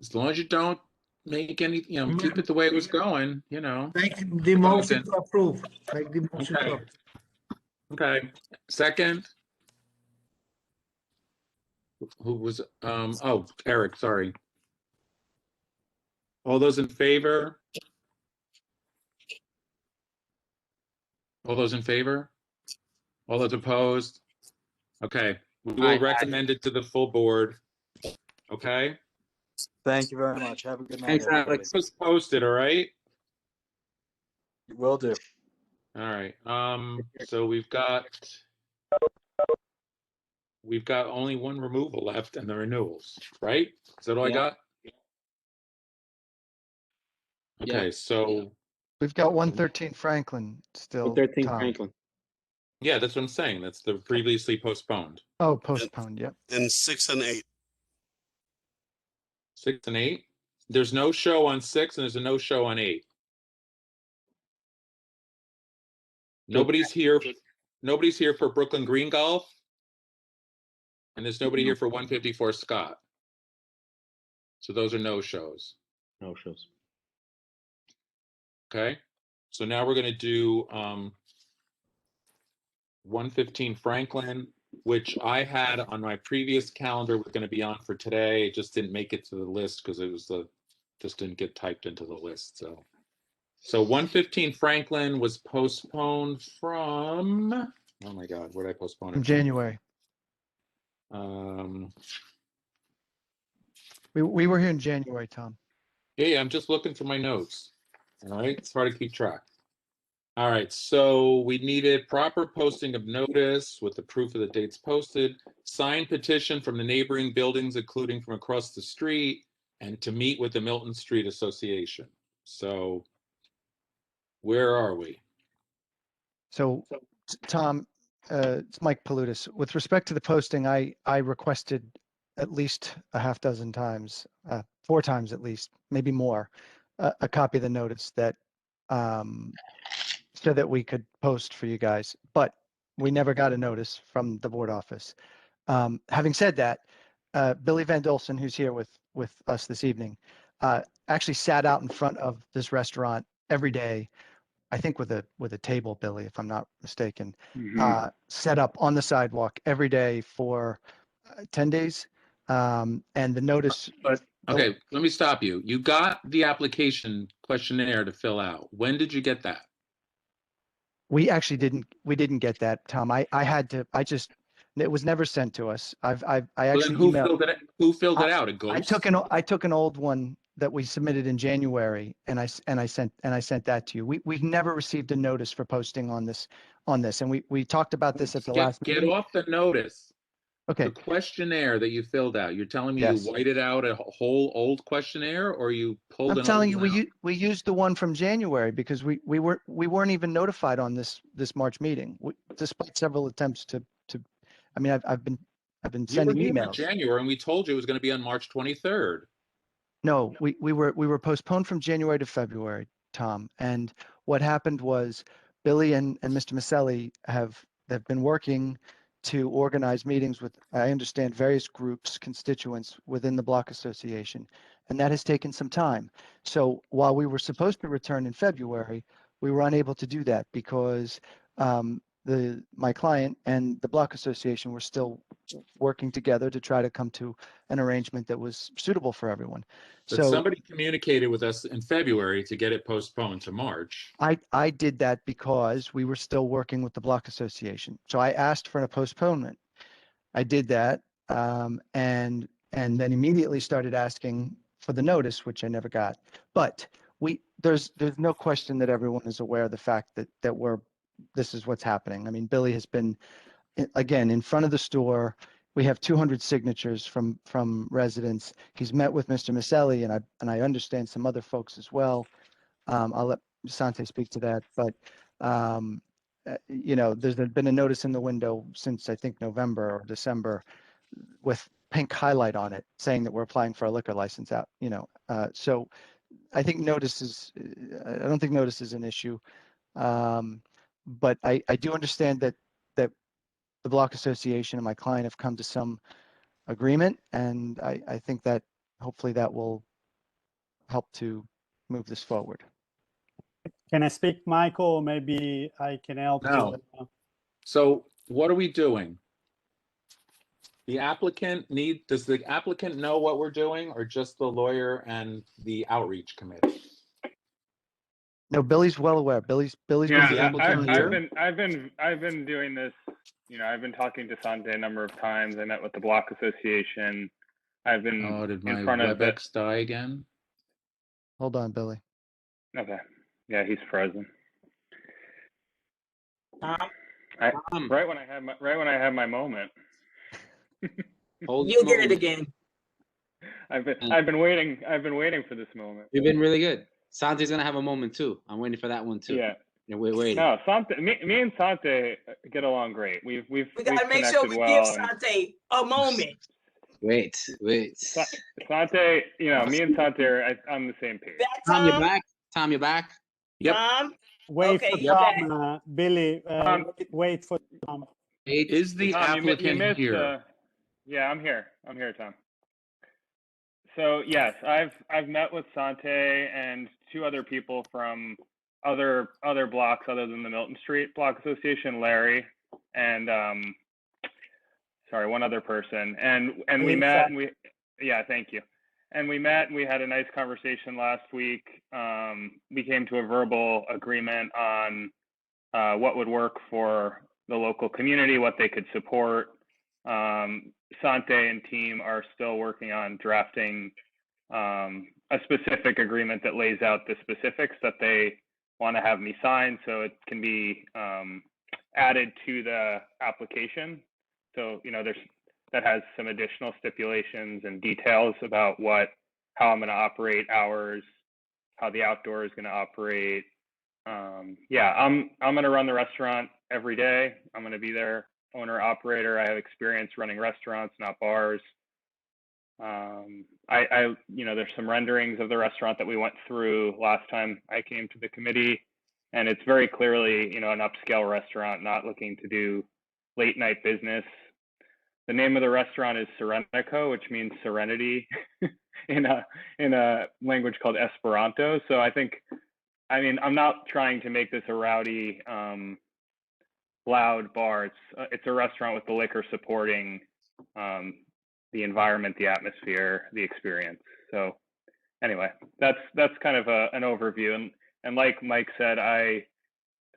As long as you don't make any, keep it the way it was going, Make the motion to approve. Make the motion to approve. Okay. Second. Who was, Eric, sorry. All those in favor? All those in favor? All those opposed? Okay, we will recommend it to the full board. Okay? Thank you very much. Have a good night. Thanks, Alex. Just post it, all right? Will do. All right. So we've got only one removal left and the renewals, right? Is that all I got? Okay, so We've got 113 Franklin still. 113 Tom. Franklin. yeah, that's what I'm saying. That's the previously postponed. Oh, postponed. Yep. And 6 and 8. 6 and 8. There's no show on 6 and there's a no show on 8. Nobody's here. Nobody's here for Brooklyn Green Golf. And there's nobody here for 154 Scott. So those are no shows. No shows. Okay. So now we're going to do 115 Franklin, which I had on my previous calendar was going to be on for today. It just didn't make it to the list because it was just didn't get typed into the list. So 115 Franklin was postponed from, oh my God, where did I postpone it? From January. We were here in January, Tom. Yeah, I'm just looking for my notes. All right, it's hard to keep track. All right, so we needed proper posting of notice with the proof of the dates posted, signed petition from the neighboring buildings, including from across the street, and to meet with the Milton Street Association. So where are we? So, Tom, it's Mike Palutis. With respect to the posting, I requested at least a half dozen times, 4 times at least, maybe more, a copy of the notice that so that we could post for you guys. But we never got a notice from the board office. Having said that, Billy Van Dolsen, who's here with us this evening, actually sat out in front of this restaurant every day. I think with a table, Billy, if I'm not mistaken, set up on the sidewalk every day for 10 days. And the notice. But okay, let me stop you. You got the application questionnaire to fill out. When did you get that? We actually didn't get that, Tom. I had to. It was never sent to us. I actually who emailed. Who filled it out? A ghost? I took an old one that we submitted in January, and I sent that to you. We've never received a notice for posting on this, and we talked about this at the last Get meeting. off the notice. Okay. The questionnaire that you filled out. You're telling me Yes. you whited out a whole old questionnaire, or you pulled? I'm telling you, we used the one from January because we weren't even notified on this March meeting, despite several attempts to. I mean, I've been sending You were here in emails. January, and we told you it was going to be on March 23rd. No, we were postponed from January to February, Tom. And what happened was Billy and Mr. Maselli have been working to organize meetings with, I understand, various groups, constituents within the block association, and that has taken some time. So while we were supposed to return in February, we were unable to do that because my client and the block association were still working together to try to come to an arrangement that was suitable for everyone. But somebody communicated with us in February to get it postponed to March. I did that because we were still working with the block association. So I asked for a postponement. I did that, and then immediately started asking for the notice, which I never got. But there's no question that everyone is aware of the fact that this is what's happening. I mean, Billy has been, again, in front of the store. We have 200 signatures from residents. He's met with Mr. Maselli, and I understand some other folks as well. I'll let Sante speak to that, but there's been a notice in the window since I think November or December with pink highlight on it saying that we're applying for a liquor license out. So I think notice is. I don't think notice is an issue, but I do understand that the block association and my client have come to some agreement, and I think that hopefully that will help to move this forward. Can I speak, Michael? Or maybe I can help. No. So what are we doing? Does the applicant know what we're doing, or just the lawyer and the outreach committee? No, Billy's well aware. Billy's Yeah, been I've been doing this. I've been talking to Sante a number of times. I met with the block association. I've been did in my front of it. WebEx die again? Hold on, Billy. Okay. Yeah, he's frozen. Right when I had my moment. You'll get it again. I've been waiting for this moment. You've been really good. Sante's gonna have a moment too. I'm waiting for that one too. Yeah. We're waiting. No, Sante, me and Sante get along great. We gotta make sure we give Sante a moment. Wait. Sante, me and Sante are on the same page. Tom, you're back. Tom, you're back. Yep. Wait for Tom, Billy. Wait for Tom. Is the applicant here? Yeah, I'm here. Tom. So yes, I've met with Sante and 2 other people from other blocks other than the Milton Street Block Association, Larry and one other person, and we met and thank you. And we met and we had a nice conversation last week. We came to a verbal agreement on what would work for the local community, what they could support. Sante and team are still working on drafting a specific agreement that lays out the specifics that they want to have me sign, so it can be added to the application. So, you know, that has some additional stipulations and details about how I'm going to operate hours, how the outdoor is going to operate. Yeah, I'm going to run the restaurant every day. I'm going to be their owner operator. I have experience running restaurants, not bars. You know, there's some renderings of the restaurant that we went through last time I came to the committee, and it's very clearly, you know, an upscale restaurant, not looking to do late night business. The name of the restaurant is Serenico, which means serenity in a language called Esperanto. So I mean, I'm not trying to make this a rowdy, loud bar. It's a restaurant with the liquor supporting the environment, the atmosphere, the experience. So anyway, that's kind of an overview. And like Mike said, I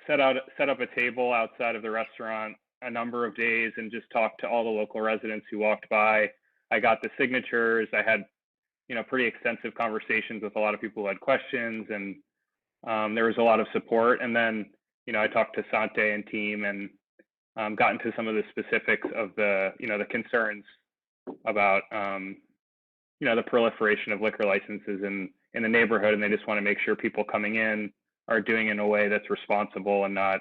set up a table outside of the restaurant a number of days and just talked to all the local residents who walked by. I got the signatures. I had, you know, pretty extensive conversations with a lot of people who had questions, and there was a lot of support. And then, you know, I talked to Sante and team and got into some of the specifics of the, you know, the concerns about, you know, the proliferation of liquor licenses in the neighborhood, and they just want to make sure people coming in are doing it in a way that's responsible and not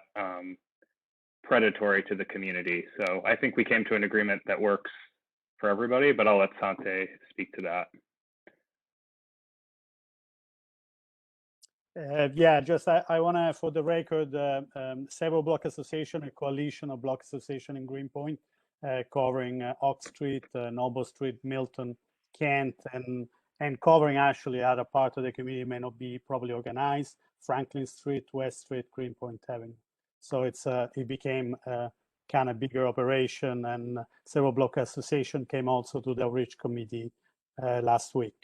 predatory to the community. So I think we came to an agreement that works for everybody, but I'll let Sante speak to that. Yeah, just I want to, for the record, several block association, a coalition of block association in Greenpoint, covering Oak Street, Noble Street, Milton, Kent, and covering actually other part of the community may not be probably organized, Franklin Street, West Street, Greenpoint Avenue. So it became a kind of bigger operation, and several block association came also to the outreach committee last week.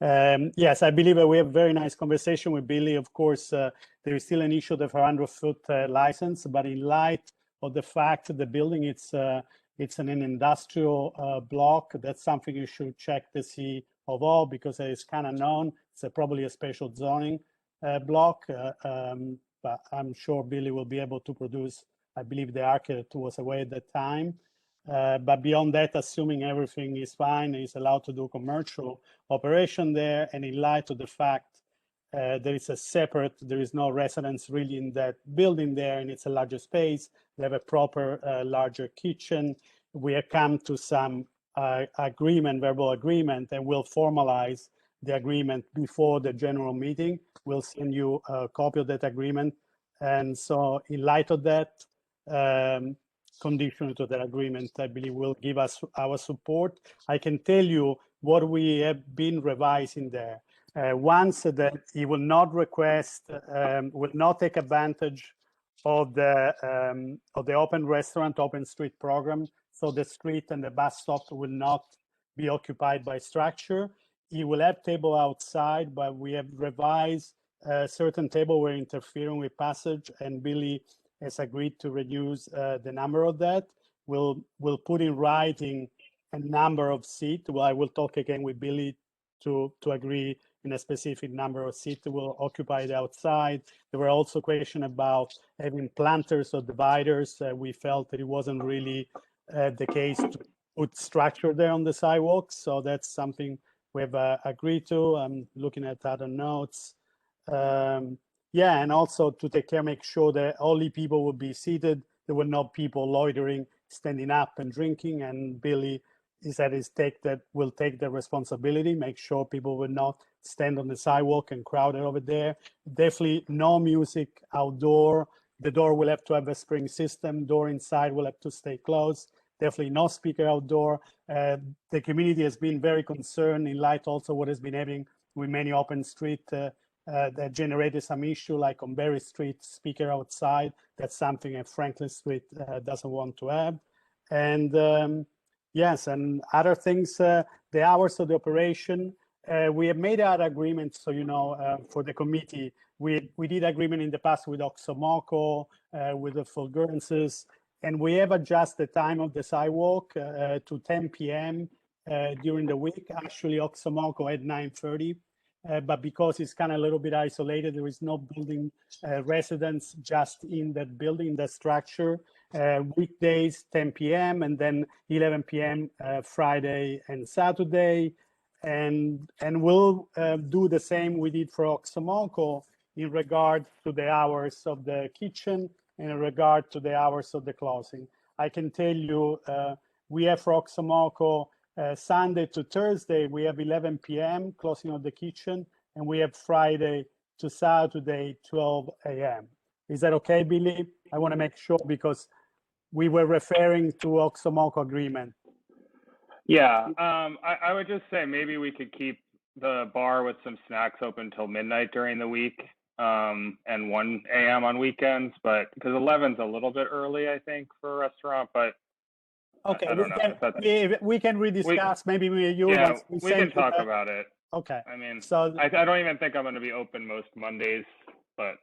Yes, I believe we have a very nice conversation with Billy. Of course, there is still an issue of the 400-foot license, but in light of the fact that the building it's an industrial block, that's something you should check to see of all, because it's kind of known. It's probably a special zoning block, but I'm sure Billy will be able to produce. I believe the architect was away at that time. But beyond that, assuming everything is fine, he's allowed to do commercial operation there. And in light of the fact there is no residence really in that building there, and it's a larger space, they have a proper larger kitchen. We have come to some verbal agreement, and we'll formalize the agreement before the general meeting. We'll send you a copy of that agreement. And so in light of that, condition to that agreement, I believe will give us our support. I can tell you what we have been revising there. Once that he will not request, will not take advantage of the open restaurant, open street program. So the street and the bus stop will not be occupied by structure. He will have table outside, but we have revised certain table were interfering with passage, and Billy has agreed to reduce the number of that. We'll put in writing a number of seats. Well, I will talk again with Billy to agree in a specific number of seats that will occupy the outside. There were also questions about having planters or dividers. We felt that it wasn't really the case to put structure there on the sidewalks. So that's something we have agreed to. I'm looking at other notes. Yeah, and also to take care, make sure that only people will be seated. There were no people loitering, standing up and drinking. And Billy will take the responsibility, make sure people will not stand on the sidewalk and crowded over there. Definitely no music outdoor. The door will have to have a spring system. Door inside will have to stay closed. Definitely no speaker outdoor. The community has been very concerned in light also what has been happening with many open street that generated some issue, like on Berry Street, speaker outside. That's something that Franklin Street doesn't want to have. And yes, and other things, the hours of the operation, we have made other agreements. So, you know, for the committee, we did agreement in the past with Oxomoco, with the Fulgurances, and we have adjusted the time of the sidewalk to 10 p.m. During the week. Actually, Oxomoco at 9:30, but because it's kind of a little bit isolated, there is no building residents just in that building, that structure. Weekdays 10 p.m. and then 11 p.m. Friday and Saturday, and we'll do the same we did for Oxomoco in regard to the hours of the kitchen and in regard to the hours of the closing. I can tell you we have for Oxomoco Sunday to Thursday, we have 11 p.m. closing of the kitchen, and we have Friday to Saturday, 12 a.m. Is that okay, Billy? I want to make sure because we were referring to Oxomoco agreement. Yeah, I would just say maybe we could keep the bar with some snacks open till midnight during the week, and 1 a.m. on weekends, but because 11's a little bit early, I think, for a restaurant, but okay, I don't know. We can rediscuss. Maybe you. Yeah, we can talk about it. Okay. I mean, so I don't even think I'm going to be open most Mondays, but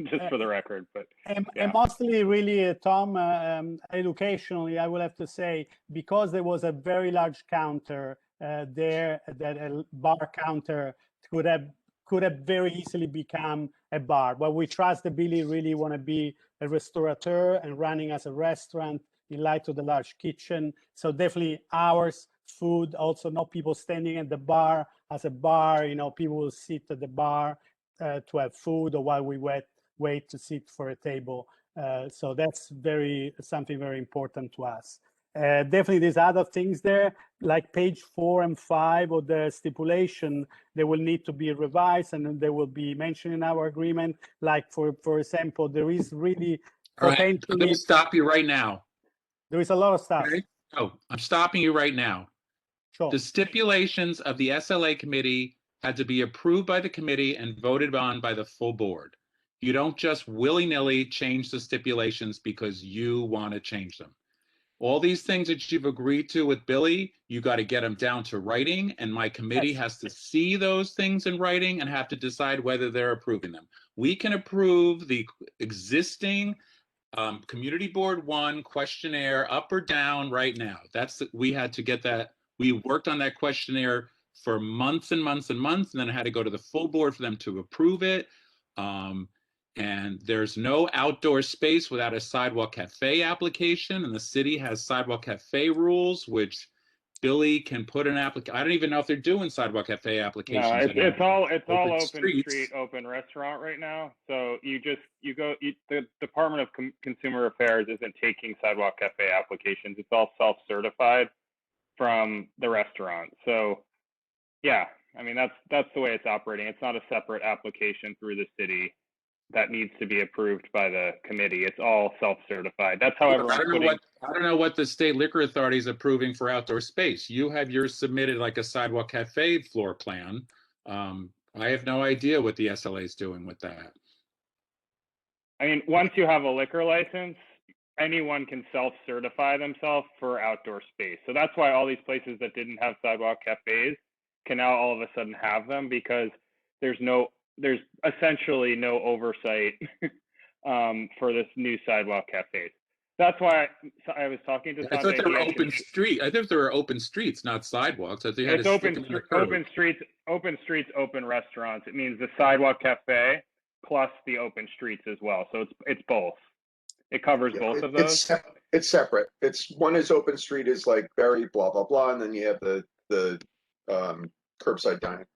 just for the record. But and mostly, really, Tom, educationally, I will have to say, because there was a very large counter there, that a bar counter could have very easily become a bar. But we trust that Billy really want to be a restaurateur and running as a restaurant in light of the large kitchen. So definitely hours, food, also not people standing at the bar as a bar. You know, people will sit at the bar to have food or while we wait to sit for a table. So that's something very important to us. Definitely there's other things there, like page 4 and 5 of the stipulation, they will need to be revised and they will be mentioned in our agreement. Like for example, there is really potentially. I'm going to stop you right now. There is a lot of stuff. Okay? Oh, I'm stopping you right now. Sure. The stipulations of the SLA committee had to be approved by the committee and voted on by the full board. You don't just willy-nilly change the stipulations because you want to change them. All these things that you've agreed to with Billy, you got to get them down to writing, and my committee has to see those things in writing and have to decide whether they're approving them. We can approve the existing Community Board 1 questionnaire up or down right now. We had to get that. We worked on that questionnaire for months and months and months, and then I had to go to the full board for them to approve it. And there's no outdoor space without a sidewalk cafe application, and the city has sidewalk cafe rules, which Billy can put an application. I don't even know if they're doing sidewalk cafe applications. No, it's all open streets. street, open restaurant right now. So the Department of Consumer Affairs isn't taking sidewalk cafe applications. It's all self-certified from the restaurant. So yeah, I mean, that's the way it's operating. It's not a separate application through the city that needs to be approved by the committee. It's all self-certified. That's how everyone's I don't know what the state liquor authority is approving for outdoor space. You have yours submitted like a sidewalk cafe floor plan. I have no idea what the SLA is doing with that. I mean, once you have a liquor license, anyone can self-certify themselves for outdoor space. So that's why all these places that didn't have sidewalk cafes can now all of a sudden have them, because there's essentially no oversight for this new sidewalk cafes. That's why I was talking to. I thought they were open street. I thought there were open streets, not sidewalks. I thought it's open streets, open restaurants. It means the sidewalk cafe plus the open streets as well. So it's both. It covers both of those. It's separate. One is open street is like very blah blah blah, and then you have the curbside dining.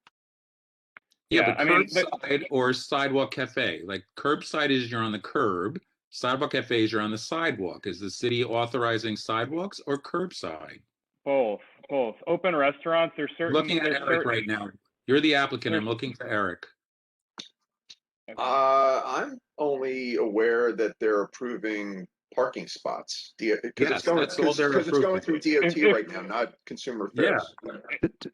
Yeah, but curbside or sidewalk cafe. Like curbside is you're on the curb. Sidewalk cafe is you're on the sidewalk. Is the city authorizing sidewalks or curbside? Both. Open restaurants. There's certain. Looking at Eric right now. You're the applicant. I'm looking for Eric. I'm only aware that they're approving parking spots because it's going through DOT right now, not Consumer Affairs. Yeah.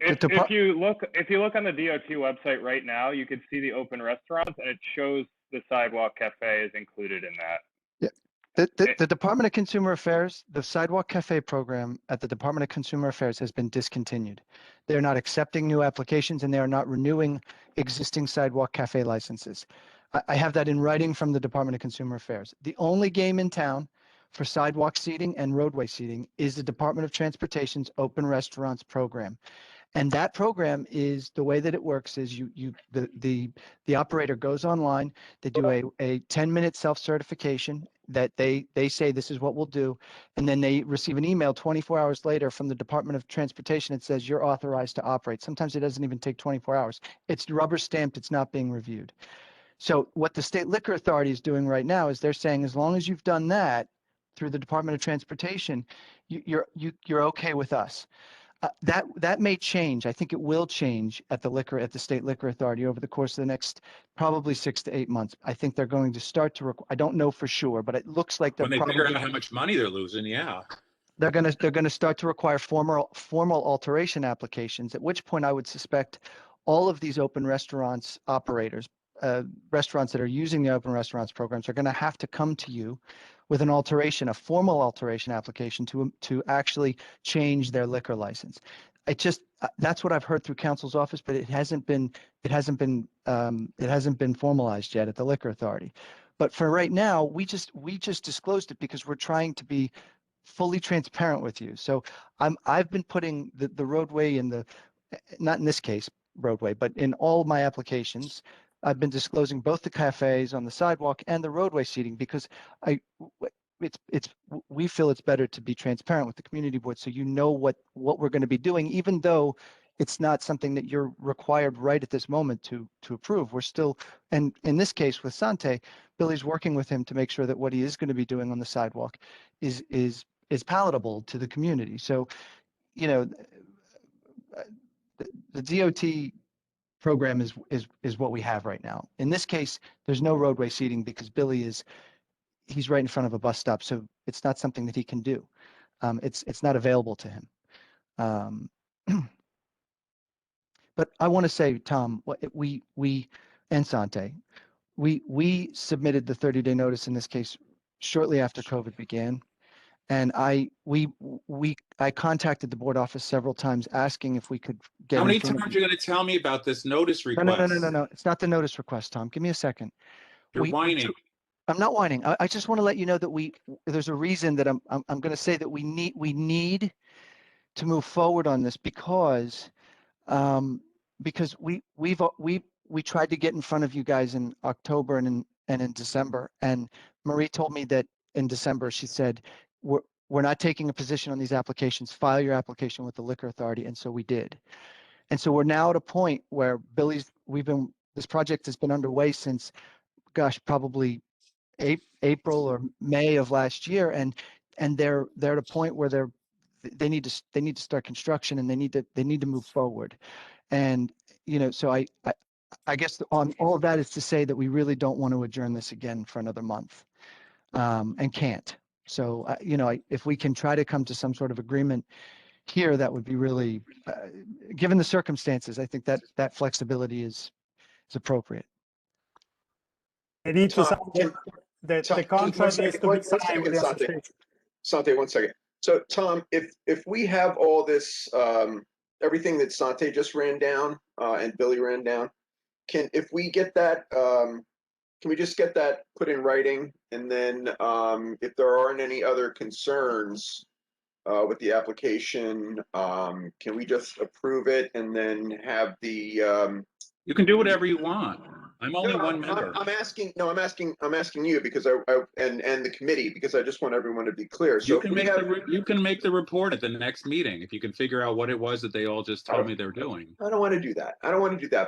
If you look on the DOT website right now, you can see the open restaurants, and it shows the sidewalk cafe is included in that. Yeah. The Department of Consumer Affairs, the sidewalk cafe program at the Department of Consumer Affairs has been discontinued. They're not accepting new applications, and they are not renewing existing sidewalk cafe licenses. I have that in writing from the Department of Consumer Affairs. The only game in town for sidewalk seating and roadway seating is the Department of Transportation's Open Restaurants Program. And that program is, the way that it works is the operator goes online, they do a 10-minute self-certification that they say this is what we'll do, and then they receive an email 24 hours later from the Department of Transportation that says you're authorized to operate. Sometimes it doesn't even take 24 hours. It's rubber stamped, it's not being reviewed. So what the State Liquor Authority is doing right now is they're saying as long as you've done that through the Department of Transportation, you're okay with us. That may change. I think it will change at the State Liquor Authority over the course of the next probably 6 to 8 months. I think they're going to start to. I don't know for sure, but it looks like they're When they probably figure out how much money they're losing, yeah. they're going to start to require formal alteration applications. At which point, I would suspect all of these open restaurants operators, restaurants that are using the open restaurants programs, are going to have to come to you with a formal alteration application to actually change their liquor license. That's what I've heard through counsel's office, but it hasn't been formalized yet at the Liquor Authority. But for right now, we just disclosed it because we're trying to be fully transparent with you. So I've been putting the roadway in not in this case roadway, but in all my applications, I've been disclosing both the cafes on the sidewalk and the roadway seating because we feel it's better to be transparent with the community board so you know what we're going to be doing, even though it's not something that you're required right at this moment to approve. We're still, and in this case with Sante, Billy's working with him to make sure that what he is going to be doing on the sidewalk is palatable to the community. So, you know, the DOT program is what we have right now. In this case, there's no roadway seating because Billy he's right in front of a bus stop, so it's not something that he can do. It's not available to him. But I want to say, Tom, we and Sante, we submitted the 30-day notice in this case shortly after COVID began, and I contacted the board office several times asking if we could get. How many times are you going to tell me about this notice request? No. It's not the notice request, Tom. Give me a second. You're whining. I'm not whining. I just want to let you know that there's a reason that I'm going to say that we need to move forward on this because we tried to get in front of you guys in October and in December, and Marie told me that in December she said we're not taking a position on these applications. File your application with the Liquor Authority, and so we did. And so we're now at a point where this project has been underway since, gosh, probably April or May of last year, and they're at a point where they need to start construction and they need to move forward. And you know, so I guess on all of that is to say that we really don't want to adjourn this again for another month, and can't. So you know, if we can try to come to some sort of agreement here, that would be really, given the circumstances, I think that flexibility is appropriate. They need to sign the contract needs to be signed with the association. Sante, 1 second. So Tom, if we have all this, everything that Sante just ran down and Billy ran down, if we get that, can we just get that put in writing? And then if there aren't any other concerns with the application, can we just approve it and then have the you can do whatever you want. I'm only one member. I'm asking you because and the committee, because I just want everyone to be clear. So you can make the report at the next meeting if you can figure out what it was that they all just told me they're doing. I don't want to do that.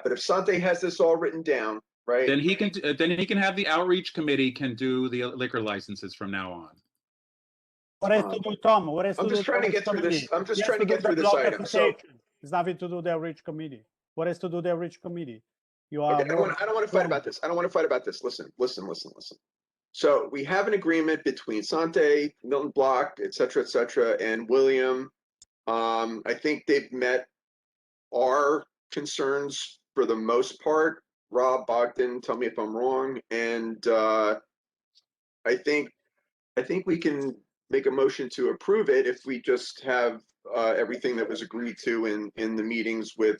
But if Sante has this all written down, right? Then he can have the outreach committee can do the liquor licenses from now on. What has to do, Tom? What has to do? I'm just trying to get through this. I'm just trying to get through this item. So it's nothing to do with the outreach committee. What has to do with the outreach committee? You are. Okay, I don't want to fight about this. I don't want to fight about this. Listen. So we have an agreement between Sante, Milton Block, et cetera, and William. I think they've met our concerns for the most part. Rob, Bogdan, tell me if I'm wrong. And I think we can make a motion to approve it if we just have everything that was agreed to in the meetings with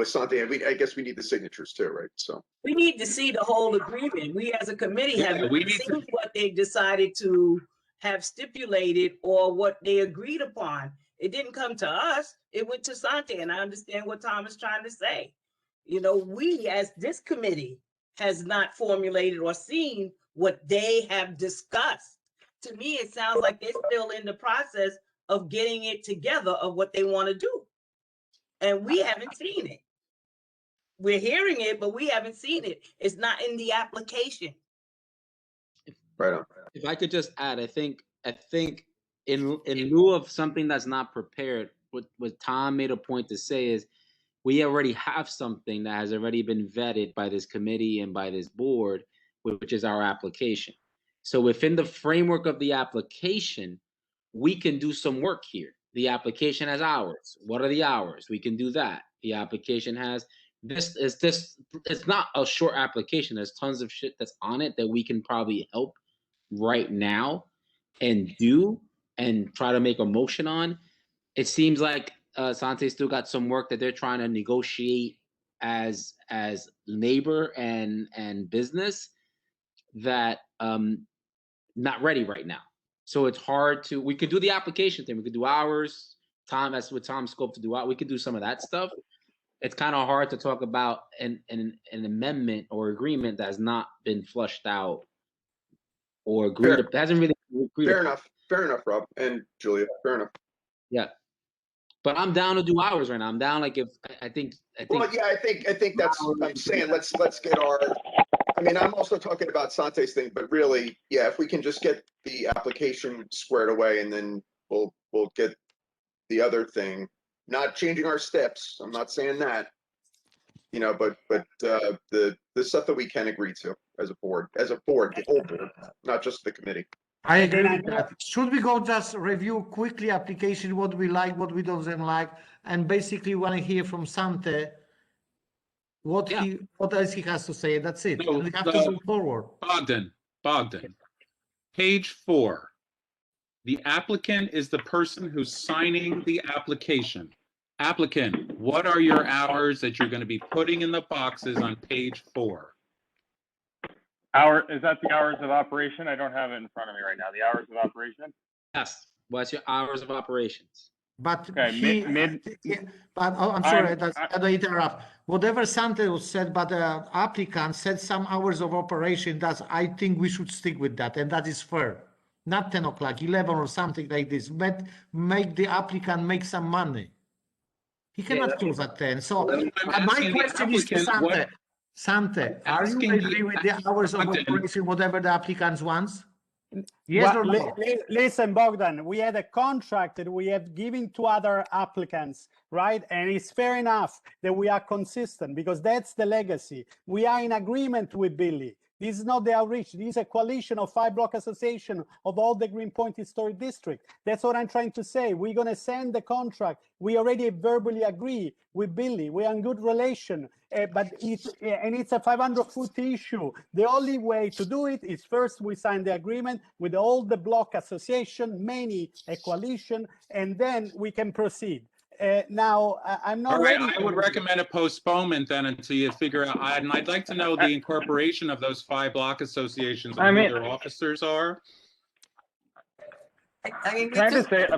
Sante. And I guess we need the signatures too, right? So we need to see the whole agreement. We as a committee have seen what they decided to have stipulated or what they agreed upon. It didn't come to us. It went to Sante, and I understand what Tom is trying to say. You know, we as this committee has not formulated or seen what they have discussed. To me, it sounds like they're still in the process of getting it together of what they want to do. And we haven't seen it. We're hearing it, but we haven't seen it. It's not in the application. Right on. If I could just add, I think in lieu of something that's not prepared, what Tom made a point to say is we already have something that has already been vetted by this committee and by this board, which is our application. So within the framework of the application, we can do some work here. The application has hours. What are the hours? We can do that. The application has this. It's not a short application. There's tons of shit that's on it that we can probably help right now and do and try to make a motion on. It seems like Sante still got some work that they're trying to negotiate as labor and business that not ready right now. So it's hard to, we could do the application thing. We could do hours. Tom, that's what Tom's scope to do. We could do some of that stuff. It's kind of hard to talk about an amendment or agreement that has not been flushed out or agreed. It hasn't really agreed. Fair enough, Rob and Julia. Fair enough. Yeah. But I'm down to do hours right now. I'm down like if I think. Well, yeah, I think that's. I'm saying let's get our. I mean, I'm also talking about Sante's thing, but really, yeah, if we can just get the application squared away, and then we'll get the other thing. Not changing our steps. I'm not saying that. You know, but the stuff that we can agree to as a board, the whole board, not just the committee. I agree with that. Should we go just review quickly application, what we like, what we don't like, and basically want to hear from Sante what else he has to say. That's it. No, we have to move forward. Bogdan, page 4. The applicant is the person who's signing the application. Applicant, what are your hours that you're going to be putting in the boxes on page 4? Is that the hours of operation? I don't have it in front of me right now. The hours of operation? Yes. What's your hours of operations? But okay, I'm sorry, I don't interrupt. Whatever Sante said, but the applicant said some hours of operation. I think we should stick with that, and that is fair. Not 10 o'clock, 11 or something like this. But make the applicant make some money. He cannot close at 10. So my question is to Sante. Sante, are you agree with the hours of operation, whatever the applicants wants? Yes or no? Listen, Bogdan, we had a contract that we have given to other applicants, right? And it's fair enough that we are consistent because that's the legacy. We are in agreement with Billy. This is not the outreach. This is a coalition of 5-block association of all the Greenpoint Historic District. That's what I'm trying to say. We're going to send the contract. We already verbally agree with Billy. We're in good relation, but it's a 500-foot issue. The only way to do it is first we sign the agreement with all the block association, many a coalition, and then we can proceed. Now, I'm not ready. I would recommend a postponement then until you figure out, and I'd like to know the incorporation of those 5 block associations and who their officers are. Can I just say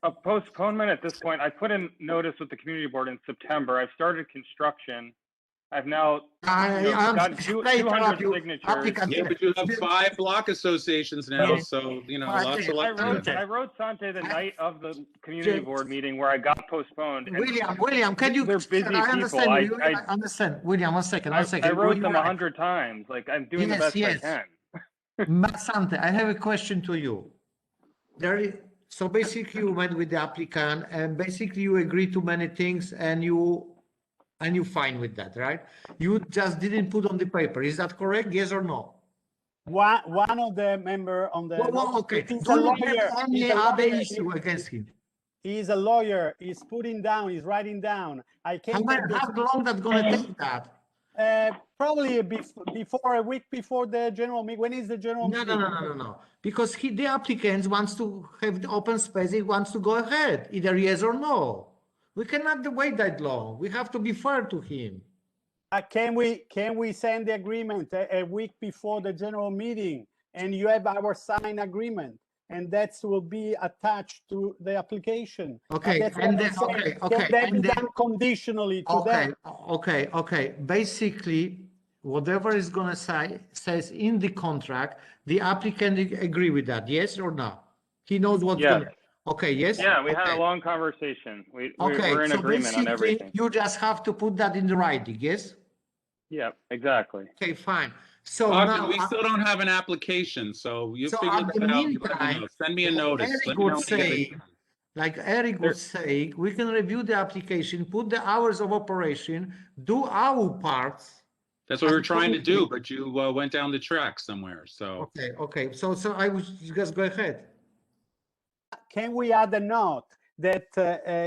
a postponement at this point? I put in notice with the community board in September. I've started construction. I've now got 200 signatures. Yeah, but you have 5 block associations now, so lots of luck. I wrote Sante the night of the community board meeting where I got postponed. William, can you? They're busy people. I understand. William, one second. I wrote them 100 times. Like I'm doing the best I can. Sante, I have a question to you. So basically, you went with the applicant, and basically you agreed to many things, and you're fine with that, right? You just didn't put on the paper. Is that correct? Yes or no? One of the member on the. Okay. Do you have any other issue against him? He's a lawyer. He's putting down. He's writing down. I can't. How long that's going to take that? Probably before a week before the general meeting. When is the general meeting? No. Because the applicant wants to have the open space. He wants to go ahead, either yes or no. We cannot wait that long. We have to be fair to him. Can we send the agreement a week before the general meeting, and you have our signed agreement, and that will be attached to the application. Okay, That's and what I'm then, saying. okay, Can that be and then, done conditionally to okay, that? okay. Basically, whatever is gonna say says in the contract, the applicant agree with that, yes or no? He knows what's Yes. gonna. Okay, yes. Yeah, we had Okay. a long conversation. Okay, We're in so agreement on basically, everything. you just have to put that in the writing, yes? Yeah, exactly. Okay, fine. So Bogdan, now, we still don't have an application, so you so figure at that the out. You let me meantime, know. Send me a like notice. Eric Let me know would when you get say, it. like Eric would say, we can review the application, put the hours of operation, do our parts. That's what as we're a trying to committee. do, but you went down the track somewhere. So Okay. So I would just go ahead. Can we add a note that,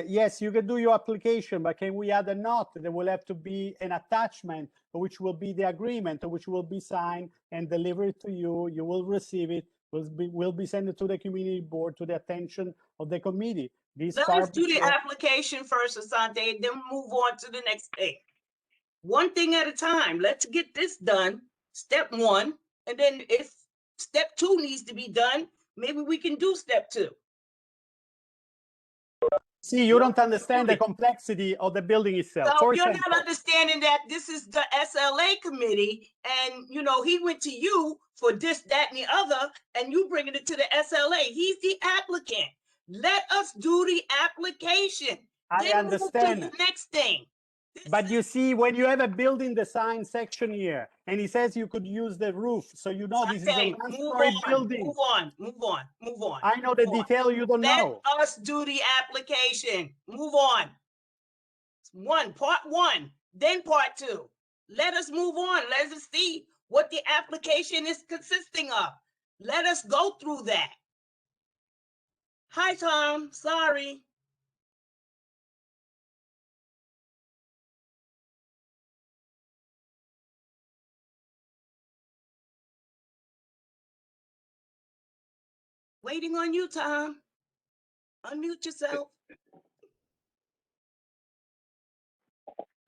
yes, you can do your application, but can we add a note that there will have to be an attachment, which will be the agreement, which will be signed and delivered to you. You will receive it, will be sent to the community board, to the attention of the committee. Let us do the application first, Asante, then move on to the next thing. One thing at a time. Let's get this done, step one, and then if step two needs to be done, maybe we can do step two. See, you don't understand the complexity of the building itself. So For you're example, not understanding that this is the SLA committee, and he went to you for this, that, and the other, and you bringing it to the SLA. He's the applicant. Let us do the application. I Then understand. move to the next thing. But you see, when you have a building design section here, and he says you could use the roof, so you know this is a Okay, one-story building. move on. I know the detail you don't know. Let us do the application. Move on. Part one, then part two. Let us move on. Let us see what the application is consisting of. Let us go through that. Hi, Tom. Sorry. Waiting on you, Tom. Unmute yourself.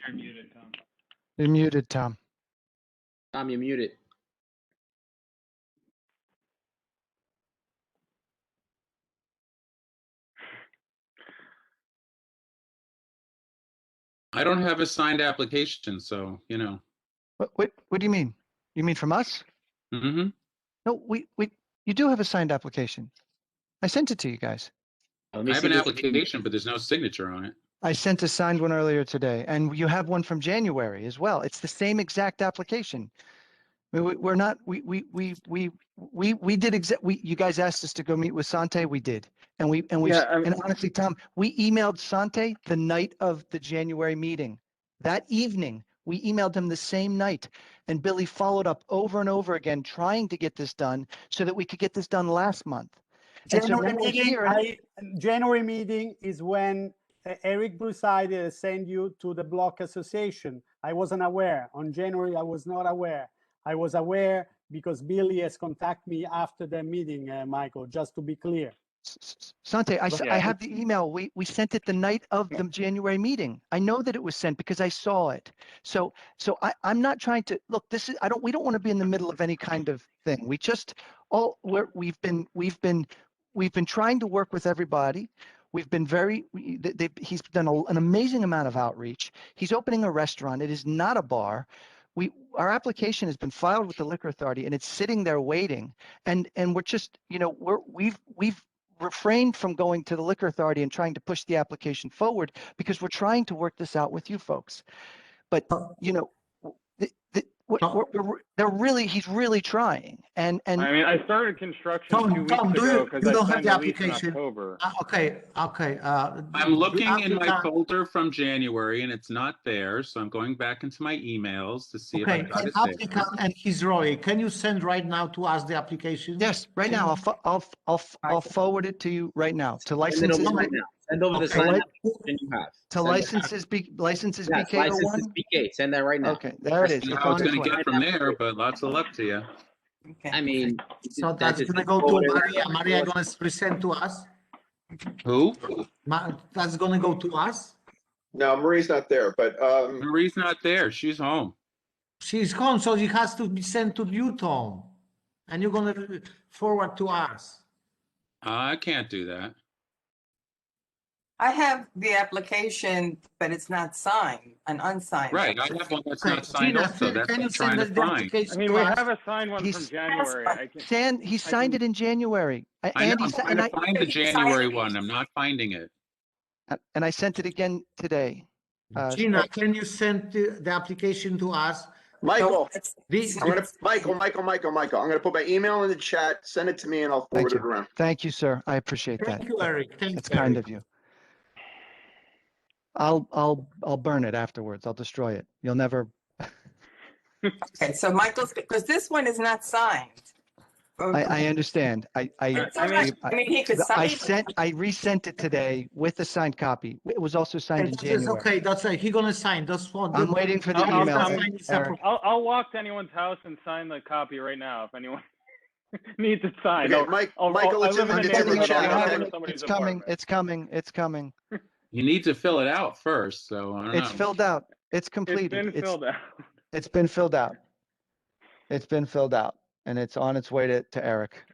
You're muted, Tom. You're muted, Tom. Tom, you're muted. I don't have a signed application, so What do you mean? You mean from us? Mm-hmm. No, you do have a signed application. I sent it to you guys. I have an application, but there's no signature on it. I sent a signed one earlier today, and you have one from January as well. It's the same exact application. We're not. We did you guys asked us to go meet with Sante. We did, and and honestly, Tom, we emailed Sante the night of the January meeting. That evening, we emailed him the same night, and Billy followed up over and over again, trying to get this done so that we could get this done last month. January meeting is when Eric Brusaide sent you to the block association. I wasn't aware. On January, I was not aware. I was aware because Billy has contacted me after the meeting, Michael, just to be clear. Sante, I have the email. We sent it the night of the January meeting. I know that it was sent because I saw it. So I'm not trying to look. We don't want to be in the middle of any kind of thing. We've been trying to work with everybody. We've been he's done an amazing amount of outreach. He's opening a restaurant. It is not a bar. Our application has been filed with the Liquor Authority, and it's sitting there waiting. And we're just, we've refrained from going to the Liquor Authority and trying to push the application forward because we're trying to work this out with you folks. But he's really trying. And I mean, I started construction 2 weeks ago because I signed the lease in October. Okay. I'm looking in my folder from January, and it's not there. So I'm going back into my emails to see if I got it there. Applicant and his lawyer, can you send right now to us the application? Yes, right now. I'll forward it to you right now. To licenses. Send over the signed application you have. To licenses BK01. Licenses BK. Send that right now. Okay, there it is. I don't know how it's going to get from there, but lots of luck to you. I mean, so that's going to go to Maria. Maria going to present to us. Who? That's going to go to us. No, Marie's not there, but Marie's not there. She's home. She's home, so it has to be sent to you, Tom, and you're going to forward to us. I can't do that. I have the application, but it's not signed, an unsigned. Right, I have one that's not signed Gina, also. That's can what you I'm trying send to the find. application I mean, to we us? have a signed one from January. He signed it in January. I know, Andy, I'm trying to find the January one. I'm not finding it. and I sent it again today. Gina, can you send the application to us? Michael, The- I'm gonna Michael. I'm gonna put my email in the chat. Send it to me, and I'll Thank forward it you. around. Thank you, sir. I appreciate that. Thank you, Eric. Thank That's you, kind Eric. of you. I'll burn it afterwards. I'll destroy it. You'll never. Okay, so Michael's, because this one is not signed. I understand. I mean, he could sign it. I resent it today with a signed copy. It was also signed in January. Okay, that's right. He's gonna sign. That's one. I'm waiting for the email, Eric. I'll walk to anyone's house and sign the copy right now if anyone needs it signed. Okay, Michael, I it's live in in the the neighborhood. chat, I'll okay? go to somebody's It's coming. apartment. It's coming. It's coming. You need to fill it out first, so I don't know. It's filled out. It's completed. It's been filled out. It's been filled out. It's been filled out, and it's on its way to Eric.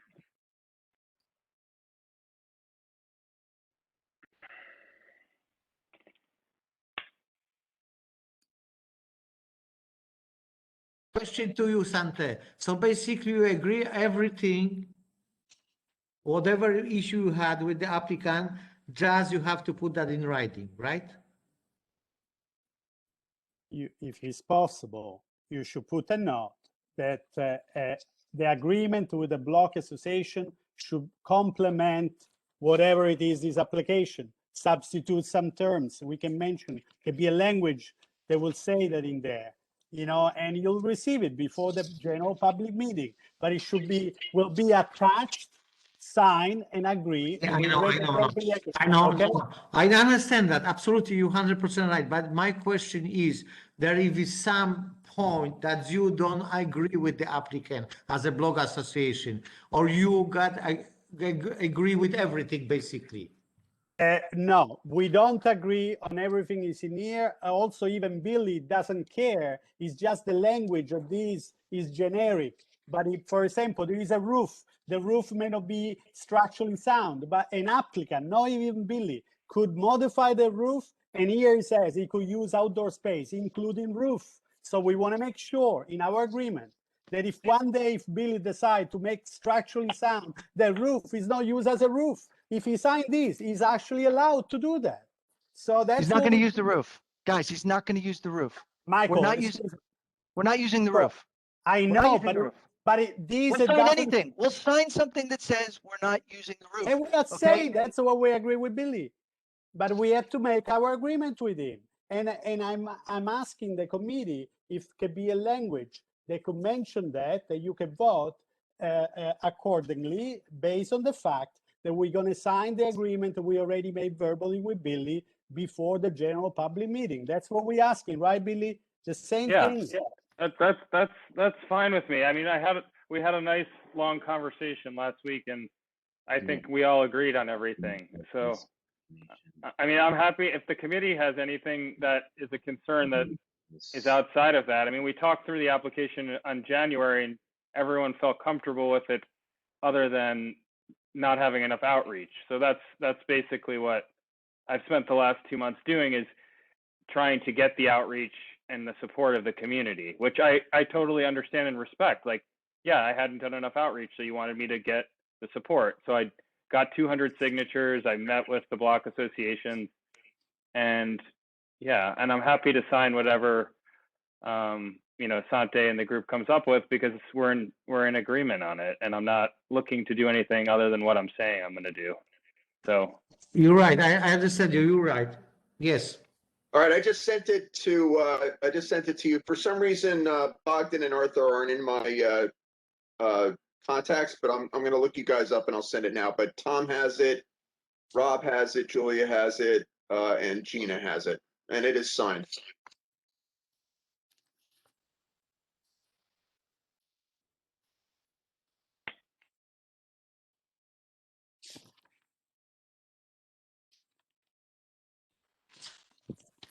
Question to you, Sante. So basically, you agree everything, whatever issue you had with the applicant, just you have to put that in writing, right? If it's possible, you should put a note that the agreement with the block association should complement whatever it is this application. Substitute some terms we can mention. It could be a language that will say that in there, you know, and you'll receive it before the general public meeting. But it will be attached, sign, and agree. Yeah, and I know. I understand that. Absolutely, you're 100% right. But my question is, there is some point that you don't agree with the applicant as a blog association, or you agree with everything, basically? No, we don't agree on everything is in here. Also, even Billy doesn't care. It's just the language of this is generic. But if, for example, there is a roof, the roof may not be structurally sound, but an applicant, not even Billy, could modify the roof. And here it says he could use outdoor space, including roof. So we want to make sure in our agreement that if one day if Billy decides to make structurally sound, the roof is not used as a roof. If he signed this, he's actually allowed to do that. So that's He's not going to use the roof, guys. He's not going to use the roof. Michael, we're not using the roof. I know, but these we'll sign anything. We'll sign something that says we're not using the roof. And we're not saying that's what we agree with Billy, but we have to make our agreement with him. And I'm asking the committee if it could be a language they could mention that you can vote accordingly based on the fact that we're going to sign the agreement that we already made verbally with Billy before the general public meeting. That's what we're asking, right, Billy? The same thing. Yeah, that's fine with me. I mean, we had a nice long conversation last week, and I think we all agreed on everything. So, I mean, I'm happy if the committee has anything that is a concern that is outside of that. I mean, we talked through the application on January, and everyone felt comfortable with it, other than not having enough outreach. So that's basically what I've spent the last 2 months doing, is trying to get the outreach and the support of the community, which I totally understand and respect. Like, yeah, I hadn't done enough outreach, so you wanted me to get the support. So I got 200 signatures. I met with the block association, and yeah, and I'm happy to sign whatever you know, Sante and the group comes up with, because we're in agreement on it, and I'm not looking to do anything other than what I'm saying I'm going to do. So you're right. I understand you. You're right. Yes. All right, I just sent it to you. For some reason, Bogdan and Arthur aren't in my contacts, but I'm going to look you guys up and I'll send it now. But Tom has it, Rob has it, Julia has it, and Gina has it, and it is signed.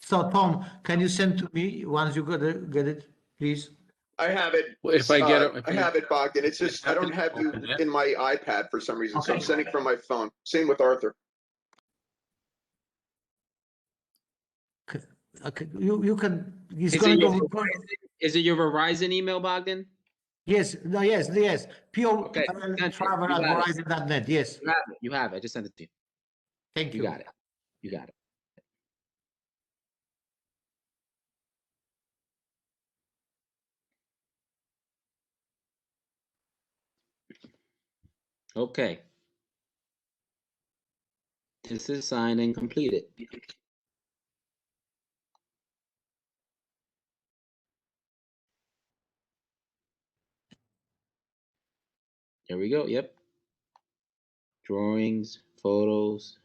So Tom, can you send to me once you get it, please? I have it. If I get it, I have it, Bogdan. It's just I don't have you in my iPad for some reason, so I'm sending from my phone. Same with Arthur. Okay, you can. He's Is going it, to your go. Verizon, is it your Verizon email, Bogdan? Yes, no, yes. PO Okay, travel at Verizon.net. Yes. You have it. You have it. I just sent it to you. Thank you. You got it. You got it. Okay. This is signed and completed. There we go. Yep. Drawings, photos.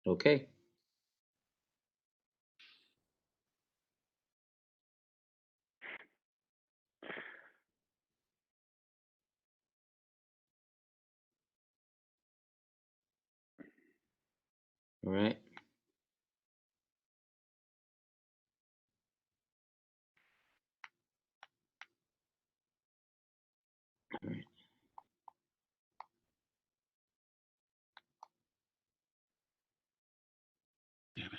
Okay. All right. All right. Damn it.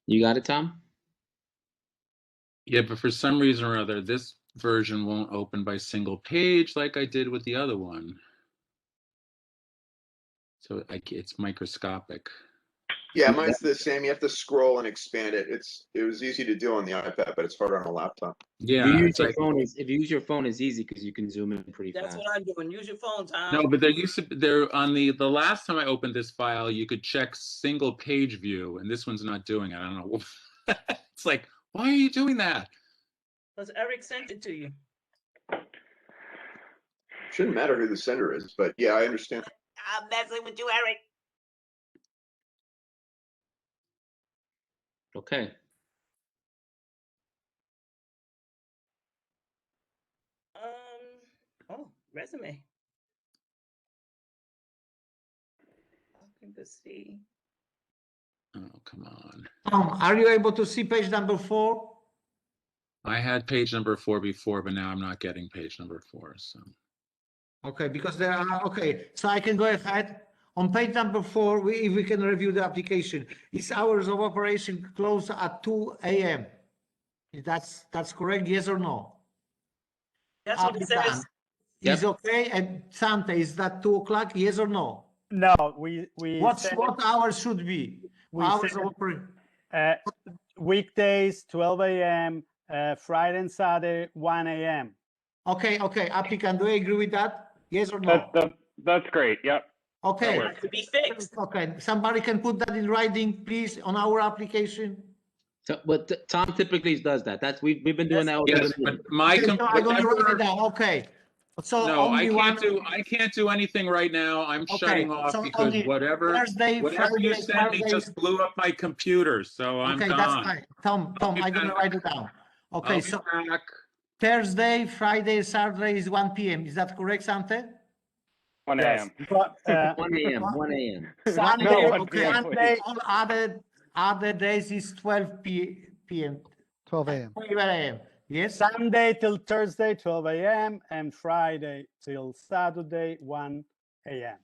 You got it, Tom? Yeah, but for some reason or other, this version won't open by single page like I did with the other one. So it's microscopic. Yeah, mine's the same. You have to scroll and expand it. It was easy to do on the iPad, but it's harder on a laptop. Yeah, if you use your phone, it's easy because you can zoom in pretty That's fast. what I'm doing. Use your phone, Tom. No, but there on the last time I opened this file, you could check single page view, and this one's not doing it. I don't know. It's like, why are you doing that? Because Eric sent it to you. Shouldn't matter who the sender is, but yeah, I understand. I'm messing with you, Eric. Okay. Oh, resume. Looking to see. Oh, come on. Tom, are you able to see page number 4? I had page number 4 before, but now I'm not getting page number 4. So. Okay, because there are, okay, so I can go ahead. On page number 4, if we can review the application, its hours of operation close at 2 a.m. That's correct, yes or no? That's what it says. Is okay, and Santa, is that 2 o'clock, yes or no? No, we What hours should be? Hours said, of operation. Weekdays 12 a.m., Friday and Saturday 1 a.m. Okay, applicant, do you agree with that? Yes or no? That's great. Yep. Okay. That to be fixed. Okay, somebody can put that in writing, please, on our application. So, but Tom typically does that. We've been doing that. Yes, but my I'm going to write it down. Okay. So no, I only can't do anything right now. I'm shutting off so because only whatever Thursday, you Friday, sent me just blew up my computer. So I'm okay, gone. that's fine. Tom, I'm going to write it down. Okay, so Thursday, Friday, Saturday is 1 p.m. Is that correct, Sante? 1 a.m. 1 a.m. 1 a.m. Sunday, okay. Sunday. All other days is 12 p.m. 12 a.m. 12 a.m. Yes. Sunday till Thursday 12 a.m. and Friday till Saturday 1 a.m.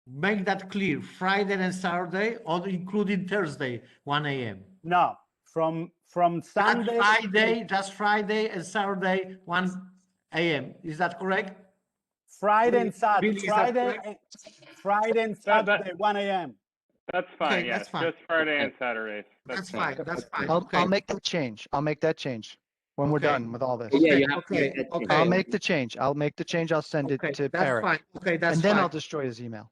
Make that clear. Friday and Saturday, or including Thursday 1 a.m. No, from Sunday. Just Friday and Saturday 1 a.m. Is that correct? Friday and Saturday. Really, is that correct? Friday and Saturday 1 a.m. That's fine. Okay, yes, that's fine. just Friday and Saturdays. That's fine. That's fine. I'll make that change. I'll make that change when we're Okay. done with all this. Yeah, you have to make that change. I'll make the change. I'll make the change. I'll send it to that's Eric. fine. Okay, that's and then fine. I'll destroy his email.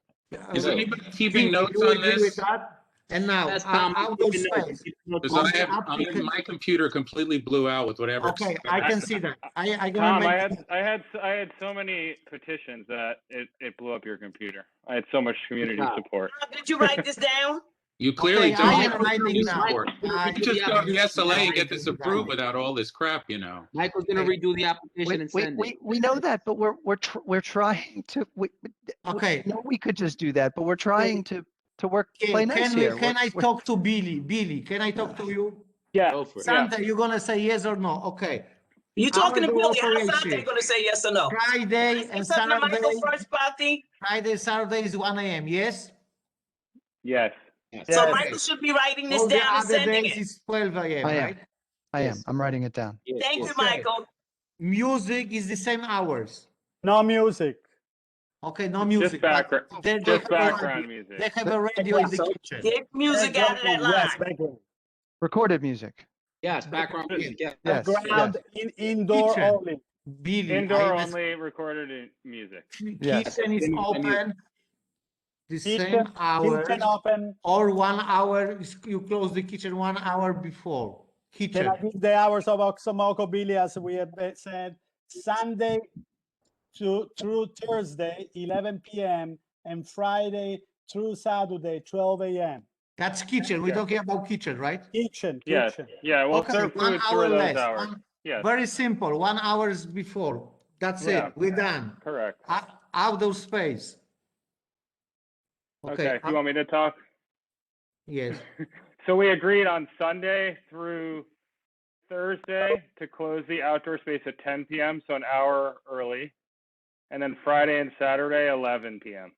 Is anybody keeping Steve, notes do you on agree this? with that? And now, That's Tom. out of space. Because On I the have applicant- my computer completely blew out with whatever. Okay, I can see that. I gonna Tom, make I had so many petitions that it blew up your computer. I had so much community support. Did you write this down? You clearly Okay, don't I have am writing computer now. support. You can just go to the SLA and get this approved without all this crap, you know. Michael's gonna redo the application and send it. We know that, but we're trying to. Okay. No, we could just do that, but we're trying to work, play nice here. Can I talk to Billy? Billy, can I talk to you? Yeah. Go for it. Santa, you're gonna say yes or no? Okay. You talking to Hour Billy? How's operation. Sante gonna say yes or no? Friday Say and something to Michael Saturday. first, Pati. Friday, Saturday is 1 a.m. Yes. Yes. So Okay. Michael should be writing this All the down and other sending days it. is 12 a.m. I am. Right? I am. Yes. I'm writing it down. Thank you, Okay. Michael. Music is the same hours. No music. Okay, no music. Just background. But they Just have a radio. background music. They have a radio in the So kitchen. get music out of that Yes, line. background. Recorded music. Yes, background music. Yeah. Yes. Background Yes. indoor Kitchen. only. Billy, Indoor I only recorded in music. Yes. kitchen is open the same hours, Kitchen open. or 1 hour. You close the kitchen 1 hour before. Can Kitchen. I give the hours of Oxomoco, Billy, as we have said? Sunday through Thursday, 11 p.m. and Friday through Saturday, 12 a.m. That's kitchen. We're talking about kitchen, right? Kitchen. Yes. Yeah. We'll Okay, serve 1 food hour through those less. hours. Yes. Very simple. 1 hour before. That's Yeah. it. We're done. Correct. Outdoor space. Okay. You want me to talk? Yes. So we agreed on Sunday through Thursday to close the outdoor space at 10 p.m., so an hour early, and then Friday and Saturday 11 p.m.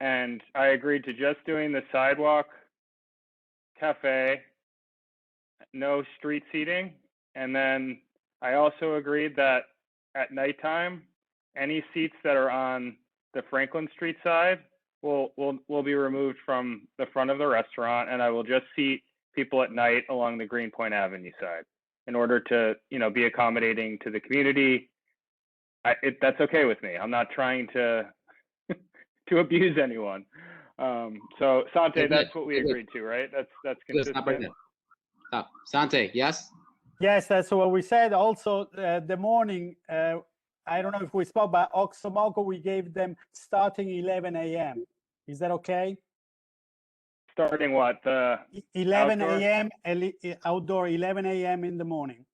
And I agreed to just doing the sidewalk cafe, no street seating, and then I also agreed that at nighttime, any seats that are on the Franklin Street side will be removed from the front of the restaurant, and I will just seat people at night along the Greenpoint Avenue side in order to, be accommodating to the community. That's okay with me. I'm not trying to to abuse anyone. So Sante, that's what we agreed to, right? That's consistent. Stop right there. Stop. Sante, yes? Yes, that's what we said. Also, the morning, I don't know if we spoke, but Oxomoco, we gave them starting 11 a.m. Is that okay? Starting what? 11 outdoor? a.m. outdoor, 11 a.m. in the morning.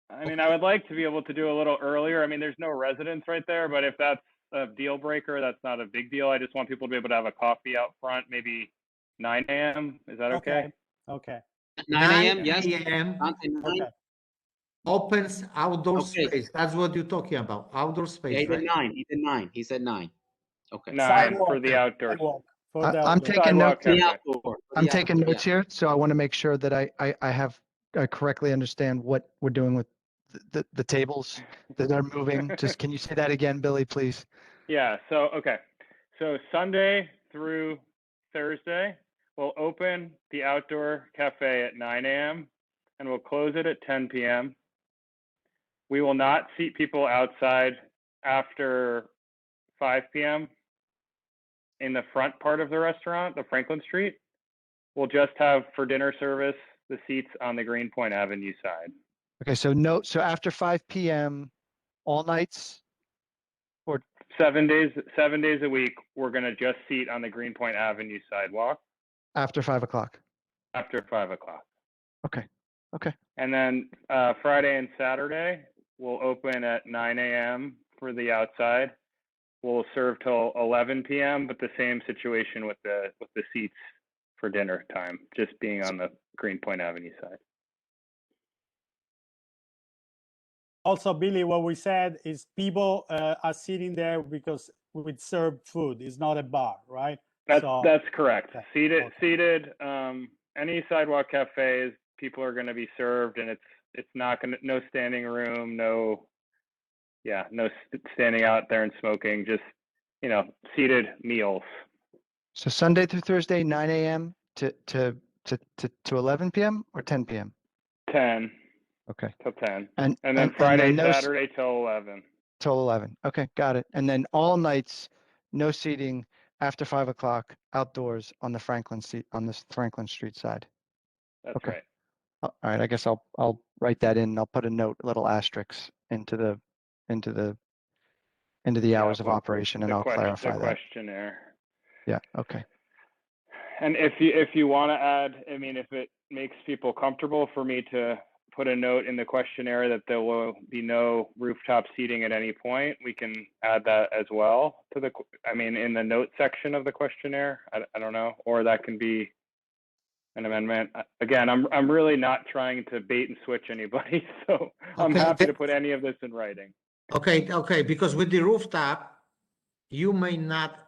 I mean, I would like to be able to do a little earlier. I mean, there's no residents right there, but if that's a deal breaker, that's not a big deal. I just want people to be able to have a coffee out front, maybe 9 a.m. Is that okay? Okay. 9 a.m. Yes. 9 a.m. Sante, 9? Okay. Opens outdoor Okay. space. That's what you're talking about. Outdoor Yeah, space, he right? did 9. He did 9. He said 9. Okay. 9 for the outdoors. Sidewalk for the I'm outdoor. taking Sidewalk notes. cafe. I'm taking notes here, so I want to make sure that I correctly understand what we're doing with the tables that are moving. Just can you say that again, Billy, please? Yeah. So, okay. So Sunday through Thursday, we'll open the outdoor cafe at 9 a.m. and we'll close it at 10 p.m. We will not seat people outside after 5 p.m. in the front part of the restaurant, the Franklin Street. We'll just have for dinner service the seats on the Greenpoint Avenue side. Okay, so after 5 p.m. all nights, or 7 days a week, we're gonna just seat on the Greenpoint Avenue sidewalk after 5 o'clock. after 5 o'clock. Okay. Okay. And then Friday and Saturday, we'll open at 9 a.m. for the outside. We'll serve till 11 p.m., but the same situation with the seats for dinner time, just being on the Greenpoint Avenue side. Also, Billy, what we said is people are sitting there because we serve food. It's not a bar, right? That's correct. Okay. Seated. Any sidewalk cafes, people are going to be served, and it's not going to no standing room, no standing out there and smoking. Just seated meals. So Sunday through Thursday, 9 a.m. to 11 p.m. or 10 p.m. 10. Okay. Till 10. And then Friday, Saturday till 11. Till 11. Okay, got it. And then all nights, no seating after 5 o'clock outdoors on the Franklin Street side. That's Okay. right. All right. I guess I'll write that in. I'll put a note, a little asterisk into the hours of operation, and I'll clarify the that. questionnaire. Yeah. Okay. And if you want to add, I mean, if it makes people comfortable for me to put a note in the questionnaire that there will be no rooftop seating at any point, we can add that as well to the, in the note section of the questionnaire. I don't know, or that can be an amendment. Again, I'm really not trying to bait and switch anybody, so I'm Okay, happy to put any of this in writing. Okay, because with the rooftop, you may not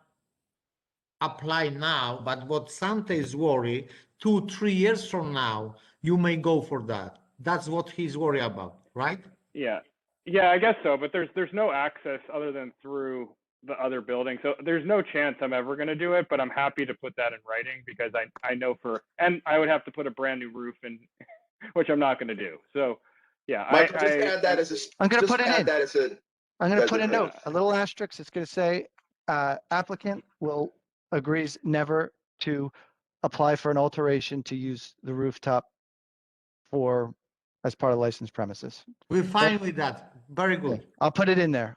apply now, but what Santa is worried, 2-3 years from now, you may go for that. That's what he's worried about, right? Yeah, I guess so. But there's no access other than through the other building, so there's no chance I'm ever going to do it. But I'm happy to put that in writing because I know and I would have to put a brand new roof in, which I'm not going to do. So yeah, Michael, just add that as a. I'm going to just put it add in. that as a. I'm going to put a as note, a little asterisk. It's going to say applicant agrees never to apply for an alteration to use the rooftop as part of licensed premises. We're fine with that. Very good. I'll put it in there.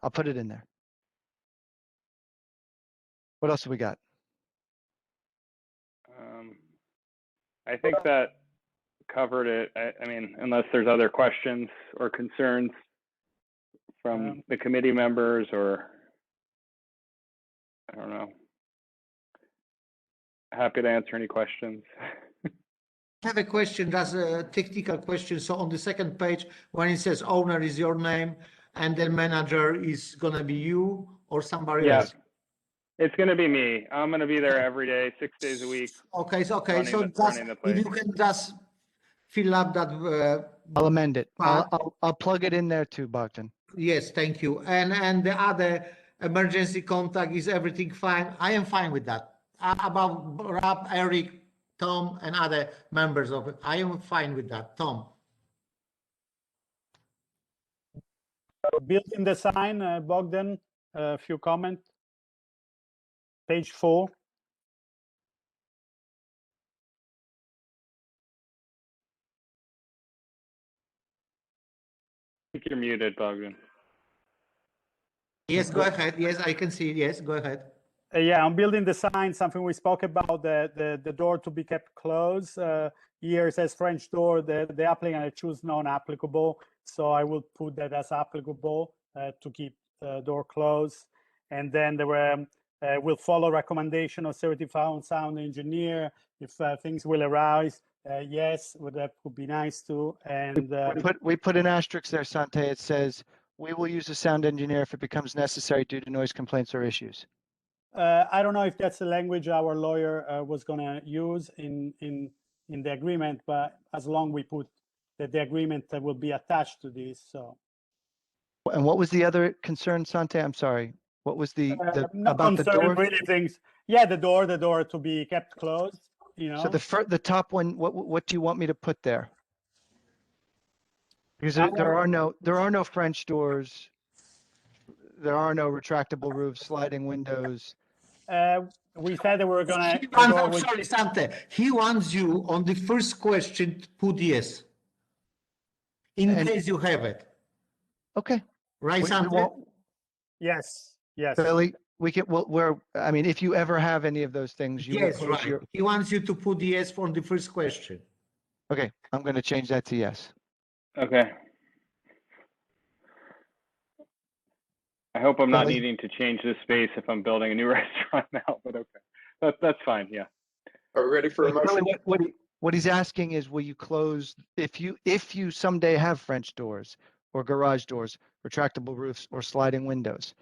What else have we got? I think that covered it. I mean, unless there's other questions or concerns from the committee members, or I don't know. Happy to answer any questions. I have a question, that's a technical question. So on the second page, when it says owner is your name and then manager is going to be you or somebody else? It's going to be me. I'm going to be there every day, 6 days a week. Okay, so running the place. if you can just fill up that. I'll amend it. part. I'll plug it in there too, Bogdan. Yes, thank you. And the other emergency contact, is everything fine? I am fine with that. About Rob, Eric, Tom, and other members of it, I am fine with that. Tom. Building design, Bogdan, a few comments. Page 4. I think you're muted, Bogdan. Yes, go ahead. Yes, I can see. Yes, go ahead. Yeah, on building design, something we spoke about, the door to be kept closed. Here it says French door, the applicant choose non-applicable. So I will put that as applicable to keep the door closed. And then there were, will follow recommendation of certified sound engineer if things will arise. Yes, that would be nice too. And we put an asterisk there, Sante. It says, we will use a sound engineer if it becomes necessary due to noise complaints or issues. I don't know if that's the language our lawyer was going to use in the agreement, but as long we put that the agreement that will be attached to this. So. And what was the other concern, Sante? I'm sorry. What was about the door? Really things. Yeah, the door to be kept closed. You know. So the top one. What do you want me to put there? Because there are no French doors. There are no retractable roofs, sliding windows. We said that we were gonna. I'm sorry, Sante. He wants you on the first question to put yes, in case you have it. Okay. Right, Sante? Yes. Billy, we can. Well, I mean, if you ever have any of those things, you yes, will right. He wants you to put yes for the first question. Okay, I'm going to change that to yes. Okay. I hope I'm not needing to change this space if I'm building a new restaurant now, but okay. That's fine, yeah. Are we ready for a motion? What he's asking is, will you close, if you someday have French doors or garage doors, retractable roofs or sliding windows,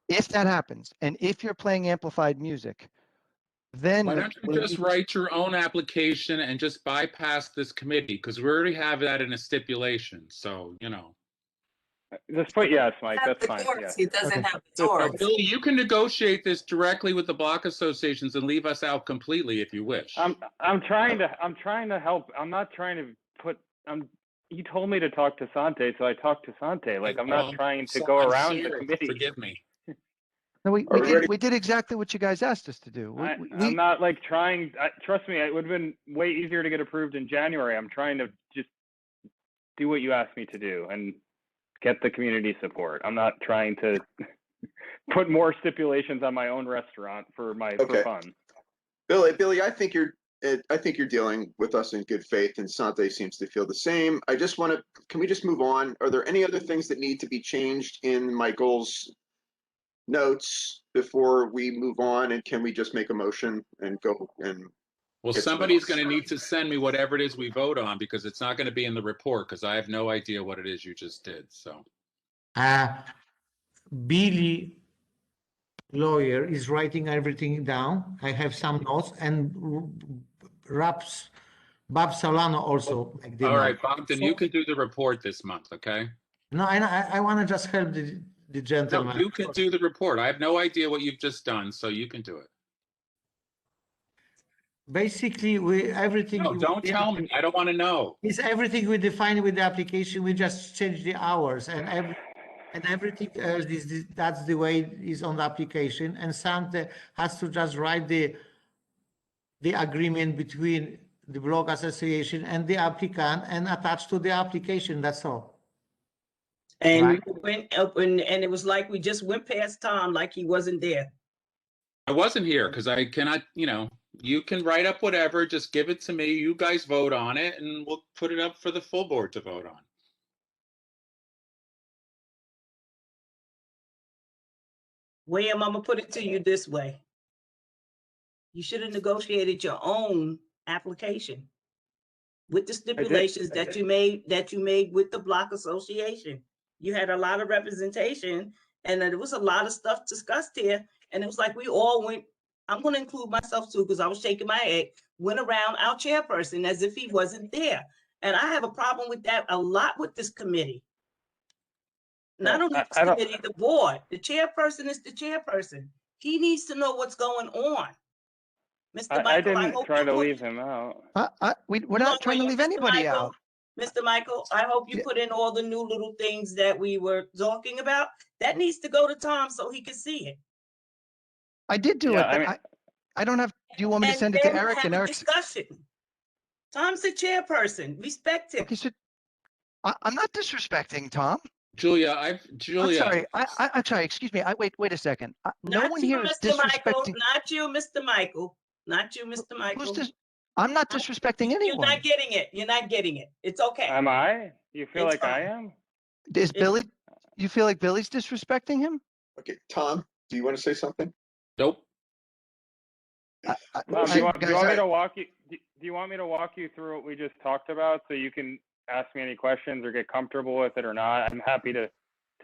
if that happens, and if you're playing amplified music, then why don't you just write your own application and just bypass this committee? Because we already have that in a stipulation. So, you know. Just put yes, Mike. That's fine. Yeah. He doesn't have the doors. Billy, you can negotiate this directly with the block associations and leave us out completely if you wish. I'm trying to help. I'm not trying to put. You told me to talk to Sante, so I talked to Sante. Like I'm not trying to go around the committee. Forgive me. No, we did exactly what you guys asked us to do. I'm not like trying. Trust me, it would have been way easier to get approved in January. I'm trying to just do what you asked me to do and get the community support. I'm not trying to put more stipulations on my own restaurant for fun. Billy, I think you're I think you're dealing with us in good faith, and Sante seems to feel the same. I just want to, can we just move on? Are there any other things that need to be changed in Michael's notes before we move on? And can we just make a motion and go and Well, get somebody's something going to need to send me whatever it is we vote on, because it's not going to be in the report, because I have no idea what it is you just did. So Billy lawyer is writing everything down. I have some notes, and Bob Solano also make the all right, note. Bogdan, you can do the report this month, okay? No, I want to just help the No, gentleman. you can do the report. I have no idea what you've just done, so you can do it. Basically, everything. No, don't tell me. I don't want to know. It's everything we define with the application. We just change the hours and everything else. That's the way it is on the application. And Sante has to just write the agreement between the block association and the applicant and attach to the application. That's all. And Right. we went up and it was like we just went past Tom like he wasn't there. I wasn't here because I cannot, you can write up whatever, just give it to me. You guys vote on it and we'll put it up for the full board to vote on. William, I'm gonna put it to you this way. You should have negotiated your own application with the stipulations that you made with the block association. You had a lot of representation and there was a lot of stuff discussed here. And it was like we all went, I'm gonna include myself too, because I was shaking my head, went around our chairperson as if he wasn't there. And I have a problem with that a lot with this committee. Not only this committee, the board. The chairperson is the chairperson. He needs to know what's going on. Mr. Michael, I didn't hope try you to put- leave him out. We're not trying to leave anybody out. Mr. Michael, I hope you put in all the new little things that we were talking about. That needs to go to Tom so he can see it. I did do it, but I don't have, do you want me to send it to Eric and Eric? Discussion. Tom's the chairperson. Respect him. Okay, so I'm not disrespecting Tom. Julia, I'm sorry. I'm sorry. Excuse me. Wait a second. No Not one you, here is Mr. Michael. disrespecting. Not you, Mr. Michael. Not you, Mr. Michael. I'm not disrespecting anyone. You're not getting it. You're not getting it. It's okay. Am I? You feel It's like I fine. am? Is Billy? You feel like Billy's disrespecting him? Okay, Tom, do you want to say something? Nope. Tom, do you want me to walk you? Do you want me to walk you through what we just talked about so you can ask me any questions or get comfortable with it or not? I'm happy to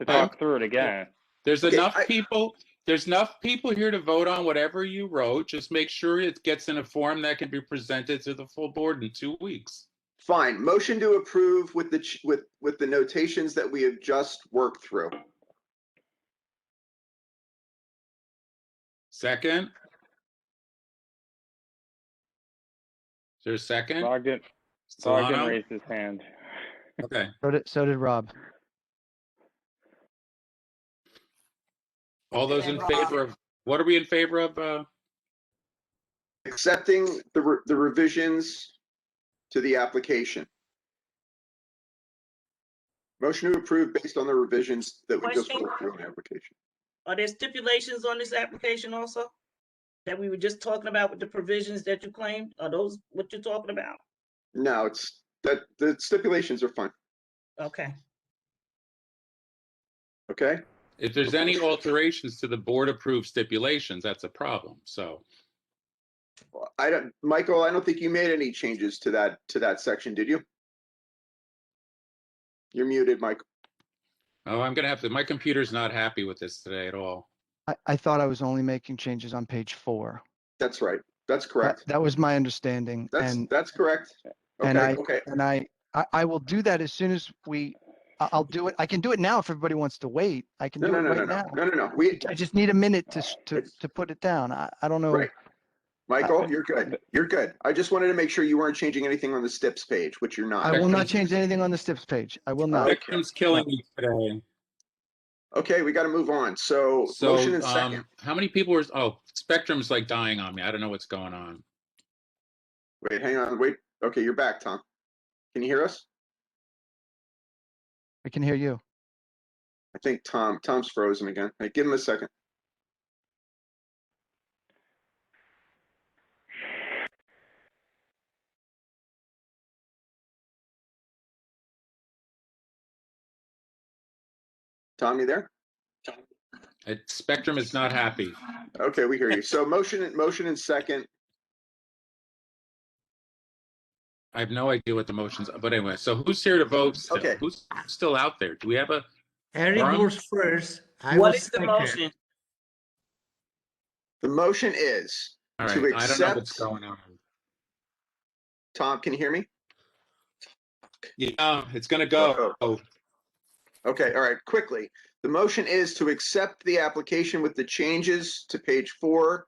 talk through it again. There's enough people. There's enough people here to vote on whatever you wrote. Just make sure it gets in a form that can be presented to the full board in 2 weeks. Fine. Motion to approve with the notations that we have just worked through. Second. Is there a second? Bogdan Solano? raised his hand. Okay. So did Rob. All those in favor of, what are we in favor of? Accepting the revisions to the application. Motion to approve based on the revisions that we just worked through on the application. Are there stipulations on this application also? That we were just talking about with the provisions that you claimed? Are those what you're talking about? No, it's that the stipulations are fine. Okay. Okay. If there's any alterations to the board approved stipulations, that's a problem. So Michael, I don't think you made any changes to that section, did you? You're muted, Michael. Oh, I'm gonna have to, my computer's not happy with this today at all. I thought I was only making changes on page 4. That's right. That's correct. That was my understanding. That's correct. Okay. And I will do that as soon as I'll do it. I can do it now if everybody wants to wait. I can do it right now. No. I just need a minute to put it down. I don't know. Right. Michael, you're good. You're good. I just wanted to make sure you weren't changing anything on the STIPS page, which you're not. I will not change anything on the STIPS page. I will not. Victim's killing me today. Okay, we got to move on. So motion and second. How many people were? Oh, Spectrum's like dying on me. I don't know what's going on. Wait, hang on. Wait. Okay, you're back, Tom. Can you hear us? I can hear you. I think Tom's frozen again. Hey, give him a second. Tom, you there? Spectrum is not happy. Okay, we hear you. So motion and second. I have no idea what the motions are, but anyway, so who's here to vote still? Okay. Who's still out there? Do we have a Eric quorum? was first. What is the motion? The motion is All to right, I don't know what's accept. going on. Tom, can you hear me? Yeah, it's gonna go. Okay, all right, quickly. The motion is to accept the application with the changes to page 4.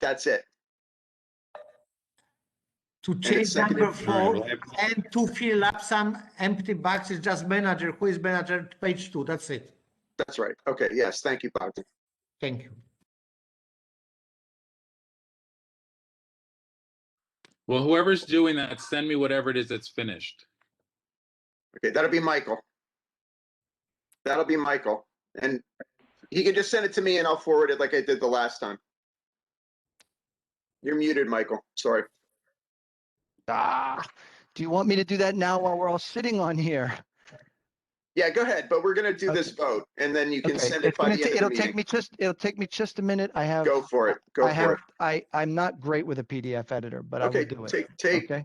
That's it. To And it's change number seconded. 4 and to fill up some empty boxes, just manager, who is manager, page 2, that's it. That's right. Okay, yes, thank you, Bogdan. Thank you. Well, whoever's doing that, send me whatever it is that's finished. Okay, that'll be Michael. That'll be Michael. And he can just send it to me and I'll forward it like I did the last time. You're muted, Michael. Sorry. Do you want me to do that now while we're all sitting on here? Yeah, go ahead, but we're gonna do this vote and then you can send it by the end of the It'll meeting. take me just a minute. I have. Go for it. Go for it. I'm not great with a PDF editor, but Okay, I will do it. take. Okay.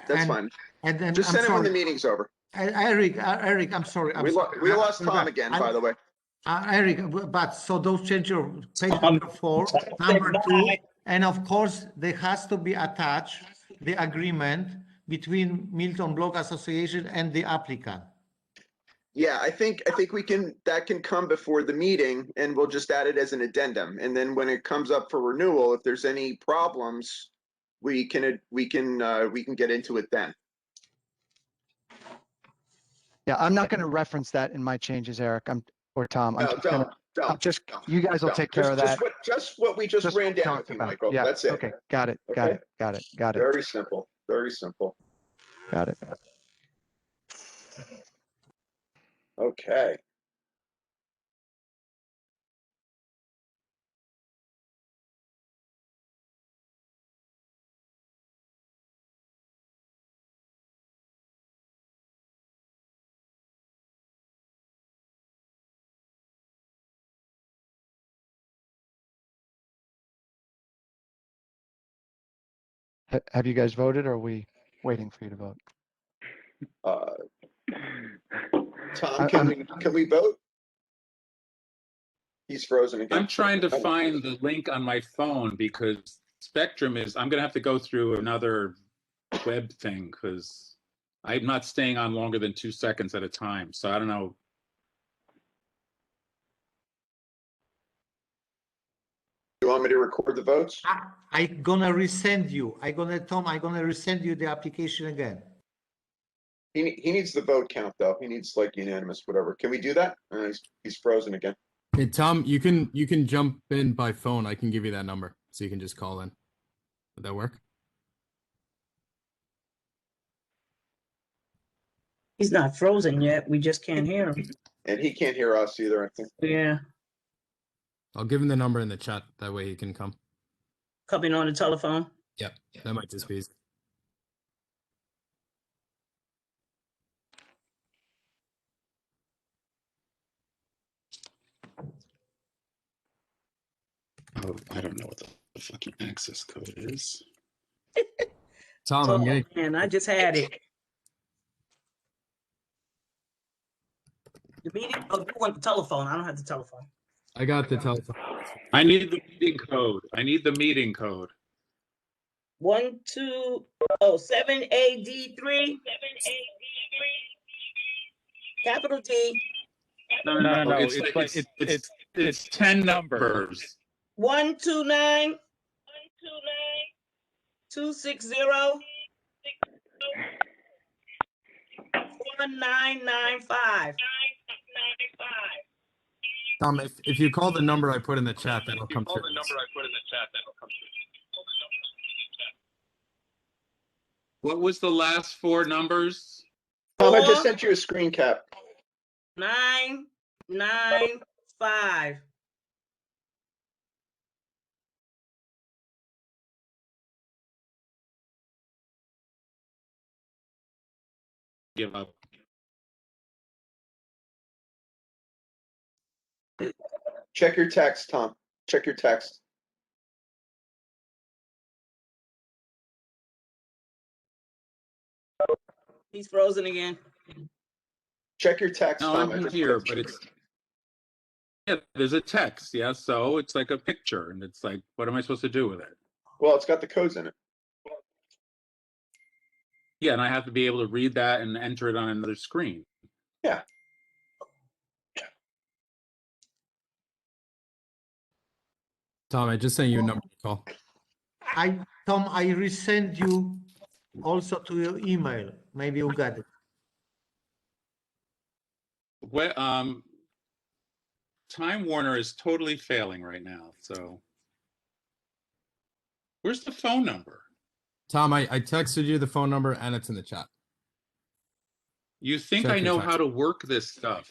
That's fine. And then Just I'm send it when sorry. the meeting's over. Eric, I'm sorry. We lost Tom again, by the way. Eric, but so those change your page number 4, number 2, and of course there has to be attached the agreement between Milton Block Association and the applicant. Yeah, I think that can come before the meeting and we'll just add it as an addendum. And then when it comes up for renewal, if there's any problems, we can get into it then. Yeah, I'm not going to reference that in my changes, Eric. Or Tom. You guys will take care of that. Just what we just ran down with you, Michael. Yeah. That's it. Okay. Got it. Very simple. Very simple. Got it. Okay. Have you guys voted, or are we waiting for you to vote? Tom, can we vote? He's frozen again. I'm trying to find the link on my phone because Spectrum is, I'm gonna have to go through another web thing because I'm not staying on longer than 2 seconds at a time. So I don't know. You want me to record the votes? I'm gonna resend you. I'm gonna resend you the application again. He needs the vote count though. He needs like unanimous, whatever. Can we do that? He's frozen again. Hey Tom, you can jump in by phone. I can give you that number, so you can just call in. Would that work? He's not frozen yet. We just can't hear him. And he can't hear us either, I think. Yeah. I'll give him the number in the chat. That way he can come. Coming on the telephone. Yep, that might just be easy. Oh, I don't know what the fucking access code is. Tom, I'm getting. And I just had it. The meeting. Oh, you want the telephone? I don't have the telephone. I got the telephone. I need the meeting code. I need the meeting code. 7AD3. Capital D. No. It's 10 numbers. 129 260 1995. Tom, if you call the number I put in the chat, that'll come through. What was the last 4 numbers? Tom, I just sent you a screen cap. 995. Give up. Check your text, Tom. Check your text. He's frozen again. Check your text, No, Tom. I I'm just here, put- but it's yeah. There's a text, yeah. So it's like a picture, and it's like, what am I supposed to do with it? Well, it's got the codes in it. Yeah, and I have to be able to read that and enter it on another screen. Yeah. Tom, I just sent you a number to call. Tom, I resend you also to your email. Maybe you got it. Where, Time Warner is totally failing right now. So, where's the phone number? Tom, I texted you the phone number and it's in the chat. You think Check I your know text. how to work this stuff?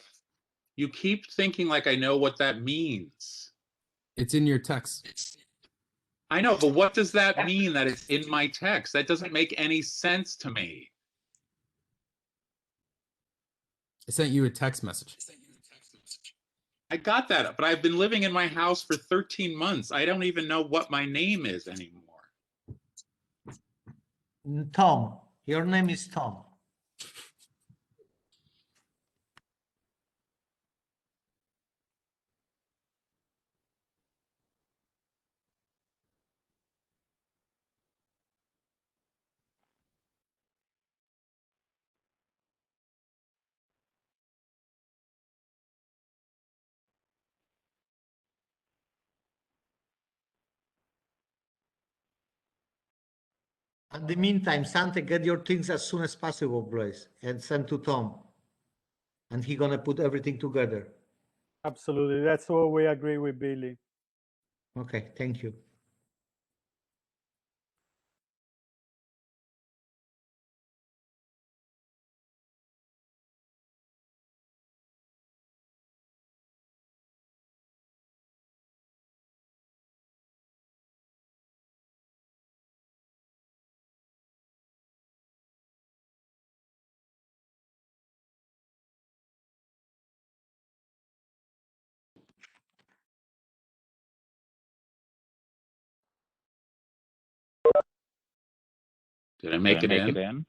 You keep thinking like I know what that means. It's in your text. I know, but what does that mean that it's in my text? That doesn't make any sense to me. I sent you a text message. I got that, but I've been living in my house for 13 months. I don't even know what my name is anymore. Tom, your name is Tom. In the meantime, Sante, get your things as soon as possible, please, and send to Tom. And he's gonna put everything together. Absolutely. That's what we agree with Billy. Okay, thank you. Did I make it in?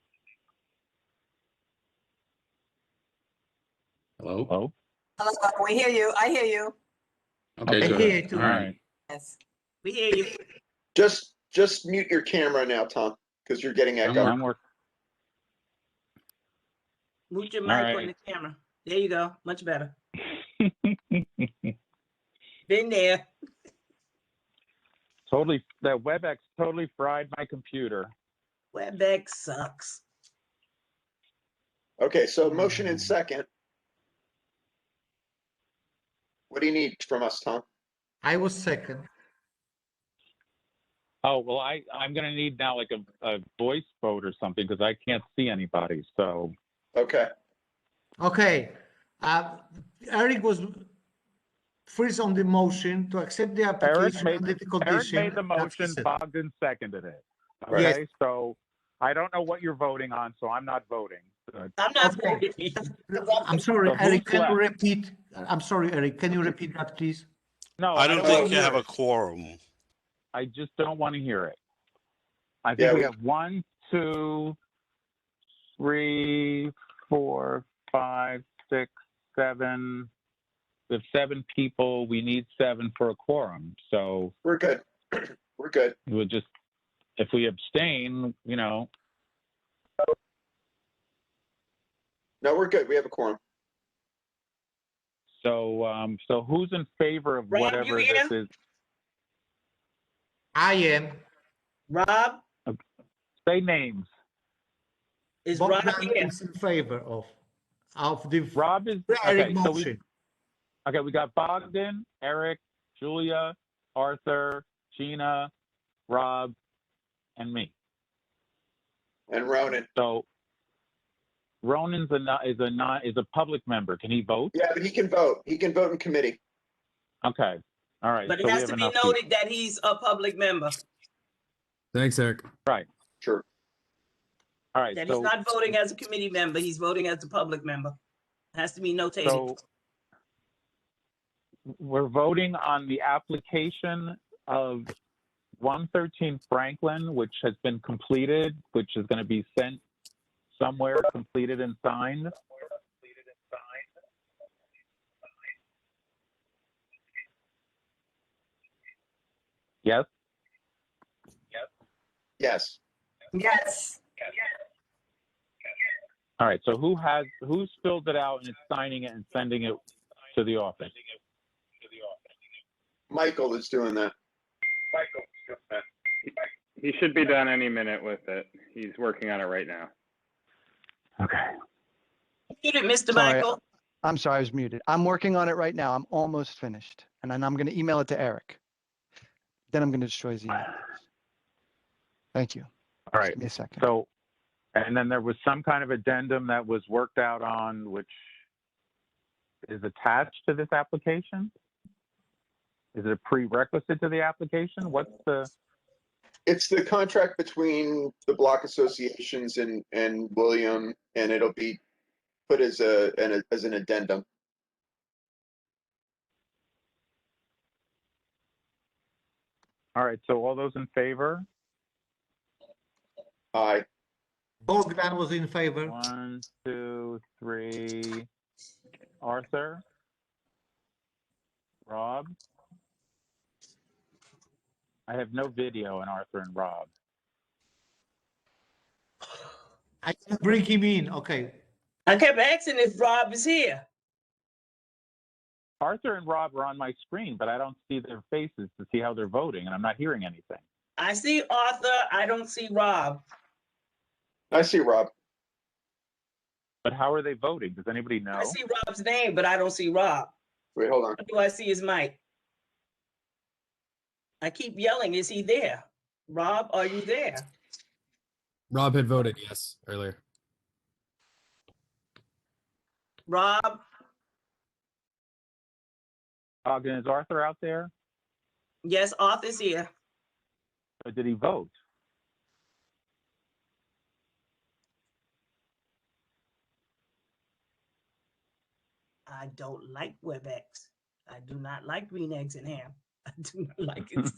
Hello? Hello, we hear you. I hear you. Okay, I good. hear you too. All right. Yes. We hear you. Just mute your camera now, Tom, because you're getting echo. Mute your mic on the camera. There you go. Much better. Been there. Totally, that WebEx totally fried my computer. WebEx sucks. Okay, so motion and second. What do you need from us, Tom? I was second. Oh, well, I'm going to need now like a voice vote or something because I can't see anybody. So. Okay. Okay. Eric was first on the motion to accept the application under the condition. Eric made the motion, Bogdan seconded it. Okay, Yes. so I don't know what you're voting on, so I'm not voting. I'm not voting. I'm sorry, So Eric, who's can you left? repeat? I'm sorry, Eric, can you repeat that, please? No, I don't wanna think you hear have a it. quorum. I just don't want to hear it. I think Yeah, we we- have 1, 2, 3, 4, 5, 6, 7. We have 7 people. We need 7 for a quorum. So We're good. We're good. we'll just, if we abstain, you know. No, we're good. We have a quorum. So, so who's in favor of Rob, whatever you this in? is? I am. Rob, Say names. is Bogdan Rob here? is in favor of the Rob is Eric okay. So motion. we got Bogdan, Eric, Julia, Arthur, Gina, Rob, and me. And Ronan. So Ronan's is a public member. Can he vote? Yeah, but he can vote. He can vote in committee. Okay. All right. But so it we has have to be enough noted that he's a public member, Thanks, Eric. Right. Sure. All right. that so, he's not voting as a committee member, he's voting as a public member. Has to be notated. we're voting on the application of 113 Franklin, which has been completed, which is going to be sent somewhere, completed and signed. Yes? Yes. Yes. All right, so who's filled it out and is signing it and sending it to the office? Michael is doing that. He should be done any minute with it. He's working on it right now. Okay. Get it, Mr. Sorry, Michael. I'm sorry, I was muted. I'm working on it right now. I'm almost finished. And then I'm going to email it to Eric. Then I'm going to destroy his email. Thank you. All Just right. give me a second. So, and then there was some kind of addendum that was worked out on, which is attached to this application? Is it a prerequisite to the application? What's the? It's the contract between the block associations and William, and it'll be put as an addendum. All right, so all those in favor? Aye. Bogdan was in favor. 1, 2, 3. Arthur? Rob? I have no video on Arthur and Rob. I can bring him in. Okay. I kept asking if Rob is here. Arthur and Rob are on my screen, but I don't see their faces to see how they're voting, and I'm not hearing anything. I see Arthur. I don't see Rob. I see Rob. But how are they voting? Does anybody know? I see Rob's name, but I don't see Rob. Wait, hold on. What do I see his mic? I keep yelling, is he there? Rob, are you there? Rob had voted yes earlier. Rob? Ogden, is Arthur out there? Yes, Arthur's here. Or did he vote? I don't like WebEx. I do not like green eggs and ham. I do not like it.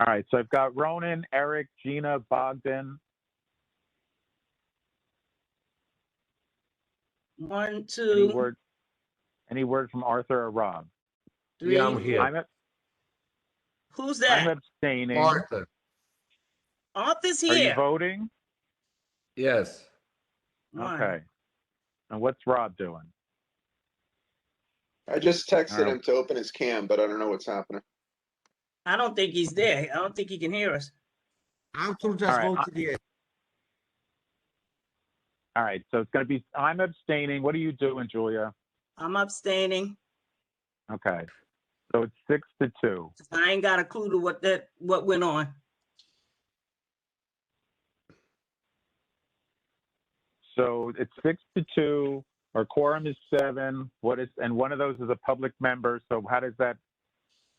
All right, so I've got Ronan, Eric, Gina, Bogdan. 1, 2. Any word from Arthur or Rob? 3. Yeah, I'm here. Who's that? I'm abstaining. Arthur. Arthur's Are you here. voting? Yes. Okay. And what's Rob doing? I just texted All right. him to open his cam, but I don't know what's happening. I don't think he's there. I don't think he can hear us. Arthur just All right, voted yes. All right, so it's going to be, I'm abstaining. What are you doing, Julia? I'm abstaining. Okay. So it's 6-2. I ain't got a clue to what went on. So it's 6-2. Our quorum is 7. And one of those is a public member. So how does that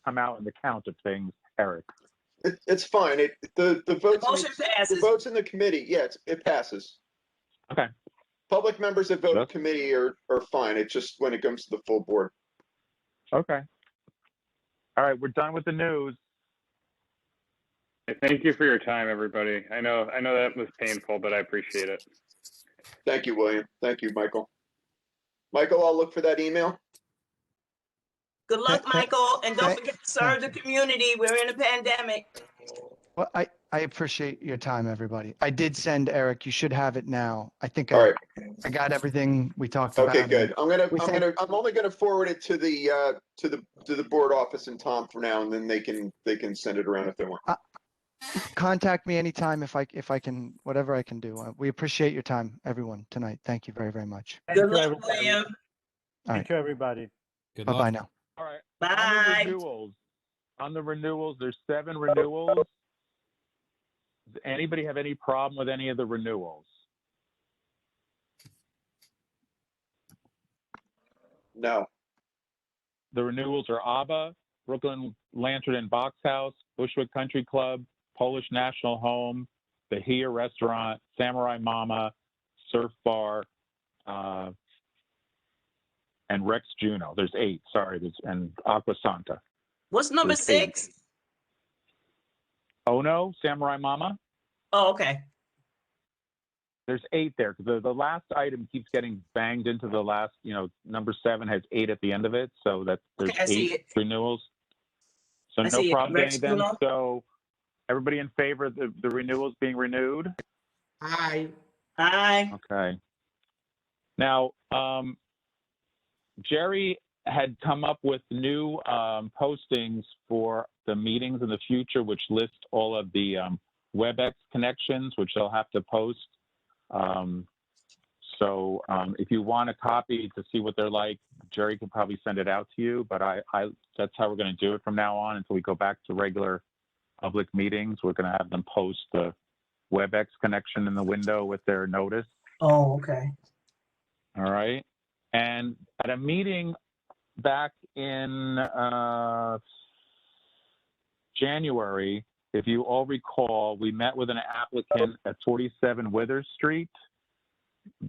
come out in the count of things, Eric? It's fine. The votes. motion passes. The votes in the committee. Yeah, it passes. Okay. Public members that vote in committee are fine. It's just when it comes to the full board. Okay. All right, we're done with the news. Thank you for your time, everybody. I know that was painful, but I appreciate it. Thank you, William. Thank you, Michael. Michael, I'll look for that email. Good luck, Michael. And don't forget to serve the community. We're in a pandemic. Well, I appreciate your time, everybody. I did send Eric. You should have it now. I think All right. I got everything we talked about. Okay, good. I'm sent- only gonna forward it to the board office and Tom for now, and then they can send it around if they want. Contact me anytime if I can, whatever I can do. We appreciate your time, everyone, tonight. Thank you very, very much. Good luck, William. All right. Thank you, everybody. Bye-bye now. All right. Bye. On the renewals, there's 7 renewals. Does anybody have any problem with any of the renewals? No. The renewals are ABBA, Brooklyn Lantern and Box House, Bushwick Country Club, Polish National Home, the Here Restaurant, Samurai Mama, Surf Bar, and Rex Juno. There's 8, sorry, and Aqua Santa. What's number There's 8. 6? Oh no, Samurai Mama. Oh, okay. There's 8 there. The last item keeps getting banged into the last, number 7 has 8 at the end of it. So there's I see 8 it. renewals. So I no see it. problem, Rex Danny, then. Juno? So everybody in favor of the renewals being renewed? Aye. Aye. Okay. Now, Jerry had come up with new postings for the meetings in the future, which list all of the WebEx connections, which they'll have to post. So if you want a copy to see what they're like, Jerry can probably send it out to you, but that's how we're going to do it from now on until we go back to regular public meetings. We're going to have them post the WebEx connection in the window with their notice. Oh, okay. All right. And at a meeting back in January, if you all recall, we met with an applicant at 47 Withers Street,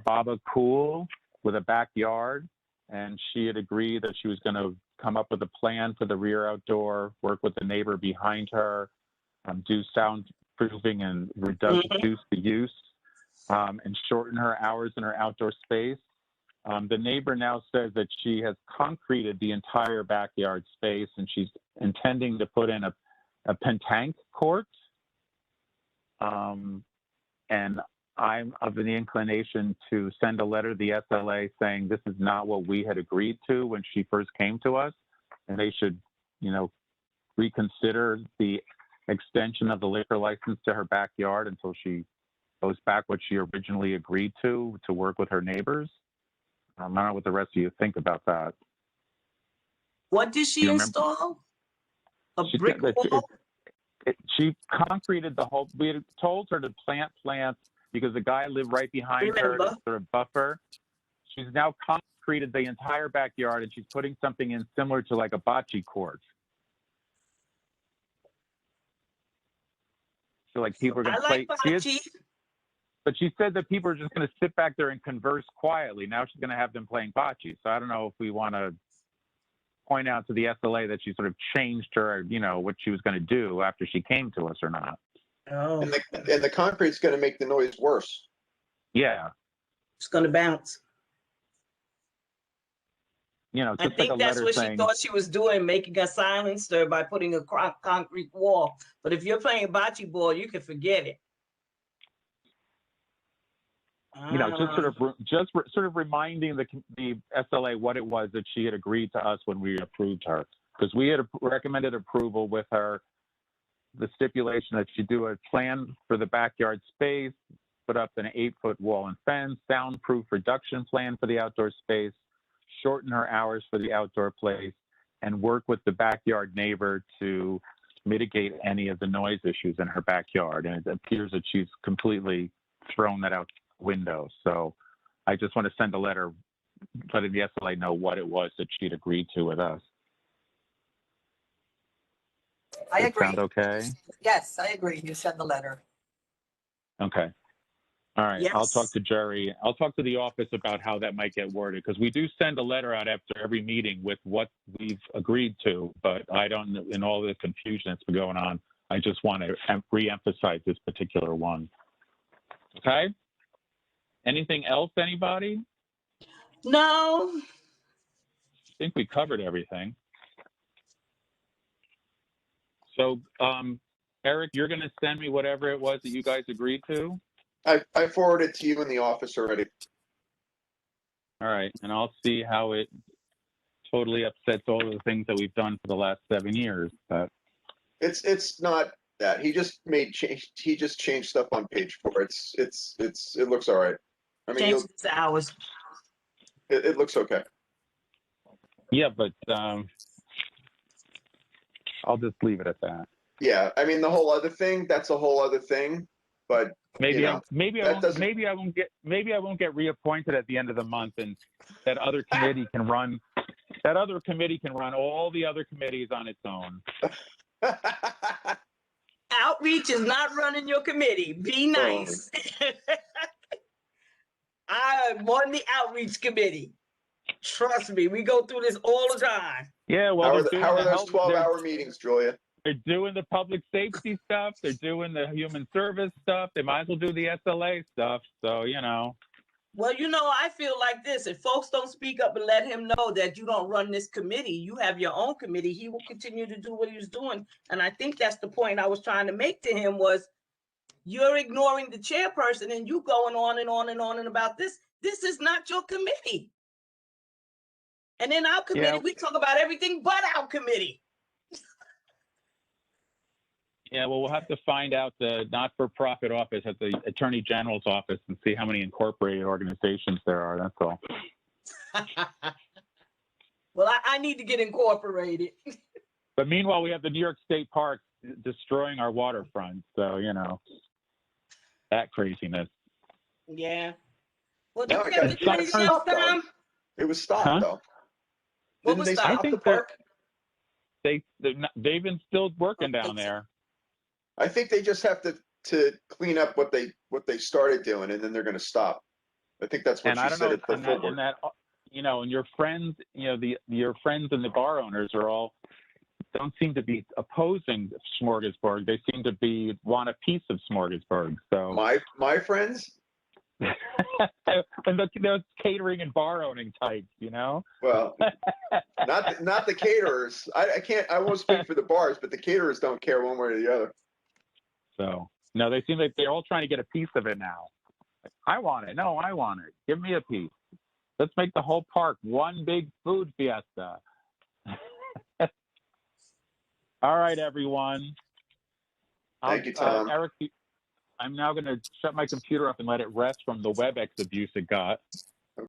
Baba Cool, with a backyard, and she had agreed that she was going to come up with a plan for the rear outdoor, work with the neighbor behind her, do soundproofing and reduce the use, and shorten her hours in her outdoor space. The neighbor now says that she has concreted the entire backyard space, and she's intending to put in a pentank court. And I'm of the inclination to send a letter to the SLA saying this is not what we had agreed to when she first came to us, and they should, reconsider the extension of the liquor license to her backyard until she goes back what she originally agreed to work with her neighbors. I don't know what the rest of you think about that. What did she install? A brick wall? She concreted the whole. We had told her to plant plants because the guy lived right behind her to sort of buffer. She's now concreted the entire backyard, and she's putting something in similar to like a bocce court. So like people are going to play. But she said that people are just going to sit back there and converse quietly. Now she's going to have them playing bocce. So I don't know if we want to point out to the SLA that she sort of changed her, what she was going to do after she came to us or not. Oh. And the concrete's going to make the noise worse. Yeah. It's going to bounce. Just I think that's what she thought she was doing, making a silencer by putting a concrete wall. But if you're playing bocce ball, you can forget it. Just sort of reminding the SLA what it was that she had agreed to us when we approved her, because we had recommended approval with her, the stipulation that she do a plan for the backyard space, put up an 8-foot wall and fence, soundproof reduction plan for the outdoor space, shorten her hours for the outdoor place, and work with the backyard neighbor to mitigate any of the noise issues in her backyard. And it appears that she's completely thrown that out window. So I just want to send a letter letting the SLA know what it was that she'd agreed to with us. I agree. Sound okay? Yes, I agree. You send the letter. Okay. All right. Yes. I'll talk to Jerry. I'll talk to the office about how that might get worded, because we do send a letter out after every meeting with what we've agreed to, but I don't, in all the confusion that's been going on, I just want to re-emphasize this particular one. Okay? Anything else, anybody? No. I think we covered everything. So, Eric, you're going to send me whatever it was that you guys agreed to? I forwarded it to you in the office already. All right, and I'll see how it totally upsets all of the things that we've done for the last 7 years. But It's not that. He just changed stuff on page 4. It looks all right. I mean, Change the hours. It looks okay. Yeah, but I'll just leave it at that. Yeah, I mean, the whole other thing, that's a whole other thing. But maybe I won't get reappointed at the end of the month, and that other committee can run all the other committees on its own. Outreach is not running your committee. Be nice. I'm on the outreach committee. Trust me, we go through this all the time. Yeah, well, How are those 12-hour meetings, Julia? They're doing the public safety stuff. They're doing the human service stuff. They might as well do the SLA stuff. So, you know. Well, you know, I feel like this. If folks don't speak up and let him know that you don't run this committee, you have your own committee, he will continue to do what he was doing. And I think that's the point I was trying to make to him was you're ignoring the chairperson and you going on and on and on and about this. This is not your committee. And in our committee, we talk about everything but our committee. Yeah, well, we'll have to find out the not-for-profit office at the Attorney General's office and see how many incorporated organizations there are. That's all. Well, I need to get incorporated. But meanwhile, we have the New York State Parks destroying our waterfront. So, you know, that craziness. Yeah. Well, No, did you have the committee last time? It was stopped, though. What Didn't was they stopped? stop the park? They've been still working down there. I think they just have to clean up what they started doing, and then they're going to stop. I think that's what And she I don't said know, at the and full that, board. and that, you know, and your friends, you know, your friends and the bar owners are all don't seem to be opposing Smorgasburg. They seem to want a piece of Smorgasburg. So my friends. And those catering and bar owning types, you know. Well, not the caterers. I won't speak for the bars, but the caterers don't care one way or the other. So no, they seem like they're all trying to get a piece of it now. I want it. No, I want it. Give me a piece. Let's make the whole park one big food fiesta. All right, everyone. Thank you, Tom. Eric, I'm now going to shut my computer up and let it rest from the WebEx abuse it got.